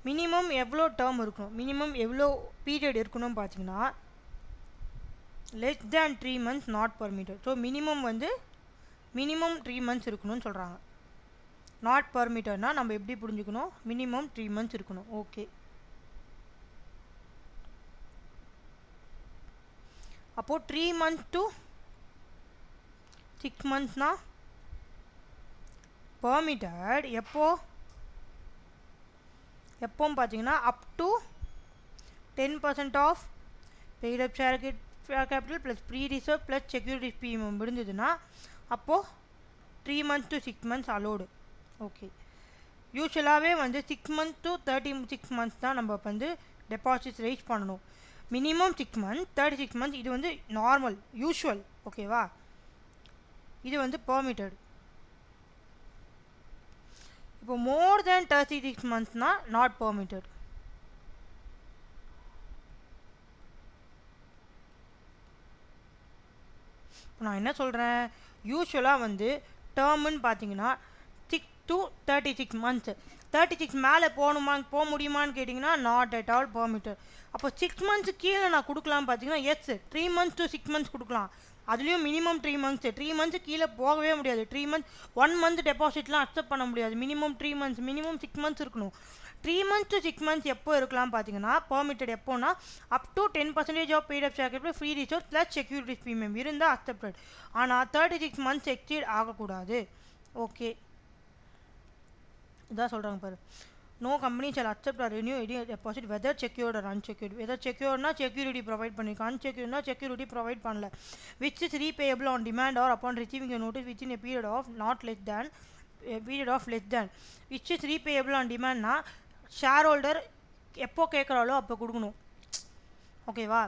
Minimum எவ்வளோ டேர்ம் இருக்கணும், மினிமம் எவ்வளோ பீரியட் இருக்கணும்னு பார்த்தீங்கன்னா less than 3 months not permitted. So minimum 3 months இருக்கணும்னு சொல்கிறாங்க. நாட் பர்மிட்டட்னா நம்ம எப்படி புரிஞ்சுக்கணும்? மினிமம் 3 months இருக்கணும். ஓகே, அப்போது 3 months to 6 monthsனா பர்மிட்டட். எப்போன்னு பார்த்தீங்கன்னா up to 10% of paid up share capital plus free reserve plus security premium இருந்ததுன்னா அப்போது 3 months to 6 months allowed. Okay. யூஸ்வலாகவே வந்து 6 months to 36 months தான் நம்ம வந்து டெபாசிட்ஸ் ரைஸ் பண்ணணும். மினிமம் 6 months, 36 months இது வந்து நார்மல் யூஷுவல். ஓகேவா? இது வந்து பெர்மிட்டட். இப்போ மோர் தேன் 36 monthsனா நாட் பெர்மிட்டட். நான் என்ன சொல்கிறேன், யூஸ்வலாக வந்து டேர்முன்னு பார்த்தீங்கன்னா 6 to 36 months. 36 மேலே போக முடியுமான்னு கேட்டிங்கன்னா நாட் அட் ஆல் பெர்மிட்டட். அப்போ 6 months கீழே நான் கொடுக்கலான்னு பார்த்தீங்கன்னா எஸ், 3 months to 6 months கொடுக்கலாம். அதுலேயும் மினிமம் 3 months. 3 months கீழே போகவே முடியாது. 3 months 1 month டெபாசிட்லாம் அக்செப்ட் பண்ண முடியாது. மினிமம் 3 months, மினிமம் 6 months இருக்கணும். 3 months to 6 months எப்போ இருக்கலாம் பார்த்தீங்கன்னா பெர்மிட்டட் எப்போனா up to 10% of paid up share capital free resource plus securities premium இருந்தால் அக்செப்டட். ஆனால் 36 months எக்ஸீட் ஆகக்கூடாது. ஓகே, இதான் சொல்கிறாங்க பாரு. No company shall accept or renew any deposit whether secured or unsecured. Whether செக்யூர்னா செக்யூரிட்டி ப்ரொவைட் பண்ணிருக்கோம், அன்செக்யூர்னா செக்யூரிட்டி ப்ரொவைட் பண்ணல. Which is repayable on demand or upon receiving a notice within a period of not less than which is repayable on demandனா ஷேர் ஹோல்டர் எப்போ கேட்குறாலோ அப்போ கொடுக்கணும். ஓகேவா?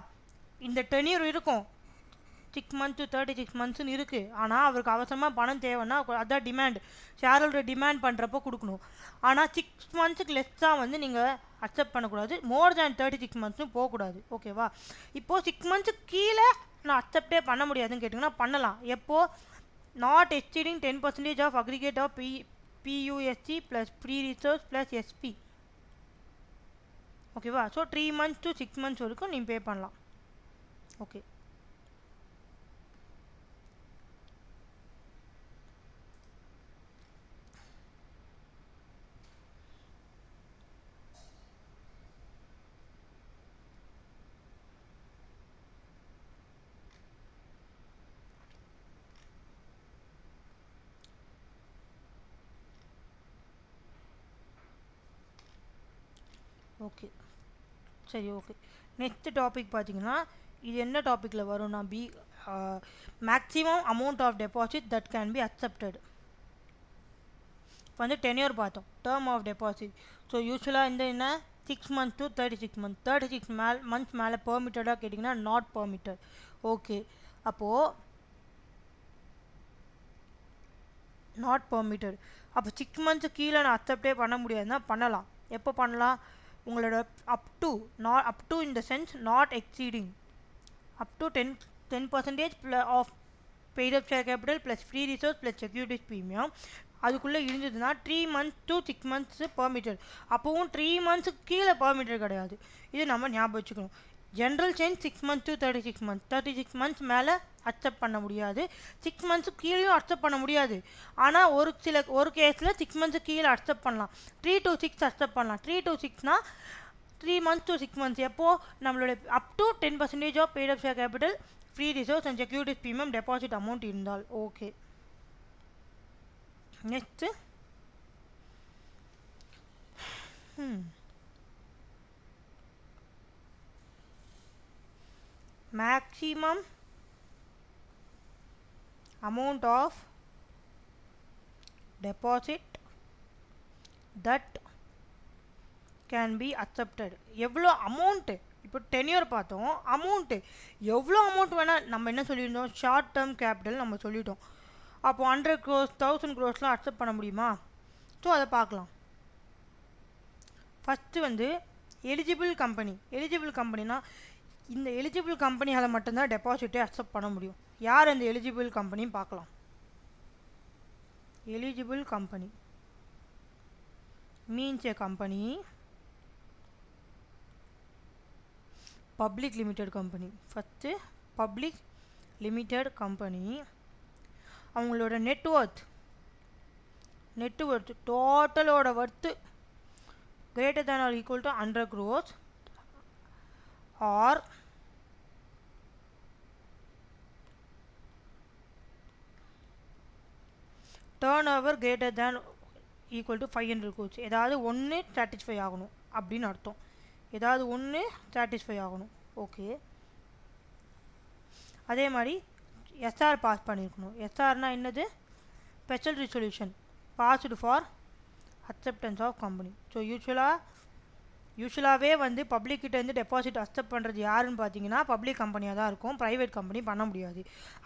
இந்த டென்யூர் இருக்கும் 6 months to 36 monthsன்னு இருக்குது. ஆனால் அவருக்கு அவசரமாக பணம் தேவைன்னா அதான் டிமாண்ட், ஷேர் ஹோல்டர் டிமாண்ட் பண்ணுறப்போ கொடுக்கணும். ஆனால் 6 monthsக்கு லெஸ்ஸாக வந்து நீங்கள் அக்செப்ட் பண்ணக்கூடாது. மோர் தேன் 36 monthsன்னு போகக்கூடாது. ஓகேவா? இப்போது 6 monthsக்கு கீழே நான் அக்செப்டே பண்ண முடியாதுன்னு கேட்டிங்கன்னா பண்ணலாம். எப்போது not exceeding 10% of aggregate of PUSC plus free reserves plus SP. ஓகேவா? ஸோ 3 months to 6 months வரைக்கும் நீங்கள் பே பண்ணலாம். ஓகே, ஓகே, சரி. ஓகே, நெக்ஸ்ட் டாபிக் பார்த்தீங்கன்னா இது என்ன டாப்பிக்கில் வரும்னா maximum amount of deposit that can be accepted. இப்போ வந்து டென்யூர் பார்த்தோம், டேர்ம் ஆஃப் டெபாசிட். ஸோ யூஸ்வலாக இந்த என்ன 6 months to 36 months. 36 months மேலே பெர்மிட்டடாக கேட்டிங்கன்னா நாட் பெர்மிட்டட். ஓகே, அப்போது நாட் பெர்மிட்டட். அப்போ 6 months கீழே நான் அக்செப்டே பண்ண முடியாதுன்னா பண்ணலாம். எப்போ பண்ணலாம்? உங்களோட up to in the sense not exceeding up to 10% of paid up share capital plus free resource plus securities premium அதுக்குள்ளே இருந்ததுன்னா 3 months to 6 months பெர்மிட்டட். அப்போவும் 3 months கீழே பெர்மிட்டட் கிடையாது. இது நம்ம ஞாபகம் வச்சுக்கணும். General change 6 months to 36 months. 36 months மேலே அக்செப்ட் பண்ண முடியாது. 6 months கீழேயும் அக்செப்ட் பண்ண முடியாது. ஆனால் ஒரு கேஸில் 6 months கீழே அக்செப்ட் பண்ணலாம். 3 to 6 அக்செப்ட் பண்ணலாம். 3 to 6னா 3 months to 6 months எப்போது நம்மளோட up to 10% of paid up share capital free resource and securities premium deposit amount இருந்தால். Okay, next maximum amount of deposit that can be accepted. எவ்வளோ அமௌண்ட்டு, இப்போ டென்யூர் பார்த்தோம், அமௌண்ட்டு எவ்வளோ அமௌண்ட் வேணால் நம்ம என்ன சொல்லியிருந்தோம், ஷார்ட் டேர்ம் கேபிட்டல் நம்ம சொல்லிட்டோம். அப்போது 100 crores 1000 crores அக்செப்ட் பண்ண முடியுமா? ஸோ அதை பார்க்கலாம். ஃபஸ்ட்டு வந்து எலிஜிபிள் கம்பெனினா இந்த எலிஜிபிள் கம்பெனியால் மட்டும்தான் டெபாசிட்டே அக்செப்ட் பண்ண முடியும். யார் அந்த எலிஜிபிள் கம்பெனின்னு பார்க்கலாம். Eligible company means a company public limited company. First public limited company அவங்களோட நெட்ஒர்த் டோட்டலோட worth greater than or equal to 100 crores or turnover greater than equal to 500 crores. ஏதாவது ஒன்று சாட்டிஸ்ஃபை ஆகணும் அப்படின்னு அர்த்தம். ஏதாவது ஒன்று சாட்டிஸ்ஃபை ஆகணும். ஓகே, அதே மாதிரி எஸ்ஆர் பாஸ் பண்ணியிருக்கணும். எஸ்ஆர்னா என்னது? Special resolution passed for acceptance of company. So யூஸ்வலாகவே வந்து பப்ளிக்கிட்டேருந்து டெபாசிட் அக்செப்ட் பண்ணுறது யாருன்னு பார்த்தீங்கன்னா பப்ளிக் கம்பெனியாக தான் இருக்கும். ப்ரைவேட் கம்பெனி பண்ண முடியாது.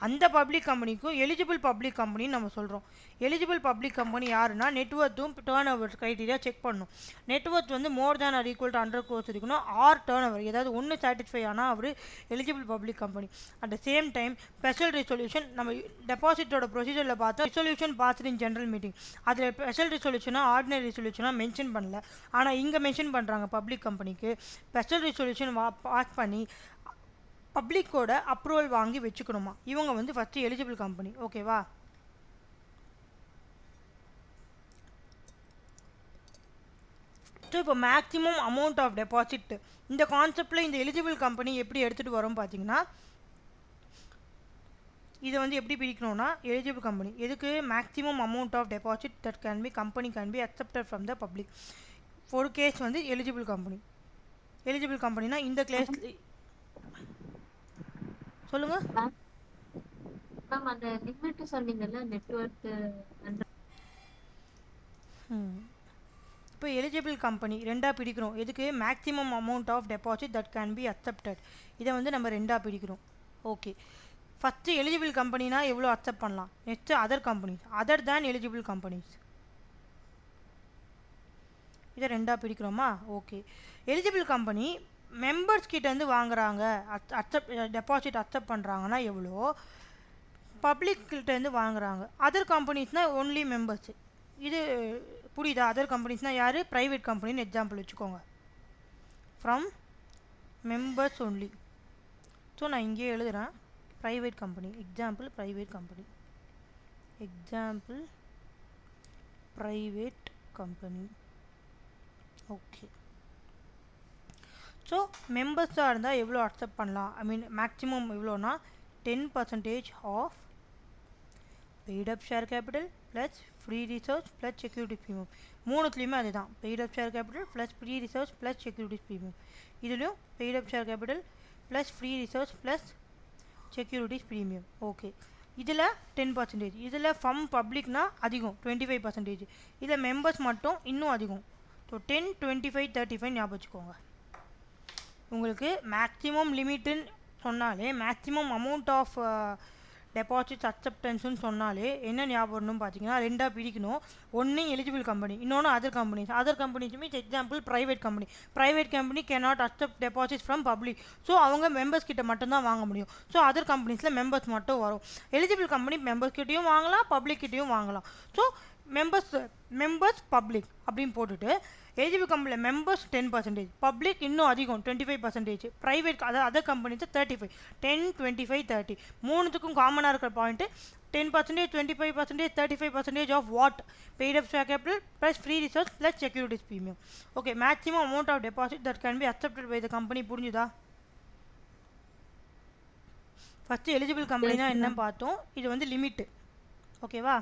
அந்த பப்ளிக் கம்பெனிக்கும் எலிஜிபிள் பப்ளிக் கம்பெனின்னு நம்ம சொல்கிறோம். எலிஜிபிள் பப்ளிக் கம்பெனி யாருன்னா நெட்வொர்த்தும் டேர்ன் ஓவர் க்ரைட்டீரியா செக் பண்ணணும். நெட்வொர்த் வந்து more than or equal to 100 crores இருக்கணும். ஆர் டேர்ன் ஓவர் ஏதாவது ஒன்று சாட்டிஸ்ஃபை ஆனால் அவர் eligible public company. At the same time special resolution நம்ம டெபாசிட்டோட ப்ரொசீஜரில் பார்த்தோம். Resolution passed in general meeting. அதில் ஸ்பெஷல் ரிசொல்யூஷனாக ஆர்டினரி ரிசொல்யூஷனாக மென்ஷன் பண்ணல. ஆனால் இங்கே மென்ஷன் பண்ணுறாங்க பப்ளிக் கம்பெனிக்கு ஸ்பெஷல் ரிசொல்யூஷன் பாஸ் பண்ணி பப்ளிக்கோட அப்ரூவல் வாங்கி வச்சுக்கணுமா. இவங்க வந்து ஃபஸ்ட்டு எலிஜிபிள் கம்பெனி. ஓகேவா. ஸோ இப்போ மேக்ஸிமம் அமௌண்ட் ஆஃப் டெபாசிட் இந்த கான்செப்டில் இந்த எலிஜிபிள் கம்பெனி எப்படி எடுத்துகிட்டு வரோம் பார்த்தீங்கன்னா இதை வந்து எப்படி பிரிக்கணும்னா எலிஜிபிள் கம்பெனி எதுக்கு maximum amount of deposit that can be company can be accepted from the public. ஒரு கேஸ் வந்து எலிஜிபிள் கம்பெனினா இந்த கேஸ் சொல்லுங்கள் மேம். அந்த லிமிட் சொன்னீங்கல்ல நெட்வொர்க். இப்போ எலிஜிபிள் கம்பெனி ரெண்டாக பிரிக்கிறோம். எதுக்கு maximum amount of deposit that can be accepted. இதை வந்து நம்ம ரெண்டாக பிரிக்கிறோம். ஓகே. ஃபஸ்ட்டு எலிஜிபிள் கம்பெனினா எவ்வளோ அக்செப்ட் பண்ணலாம். Next other companies other than eligible companies. இதை ரெண்டாக பிரிக்கிறோமா. ஓகே. எலிஜிபிள் கம்பெனி மெம்பர்ஸ் கிட்டேருந்து வாங்குறாங்க டெபாசிட் அக்செப்ட் பண்ணுறாங்கன்னா எவ்வளோ. பப்ளிக்கிட்டேருந்து வாங்குறாங்க. அதர் கம்பெனிஸ்னால் ஒன்லி மெம்பர்ஸ். இது புரியுதா. அதர் கம்பெனிஸ்னால் யார். ப்ரைவேட் கம்பெனின்னு எக்ஸாம்பிள் வச்சுக்கோங்க. From members only. ஸோ நான் இங்கேயே எழுதுகிறேன் private company. Example private company. Okay. So மெம்பர்ஸாக இருந்தால் எவ்வளோ அக்செப்ட் பண்ணலாம். ஐ மீன் மேக்ஸிமம் எவ்வளோனா 10% of paid up share capital plus free research plus security premium. மூணுத்துலேயுமே அதுதான் paid up share capital plus free research plus security premium. இதுலேயும் paid up share capital plus free research plus securities premium. Okay. இதில் 10%. இதில் ஃப்ரம் பப்ளிக்னா அதிகம் 25%. இதில் மெம்பர்ஸ் மட்டும் இன்னும் அதிகம். ஸோ 10, 25, 35 ஞாபகம் வச்சுக்கோங்க. உங்களுக்கு மேக்ஸிமம் லிமிட்டுன்னு சொன்னாலே மேக்ஸிமம் அமௌண்ட் ஆஃப் டெபாசிட்ஸ் அக்செப்டன்ஸ்னு சொன்னாலே என்ன ஞாபகம்னு பார்த்தீங்கன்னா ரெண்டாக பிரிக்கணும். ஒன்று எலிஜிபிள் கம்பெனி, இன்னொன்று other companies means example private company can not accept deposits from public. So அவங்க மெம்பர்ஸ் கிட்ட மட்டும்தான் வாங்க முடியும். ஸோ அதர் கம்பெனிஸில் மெம்பர்ஸ் மட்டும் வரும். எலிஜிபிள் கம்பெனி மெம்பர்ஸ் கிட்டையும் வாங்கலாம், பப்ளிக் கிட்டையும் வாங்கலாம். ஸோ மெம்பர்ஸ் பப்ளிக் அப்படின்னு போட்டுட்டு எலிஜிபிள் கம்பெனியில் மெம்பர்ஸ் 10%, பப்ளிக் இன்னும் அதிகம் 25%, ப்ரைவேட் அதாவது அதர் கம்பெனிஸ் 35. 10, 25, 30 மூணுத்துக்கும் காமனாக இருக்கிற point 10%, 25%, 35% of what paid up share capital plus free research plus securities premium. Okay. Maximum amount of deposit that can be accepted by the company. புரிஞ்சுதா. ஃபஸ்ட்டு எலிஜிபிள் கம்பெனினா என்னன்னு பார்த்தோம். இது வந்து லிமிட்டு. ஓகேவா.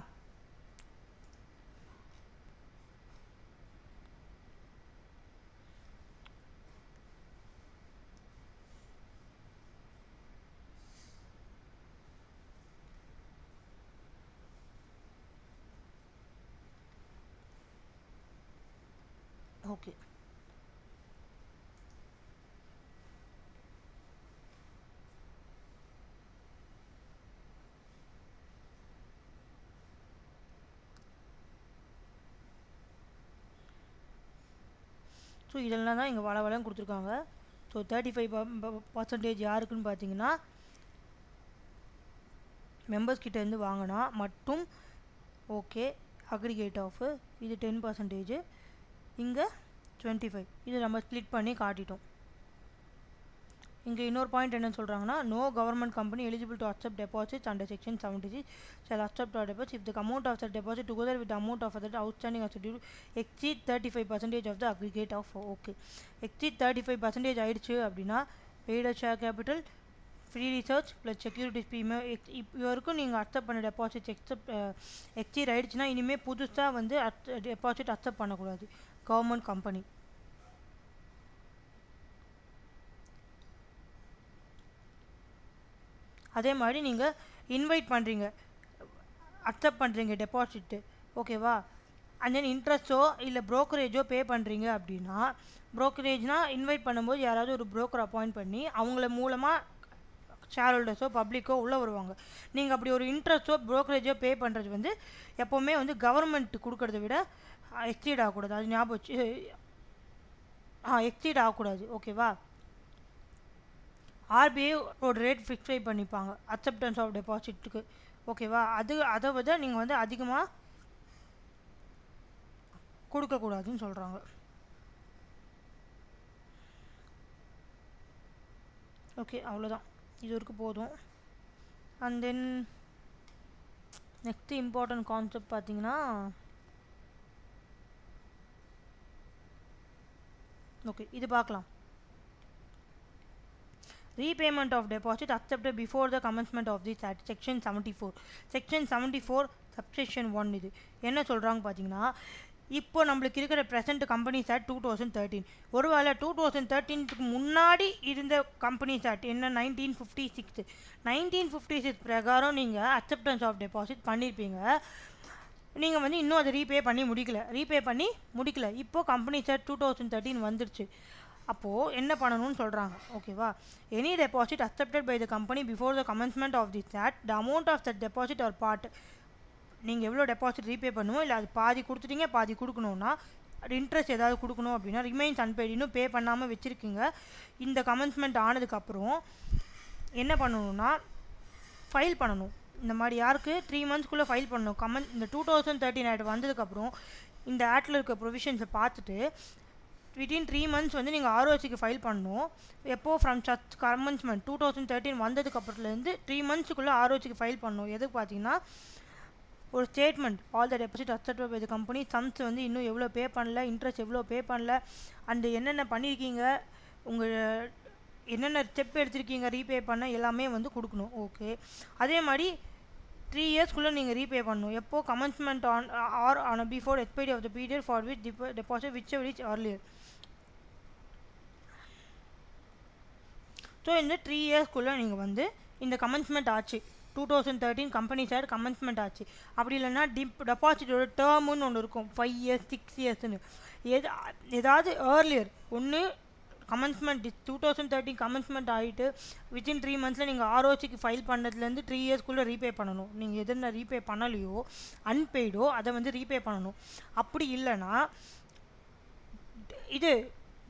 ஓகே. ஸோ இதெல்லாம் தான் இங்கே வளம் கொடுத்துருக்காங்க. ஸோ 35% யாருக்குன்னு பார்த்தீங்கன்னா மெம்பர்ஸ் கிட்டேருந்து வாங்கினா மட்டும். ஓகே. அக்ரிகேட் ஆஃபு இது 10%, இங்கே 25. இது நம்ம ஸ்ப்ளிட் பண்ணி காட்டிட்டோம். இங்கே இன்னொரு பாயிண்ட் என்னன்னு சொல்கிறாங்கன்னா no government company eligible to accept deposits under section 76 shall accept or deposit if the amount of the deposit together with the amount of the outstanding as due exceed 35% of the aggregate of. Okay. exceed 35% ஆயிடுச்சு அப்படின்னா paid up share capital free research plus securities premium இப்போ வரைக்கும் நீங்கள் அக்செப்ட் பண்ண டெபாசிட் எக்ஸீட் ஆகிடுச்சுன்னா இனிமேல் புதுசாக வந்து டெபாசிட் அக்செப்ட் பண்ணக்கூடாது கவர்மெண்ட் கம்பெனி. அதே மாதிரி நீங்கள் இன்வைட் பண்ணுறீங்க, அக்செப்ட் பண்ணுறீங்க டெபாசிட்டு. ஓகேவா. அண்ட் தென் இன்ட்ரெஸ்ட்டோ இல்லை ப்ரோக்கரேஜோ பே பண்ணுறீங்க அப்படின்னா, ப்ரோக்கரேஜ்னால் இன்வைட் பண்ணும்போது யாராவது ஒரு ப்ரோக்கர் அப்பாயிண்ட் பண்ணி அவங்கள மூலமாக ஷேர் ஹோல்டர்ஸோ பப்ளிக்கோ உள்ளே வருவாங்க. நீங்கள் அப்படி ஒரு இன்ட்ரெஸ்ட்டோ ப்ரோக்கரேஜோ பே பண்ணுறது வந்து எப்போவுமே வந்து கவர்மெண்ட் கொடுக்கறத விட எக்ஸீட் ஆகக்கூடாது. அது ஞாபகம் வச்சு எக்ஸீட் ஆகக்கூடாது. ஓகேவா? ஆர்பிஐ ஒரு ரேட் ஃபிக்ஸ் பண்ணிப்பாங்க அக்செப்டன்ஸ் ஆஃப் டெபாசிட்டுக்கு. ஓகேவா? அதை விட நீங்கள் வந்து அதிகமாக கொடுக்கக்கூடாதுன்னு சொல்கிறாங்க. ஓகே, அவ்வளோதான். இது வரைக்கும் போதும். And then next important concept பார்த்தீங்கன்னா, ஓகே இது பார்க்கலாம். Repayment of deposit accepted before the commencement of this act, section 74. section 74 subsection 1. இது என்ன சொல்கிறாங்க பார்த்தீங்கன்னா, இப்போ நம்மளுக்கு இருக்கிற ப்ரெசென்ட் கம்பெனிஸ் ஆக்ட் 2013. ஒருவேளை 2013க்கு முன்னாடி இருந்த கம்பெனிஸ் ஆக்ட் என்ன 1956. 1956 பிரகாரம் நீங்கள் அக்செப்டன்ஸ் ஆஃப் டெபாசிட் பண்ணியிருப்பீங்க. நீங்கள் வந்து இன்னும் அதை ரீபே பண்ணி முடிக்கல. இப்போது கம்பெனிஸ் ஆக்ட் 2013 வந்துருச்சு. அப்போது என்ன பண்ணணும்னு சொல்கிறாங்க. ஓகேவா? Any deposit accepted by the company before the commencement of this act, the amount of that deposit or part, நீங்கள் எவ்வளோ டெபாசிட் ரீபே பண்ணுவோம், இல்லை அது பாதி கொடுத்துட்டீங்க பாதி கொடுக்கணுன்னா, இன்ட்ரெஸ்ட் ஏதாவது கொடுக்கணும் அப்படின்னா ரிமைன்ஸ் அன்பெய்ட், இன்னும் பே பண்ணாமல் வச்சுருக்கீங்க. இந்த கமென்ஸ்மெண்ட் ஆனதுக்கப்புறம் என்ன பண்ணணுன்னா ஃபைல் பண்ணணும். இந்த மாதிரி யாருக்கு 3 monthsக்குள்ளே ஃபைல் பண்ணணும். இந்த 2013 ஆக்ட் வந்ததுக்கப்புறம் இந்த ஆக்டில் இருக்க ப்ரொவிஷன்ஸை பார்த்துட்டு வித்தின் 3 months வந்து நீங்கள் ஆர்ஓசிக்கு ஃபைல் பண்ணணும். எப்போது ஃப்ரம் சச் கமென்ஸ்மெண்ட் 2013 வந்ததுக்கப்புறத்துலேருந்து 3 monthsக்குள்ளே ஆர்ஓசிக்கு ஃபைல் பண்ணணும். எதுக்கு பார்த்தீங்கன்னா, ஒரு statement all the deposit accepted by the company, sums வந்து இன்னும் எவ்வளோ பே பண்ணல, இன்ட்ரெஸ்ட் எவ்வளோ பே பண்ணல, அண்டு என்னென்ன பண்ணியிருக்கீங்க, உங்கள் என்னென்ன ஸ்டெப் எடுத்திருக்கீங்க ரீபே பண்ண, எல்லாமே வந்து கொடுக்கணும். ஓகே, அதே மாதிரி 3 yearsக்குள்ளே நீங்கள் ரீபே பண்ணணும். எப்போ commencement on before expiry of the period for which deposit whichever is earlier. So இந்த 3 yearsக்குள்ளே நீங்கள் வந்து இந்த கமென்ஸ்மெண்ட் ஆச்சு, 2013 கம்பெனிஸ் ஆக்ட் கமென்ஸ்மெண்ட் ஆச்சு. அப்படி இல்லைன்னா டெபாசிட்டோட டேர்முன்னு ஒன்று இருக்கும், 5 years 6 yearsன்னு. ஏதாவது ஏர்லியர் ஒன்று கமென்ஸ்மெண்ட் 2013 கமென்ஸ்மெண்ட் ஆகிட்டு வித்தின் 3 monthsல நீங்கள் ஆர்ஓசிக்கு ஃபைல் பண்ணதுலேருந்து 3 yearsக்குள்ளே ரீபே பண்ணணும். நீங்கள் எதுனா ரீபே பண்ணலையோ அன்பெய்டோ அதை வந்து ரீபே பண்ணணும். அப்படி இல்லைன்னா இது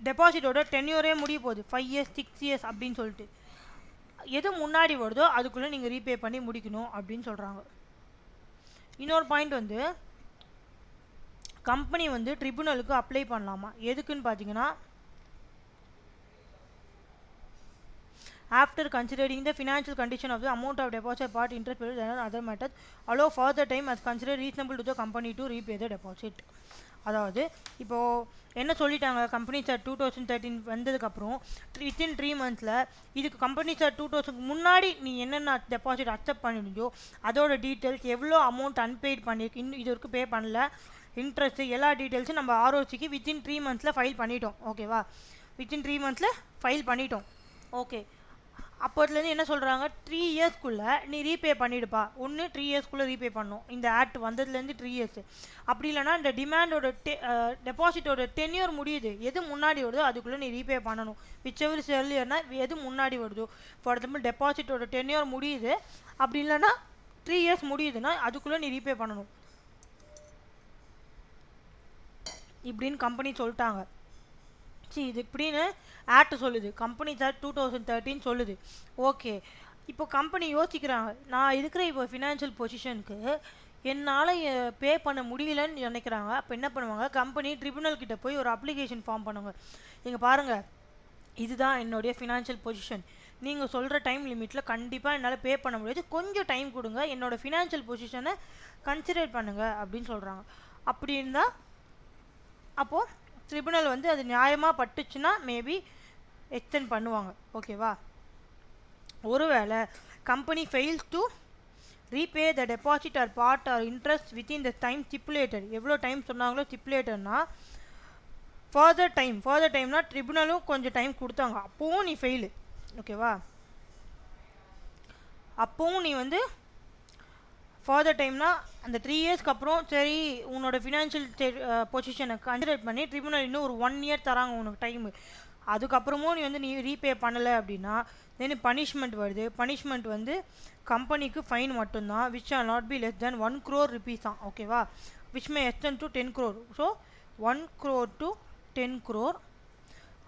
டெபாசிட்டோட டென்யூரே முடிய போகுது, 5 years 6 years அப்படின்னு சொல்லிட்டு, எது முன்னாடி வருதோ அதுக்குள்ளே நீங்கள் ரீபே பண்ணி முடிக்கணும் அப்படின்னு சொல்கிறாங்க. இன்னொரு பாயிண்ட் வந்து, கம்பெனி வந்து ட்ரிபுனலுக்கு அப்ளை பண்ணலாமா, எதுக்குன்னு பார்த்தீங்கன்னா, after considering the financial condition of the amount of deposit part, interest paid and other matters, allow further time as considered reasonable to the company to repay the deposit. அதாவது இப்போது என்ன சொல்லிட்டாங்க, கம்பெனிஸ் ஆக்ட் 2013 வந்ததுக்கப்புறம் வித்தின் 3 monthsல இதுக்கு கம்பெனிஸ் ஆக்ட் 2000 முன்னாடி நீ என்னென்ன டெபாசிட் அக்செப்ட் பண்ணிருந்தோ அதோட டீட்டெயில்ஸ், எவ்வளோ அமௌண்ட் அன்பெய்ட் பண்ணியிருக்கு, இன்னும் இது வரைக்கும் பே பண்ணல, இன்ட்ரெஸ்ட்டு, எல்லா டீட்டெயில்ஸும் நம்ம ஆர்ஓசிக்கு வித்தின் 3 monthsல ஃபைல் பண்ணிட்டோம். ஓகேவா? வித்தின் 3 monthsல ஃபைல் பண்ணிட்டோம். ஓகே, அப்போதுலேருந்து என்ன சொல்கிறாங்க, 3 yearsக்குள்ளே நீ ரீபே பண்ணிவிடுப்பா. ஒன்று 3 yearsக்குள்ளே ரீபே பண்ணணும், இந்த ஆக்ட் வந்ததுலேருந்து 3 years. அப்படி இல்லைனா இந்த டிமாண்டோட டெபாசிட்டோட டென்யூர் முடியுது, எது முன்னாடி வருதோ அதுக்குள்ளே நீ ரீபே பண்ணணும். விச்செவர் இஸ் earlierனா எது முன்னாடி வருதோ, ஃபார் எக்ஸாம்பிள் டெபாசிட்டோட டென்யூர் முடியுது, அப்படி இல்லைனா 3 years முடியுதுன்னா அதுக்குள்ளே நீ ரீபே பண்ணணும் இப்படின்னு கம்பெனி சொல்லிட்டாங்க. இது இப்படின்னு ஆக்ட் சொல்லுது, கம்பெனிஸ் ஆக்ட் 2013 சொல்லுது. ஓகே, இப்போ கம்பெனி யோசிக்கிறாங்க, நான் இருக்கிற இப்போ ஃபினான்ஷியல் பொசிஷனுக்கு என்னால் பே பண்ண முடியலன்னு நினைக்கிறாங்க. அப்போ என்ன பண்ணுவாங்க, கம்பெனி ட்ரிபுனல் கிட்ட போய் ஒரு அப்ளிகேஷன் ஃபார்ம் பண்ணுவாங்க. இங்கே பாருங்கள், இதுதான் என்னுடைய ஃபினான்ஷியல் பொசிஷன், நீங்கள் சொல்கிற டைம் லிமிட்டில் கண்டிப்பாக என்னால் பே பண்ண முடியாது, கொஞ்சம் டைம் கொடுங்க, என்னோடய ஃபினான்ஷியல் பொசிஷனை கன்சிடர் பண்ணுங்கள் அப்படின்னு சொல்கிறாங்க. அப்படி இருந்தால் அப்போது ட்ரிபுனல் வந்து அது நியாயமாக பட்டுச்சுன்னா மேபி எக்ஸ்டெண்ட் பண்ணுவாங்க. ஓகேவா? ஒருவேளை company fails to repay the deposit or part or interest within the time stipulated, எவ்வளோ டைம் சொன்னாங்களோ ஸ்டிப்புலேட்டட்னா ஃபர்தர் டைம்னா ட்ரிபுனலும் கொஞ்சம் டைம் கொடுத்தாங்க, அப்போவும் நீ ஃபெயிலு. ஓகேவா? அப்போவும் நீ வந்து ஃபர்தர் டைம்னா அந்த 3 இயர்ஸ்க்கு அப்புறம் சரி உன்னோட ஃபினான்ஷியல் பொசிஷனை கன்சிடர் பண்ணி ட்ரிபுனல் இன்னும் ஒரு 1 இயர் தராங்க உனக்கு டைமு. அதுக்கப்புறமும் நீ ரீபே பண்ணலை அப்படின்னா தென் பனிஷ்மெண்ட் வருது. பனிஷ்மெண்ட் வந்து கம்பெனிக்கு ஃபைன் மட்டும்தான், which are not be less than 1 crore rupees தான். ஓகேவா? Which may extend to 10 crore. So 1 crore to 10 crore.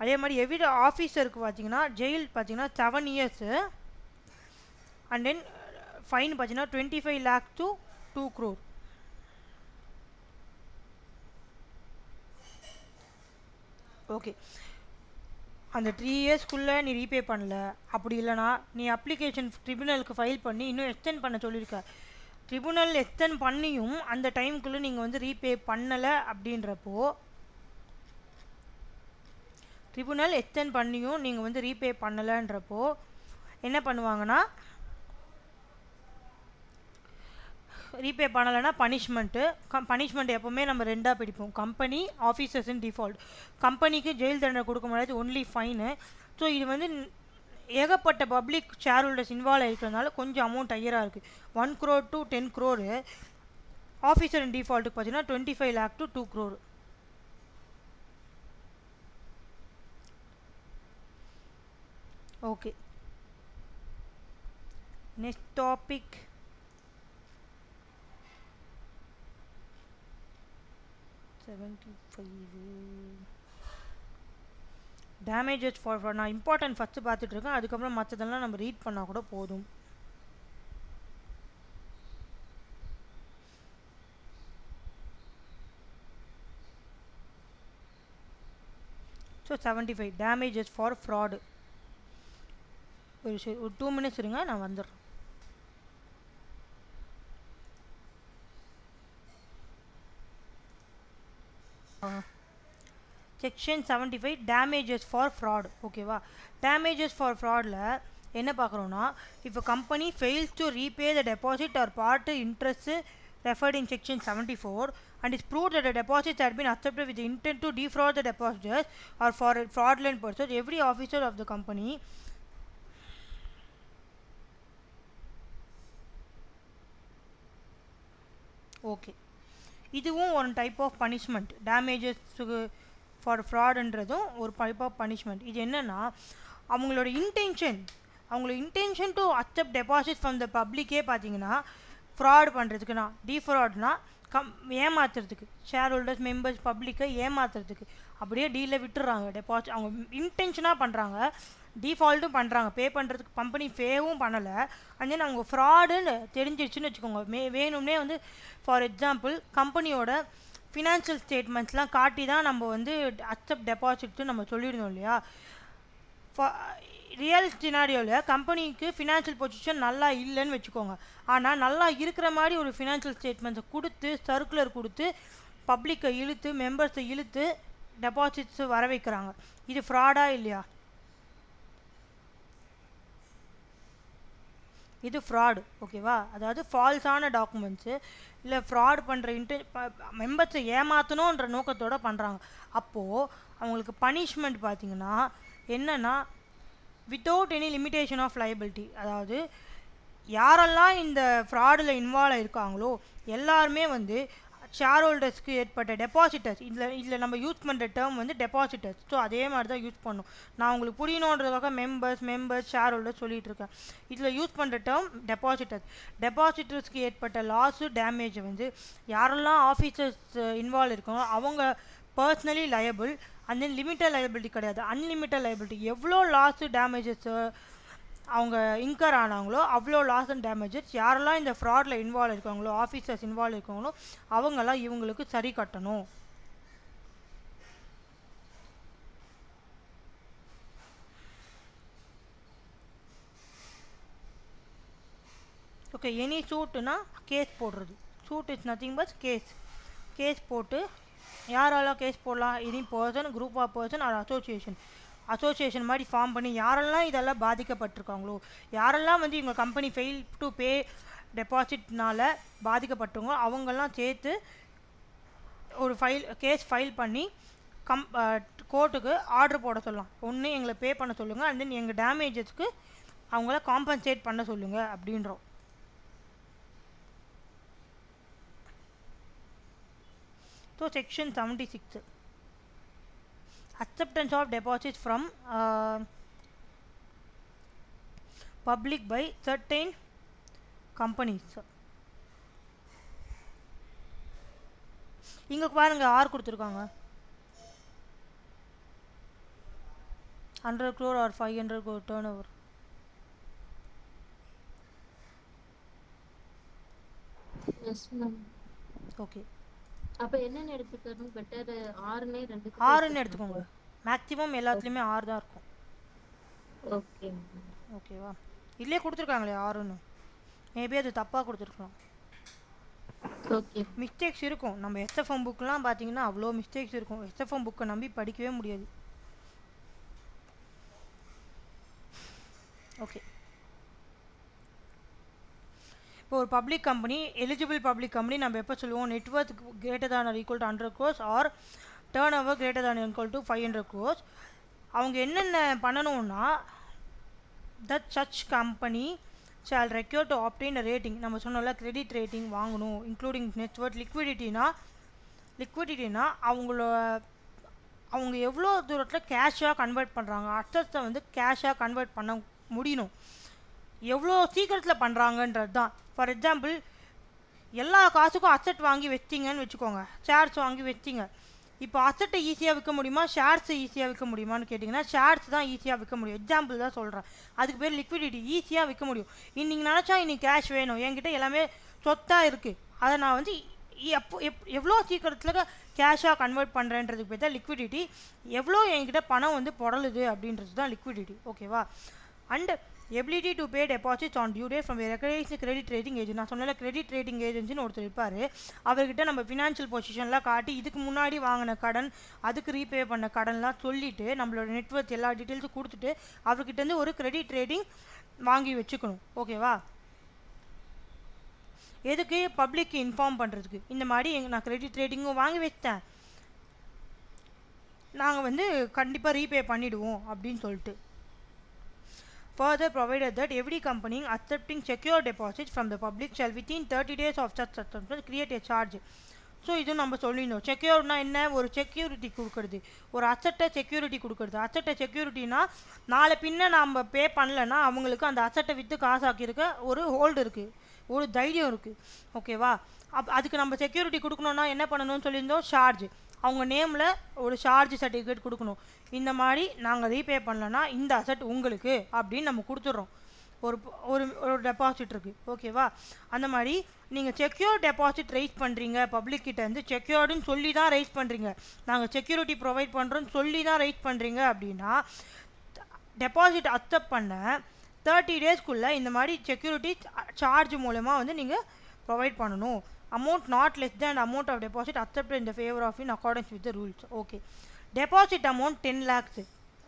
அதே மாதிரி எவ்ரி ஆஃபீஸருக்கு பார்த்தீங்கன்னா ஜெயில் பார்த்தீங்கன்னா 7 இயர்ஸு. அண்ட் தென் ஃபைன் பார்த்தீங்கன்னா 25 lakh to 2 crore. ஓகே, அந்த 3 இயர்ஸ்க்குள்ளே நீ ரீபே பண்ணல, அப்படி இல்லைனா நீ அப்ளிகேஷன் ட்ரிபுனலுக்கு ஃபைல் பண்ணி இன்னும் எக்ஸ்டெண்ட் பண்ண சொல்லியிருக்க, ட்ரிபுனல் எக்ஸ்டெண்ட் பண்ணியும் அந்த டைமுக்குள்ளே நீங்கள் வந்து ரீபே பண்ணலை அப்படின்றப்போ, ட்ரிபுனல் எக்ஸ்டெண்ட் பண்ணியும் நீங்கள் வந்து ரீபே பண்ணலைன்றப்போ என்ன பண்ணுவாங்கன்னா, ரீபே பண்ணலைன்னா பனிஷ்மெண்ட்டு. பனிஷ்மெண்ட் எப்போவுமே நம்ம ரெண்டாக பிடிப்போம், கம்பெனி ஆஃபீஸர்ஸ் இன் டிஃபால்ட். கம்பெனிக்கு ஜெயில் தண்டனை கொடுக்க முடியாது, ஒன்லி ஃபைனு. ஸோ இது வந்து ஏகப்பட்ட பப்ளிக் ஷேர் ஹோல்டர்ஸ் இன்வால்வ் இருக்கிறதுனால கொஞ்சம் அமௌண்ட் ஹையராக இருக்குது. 1 crore to 10 crore. Officer in டிஃபால்ட்டுக்கு பார்த்தீங்கன்னா 25 lakh to 2 crore. Okay, next topic. Damages for நான் இம்பார்ட்டன்ட் ஃபஸ்ட்டு பார்த்துட்ருக்கேன், அதுக்கப்புறம் மற்றதெல்லாம் நம்ம ரீட் பண்ணால் கூட போதும். So 75 damages for fraud. ஒரு 2 minutes இருங்க, நான் வந்துடுறேன். Section 75 damages for fraud. ஓகேவா? டேமேஜஸ் ஃபார் ஃப்ராடில் என்ன பார்க்குறோன்னா, if a company fails to repay the deposit or part interest referred in section 74 and is proved that the deposits had been accepted with the intent to defraud the depositors or for a fraudulent purpose, every officer of the company okay, இதுவும் ஒரு டைப் ஆஃப் பனிஷ்மெண்ட். டேமேஜஸுக்கு ஃபார் ஃப்ராடுன்றதும் ஒரு டைப் ஆஃப் பனிஷ்மெண்ட். இது என்னென்னா, அவங்களோட intention to accept deposit from the பப்ளிக்கே பார்த்தீங்கன்னா ஃப்ராட் பண்ணுறதுக்குன்னா, டீஃப்ராட்னா ஏமாத்துறதுக்கு, ஷேர் ஹோல்டர்ஸ் மெம்பர்ஸ் பப்ளிக்கை ஏமாத்துறதுக்கு அப்படியே டீலில் விட்டுறாங்க. டெபாசிட் அவங்க இன்டென்ஷனாக பண்ணுறாங்க, டிஃபால்ட்டும் பண்ணுறாங்க, பே பண்ணுறதுக்கு கம்பெனி பேவும் பண்ணலை. அண்ட் தென் அவங்க ஃப்ராடுன்னு தெரிஞ்சிருச்சுன்னு வச்சுக்கோங்க, வேணும்னே வந்து ஃபார் எக்ஸாம்பிள் கம்பெனியோட ஃபினான்ஷியல் ஸ்டேட்மெண்ட்ஸ்லாம் காட்டி தான் நம்ம வந்து அக்செப்ட் டெபாசிட்ஸு நம்ம சொல்லியிருந்தோம் இல்லையா. ரியல் சினாரியோவில் கம்பெனிக்கு ஃபினான்ஷியல் பொசிஷன் நல்லா இல்லைன்னு வச்சுக்கோங்க, ஆனால் நல்லா இருக்கிற மாதிரி ஒரு ஃபினான்ஷியல் ஸ்டேட்மெண்ட்ஸை கொடுத்து சர்க்குலர் கொடுத்து பப்ளிக்கை இழுத்து மெம்பர்ஸை இழுத்து டெபாசிட்ஸு வர வைக்கிறாங்க. இது ஃப்ராடா இல்லையா? இது ஃப்ராடு. ஓகேவா? அதாவது ஃபால்ஸான டாக்குமெண்ட்ஸு இல்லை ஃப்ராட் பண்ணுற மெம்பர்ஸை ஏமாற்றணுன்ற நோக்கத்தோடு பண்ணுறாங்க. அப்போது அவங்களுக்கு பனிஷ்மெண்ட் பார்த்திங்கன்னா என்னென்னா, without any limitation of liability. அதாவது யாரெல்லாம் இந்த ஃப்ராடில் இன்வால்வ் இருக்காங்களோ எல்லாருமே வந்து ஷேர் ஹோல்டர்ஸ்க்கு ஏற்பட்ட டெபாசிட்டர்ஸ், இதில் நம்ம யூஸ் பண்ணுற டேர்ம் வந்து டெபாசிட்டர்ஸ். ஸோ அதே மாதிரி தான் யூஸ் பண்ணணும். நான் உங்களுக்கு புரியணுன்றதுக்காக மெம்பர்ஸ் ஷேர் ஹோல்டர்ஸ் சொல்லிகிட்டு இருக்கேன். இதில் யூஸ் பண்ணுற டேர்ம் டெபாசிட்டர்ஸ்க்கு ஏற்பட்ட லாஸு டேமேஜை வந்து யாரெல்லாம் ஆஃபீஸர்ஸ் இன்வால்வ் இருக்காங்களோ அவங்க personally liable. And then limited liability கிடையாது, அன்லிமிட்டட் லைபிலிட்டி. எவ்வளோ லாஸு டேமேஜஸ் அவங்க இன்கர் ஆனாங்களோ அவ்வளோ லாஸ் அண்ட் டேமேஜஸ் யாரெல்லாம் இந்த ஃப்ராடில் இன்வால்வ் இருக்காங்களோ, ஆஃபீஸர்ஸ் இன்வால்வ் இருக்காங்களோ அவங்கெல்லாம் இவங்களுக்கு சரி கட்டணும். ஓகே, எனி சூட்டுனா கேஸ் போடுறது. Suit is nothing but case போட்டு யாரெல்லாம் கேஸ் போடலாம், any person, group of person or association மாதிரி ஃபார்ம் பண்ணி யாரெல்லாம் இதெல்லாம் பாதிக்கப்பட்டிருக்காங்களோ, யாரெல்லாம் வந்து இவங்க கம்பெனி ஃபெயில் டு பே டெபாசிட்னால பாதிக்கப்பட்டவங்க அவங்கெல்லாம் சேர்த்து ஒரு கேஸ் ஃபைல் பண்ணி கோர்ட்டுக்கு ஆர்டர் போட சொல்லலாம். ஒன்று எங்களை பே பண்ண சொல்லுங்கள், அண்ட் தென் எங்கள் டேமேஜஸ்க்கு அவங்கள காம்பன்சேட் பண்ண சொல்லுங்கள் அப்படின்றோம். So section 76 acceptance of deposits from public by certain companies. இங்கே பாருங்க ஆர் கொடுத்துருக்காங்க 100 crore or 500 crore turnover. Yes ma'am. Okay அப்ப என்னன்னு எடுத்துக்கணும்? பெட்டர் ஆறுனே ரெண்டுக்கு ஆறுன்னு எடுத்துக்கோங்க. மேக்ஸிமம் எல்லாத்துலேயுமே ஆறு தான் இருக்கும். ஓகே ஓகேவா? இல்லையே கொடுத்துருக்காங்களே ஆறுன்னு. மேபி அது தப்பாக கொடுத்துருக்கலாம். ஓகே. மிஸ்டேக்ஸ் இருக்கும். நம்ம எஸ்எஃப்எம் புக்கெலாம் பார்த்தீங்கன்னா அவ்வளோ மிஸ்டேக்ஸ் இருக்கும். எஸ்எஃப்எம் புக்கை நம்பி படிக்கவே முடியாது. ஓகே, இப்போ ஒரு public company, eligible public company நம்ம எப்போ சொல்லுவோம்? Net worth greater than or equal to 100 crores or turn over greater than equal to 500 crores. அவங்க என்னென்ன பண்ணணும்னா that such company shall require to obtain rating. நம்ம சொன்னோம்ல கிரெடிட் ரேட்டிங் வாங்கணும், இன்க்ளூடிங் நெட்வொர்த். லிக்விடிட்டினா அவங்க எவ்வளோ தூரத்தில் கேஷாக கன்வெர்ட் பண்ணுறாங்க, அசட்ஸை வந்து கேஷாக கன்வெர்ட் பண்ண முடியணும், எவ்வளோ சீக்கிரத்தில் பண்ணுறாங்கன்றது தான். ஃபார் எக்ஸாம்பிள், எல்லா காசுக்கும் அசட் வாங்கி வச்சிங்கன்னு வச்சுக்கோங்க, ஷேர்ஸ் வாங்கி வச்சிங்க. இப்போ அசட்டை ஈஸியாக விற்க முடியுமா, ஷேர்ஸை ஈஸியாக விற்க முடியுமான்னு கேட்டிங்கன்னா ஷேர்ஸ் தான் ஈஸியாக விற்க முடியும். எக்ஸாம்பிள் தான் சொல்கிறேன். அதுக்கு பேர் லிக்விடிட்டி. ஈஸியாக விற்க முடியும். இன்றைக்கி நினச்சா இன்றைக்கி கேஷ் வேணும், என்கிட்ட எல்லாமே சொத்தாக இருக்குது, அதை நான் வந்து எவ்வளோ சீக்கிரத்தில் கேஷாக கன்வெர்ட் பண்ணுறேன்றதுக்கு பேர் தான் லிக்விடிட்டி. எவ்வளோ என்கிட்ட பணம் வந்து புடலுது அப்படின்றது தான் லிக்விடிட்டி. ஓகேவா? And ability to pay deposits on due date from recognised credit rating agent. நான் சொன்னல கிரெடிட் ரேட்டிங் ஏஜென்சின்னு ஒருத்தர் இருப்பார். அவர்கிட்ட நம்ம ஃபினான்ஷியல் பொசிஷன்லாம் காட்டி இதுக்கு முன்னாடி வாங்கின கடன், அதுக்கு ரீபே பண்ண கடன்லாம் சொல்லிவிட்டு நம்மளோட நெட்வொர்க் எல்லா டீட்டெயில்ஸும் கொடுத்துட்டு அவர்கிட்டருந்து ஒரு கிரெடிட் ரேட்டிங் வாங்கி வச்சுக்கணும். ஓகேவா? எதுக்கு? பப்ளிக்கு இன்ஃபார்ம் பண்ணுறதுக்கு. இந்த மாதிரி நான் கிரெடிட் ரேட்டிங்கும் வாங்கி வச்சிட்டேன், நாங்கள் வந்து கண்டிப்பாக ரீபே பண்ணிவிடுவோம் அப்படின்னு சொல்லிட்டு. Further provided that every company accepting secure deposits from the public shall within 30 days of such acceptance create a charge. So இதுவும் நம்ம சொல்லிடணும். செக்யூர்னா என்ன? ஒரு செக்யூரிட்டி கொடுக்குறது, ஒரு அசட்டை செக்யூரிட்டி கொடுக்குறது. அசட்டை செக்யூரிட்டினா நாளை பின்ன நம்ம பே பண்ணலைன்னா அவங்களுக்கு அந்த அசட்டை விற்று காசாக்கியிருக்க ஒரு ஹோல்டு இருக்குது, ஒரு தைரியம் இருக்குது. ஓகேவா? அதுக்கு நம்ம செக்யூரிட்டி கொடுக்கணுன்னா என்ன பண்ணணும்னு சொல்லியிருந்தோம்? சார்ஜ். அவங்க நேமில் ஒரு சார்ஜ் சர்டிஃபிகேட் கொடுக்கணும். இந்த மாதிரி நாங்கள் ரீபே பண்ணலன்னா இந்த அசட் உங்களுக்கு அப்படின்னு நம்ம கொடுத்துட்றோம். ஒரு ஒரு டெபாசிட் இருக்குது. ஓகேவா? அந்த மாதிரி நீங்கள் செக்யூர் டெபாசிட் ரைஸ் பண்ணுறீங்க, பப்ளிக்கிட்டேருந்து செக்யூர்டுன்னு சொல்லி தான் ரைஸ் பண்ணுறீங்க, நாங்கள் செக்யூரிட்டி ப்ரொவைட் பண்ணுறோன்னு சொல்லி தான் ரைஸ் பண்ணுறீங்க அப்படின்னா டெபாசிட் அக்செப்ட் பண்ண 30 டேஸ்க்குள்ளே இந்த மாதிரி செக்யூரிட்டி சார்ஜ் மூலமா வந்து நீங்கள் ப்ரொவைட் பண்ணணும். Amount not less than amount of deposit accepted in the favour of in accordance with the rules. Okay, deposit amount 10 lakhs.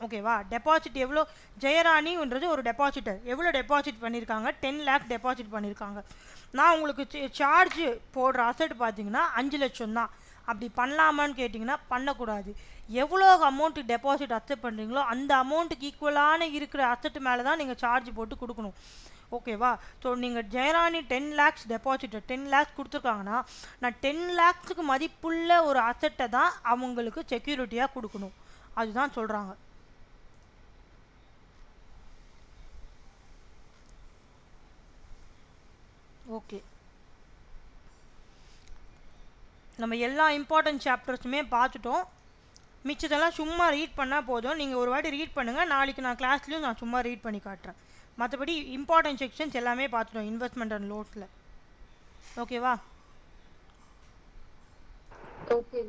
ஓகேவா? டெபாசிட் எவ்வளோ? ஜெயராணின்றது ஒரு டெபாசிட்டர். எவ்வளோ டெபாசிட் பண்ணியிருக்காங்க? 10 lakh டெபாசிட் பண்ணியிருக்காங்க. நான் உங்களுக்கு சார்ஜ் போடுற அசட் பார்த்தீங்கன்னா 5 லட்சம் தான். அப்படி பண்ணலாமான்னு கேட்டிங்கன்னா பண்ணக்கூடாது. எவ்வளோ அமௌண்ட்டு டெபாசிட் அக்செப்ட் பண்ணுறீங்களோ அந்த அமௌண்ட்டுக்கு ஈக்குவலான இருக்கிற அசட் மேலே தான் நீங்கள் சார்ஜ் போட்டு கொடுக்கணும். ஓகேவா? ஸோ நீங்கள் ஜெயராணி 10 lakhs டெபாசிட்டர் 10 lakhs கொடுத்துருக்காங்கன்னா நான் 10 lakhsக்கு மதிப்புள்ள ஒரு அசட்டை தான் அவங்களுக்கு செக்யூரிட்டியாக கொடுக்கணும். அதுதான் சொல்கிறாங்க. ஓகே, நம்ம எல்லா இம்பார்ட்டன்ட் சாப்டர்ஸுமே பார்த்துட்டோம். மிச்சதெல்லாம் சும்மா ரீட் பண்ணால் போதும். நீங்கள் ஒரு வாட்டி ரீட் பண்ணுங்கள், நாளைக்கு நான் கிளாஸ்லேயும் நான் சும்மா ரீட் பண்ணி காட்டுறேன். மற்றபடி இம்பார்ட்டன்ட் செக்ஷன்ஸ் எல்லாமே பார்த்துட்டோம் இன்வெஸ்ட்மெண்ட் அண்ட் லோன்ஸில். ஓகேவா? ஓகே.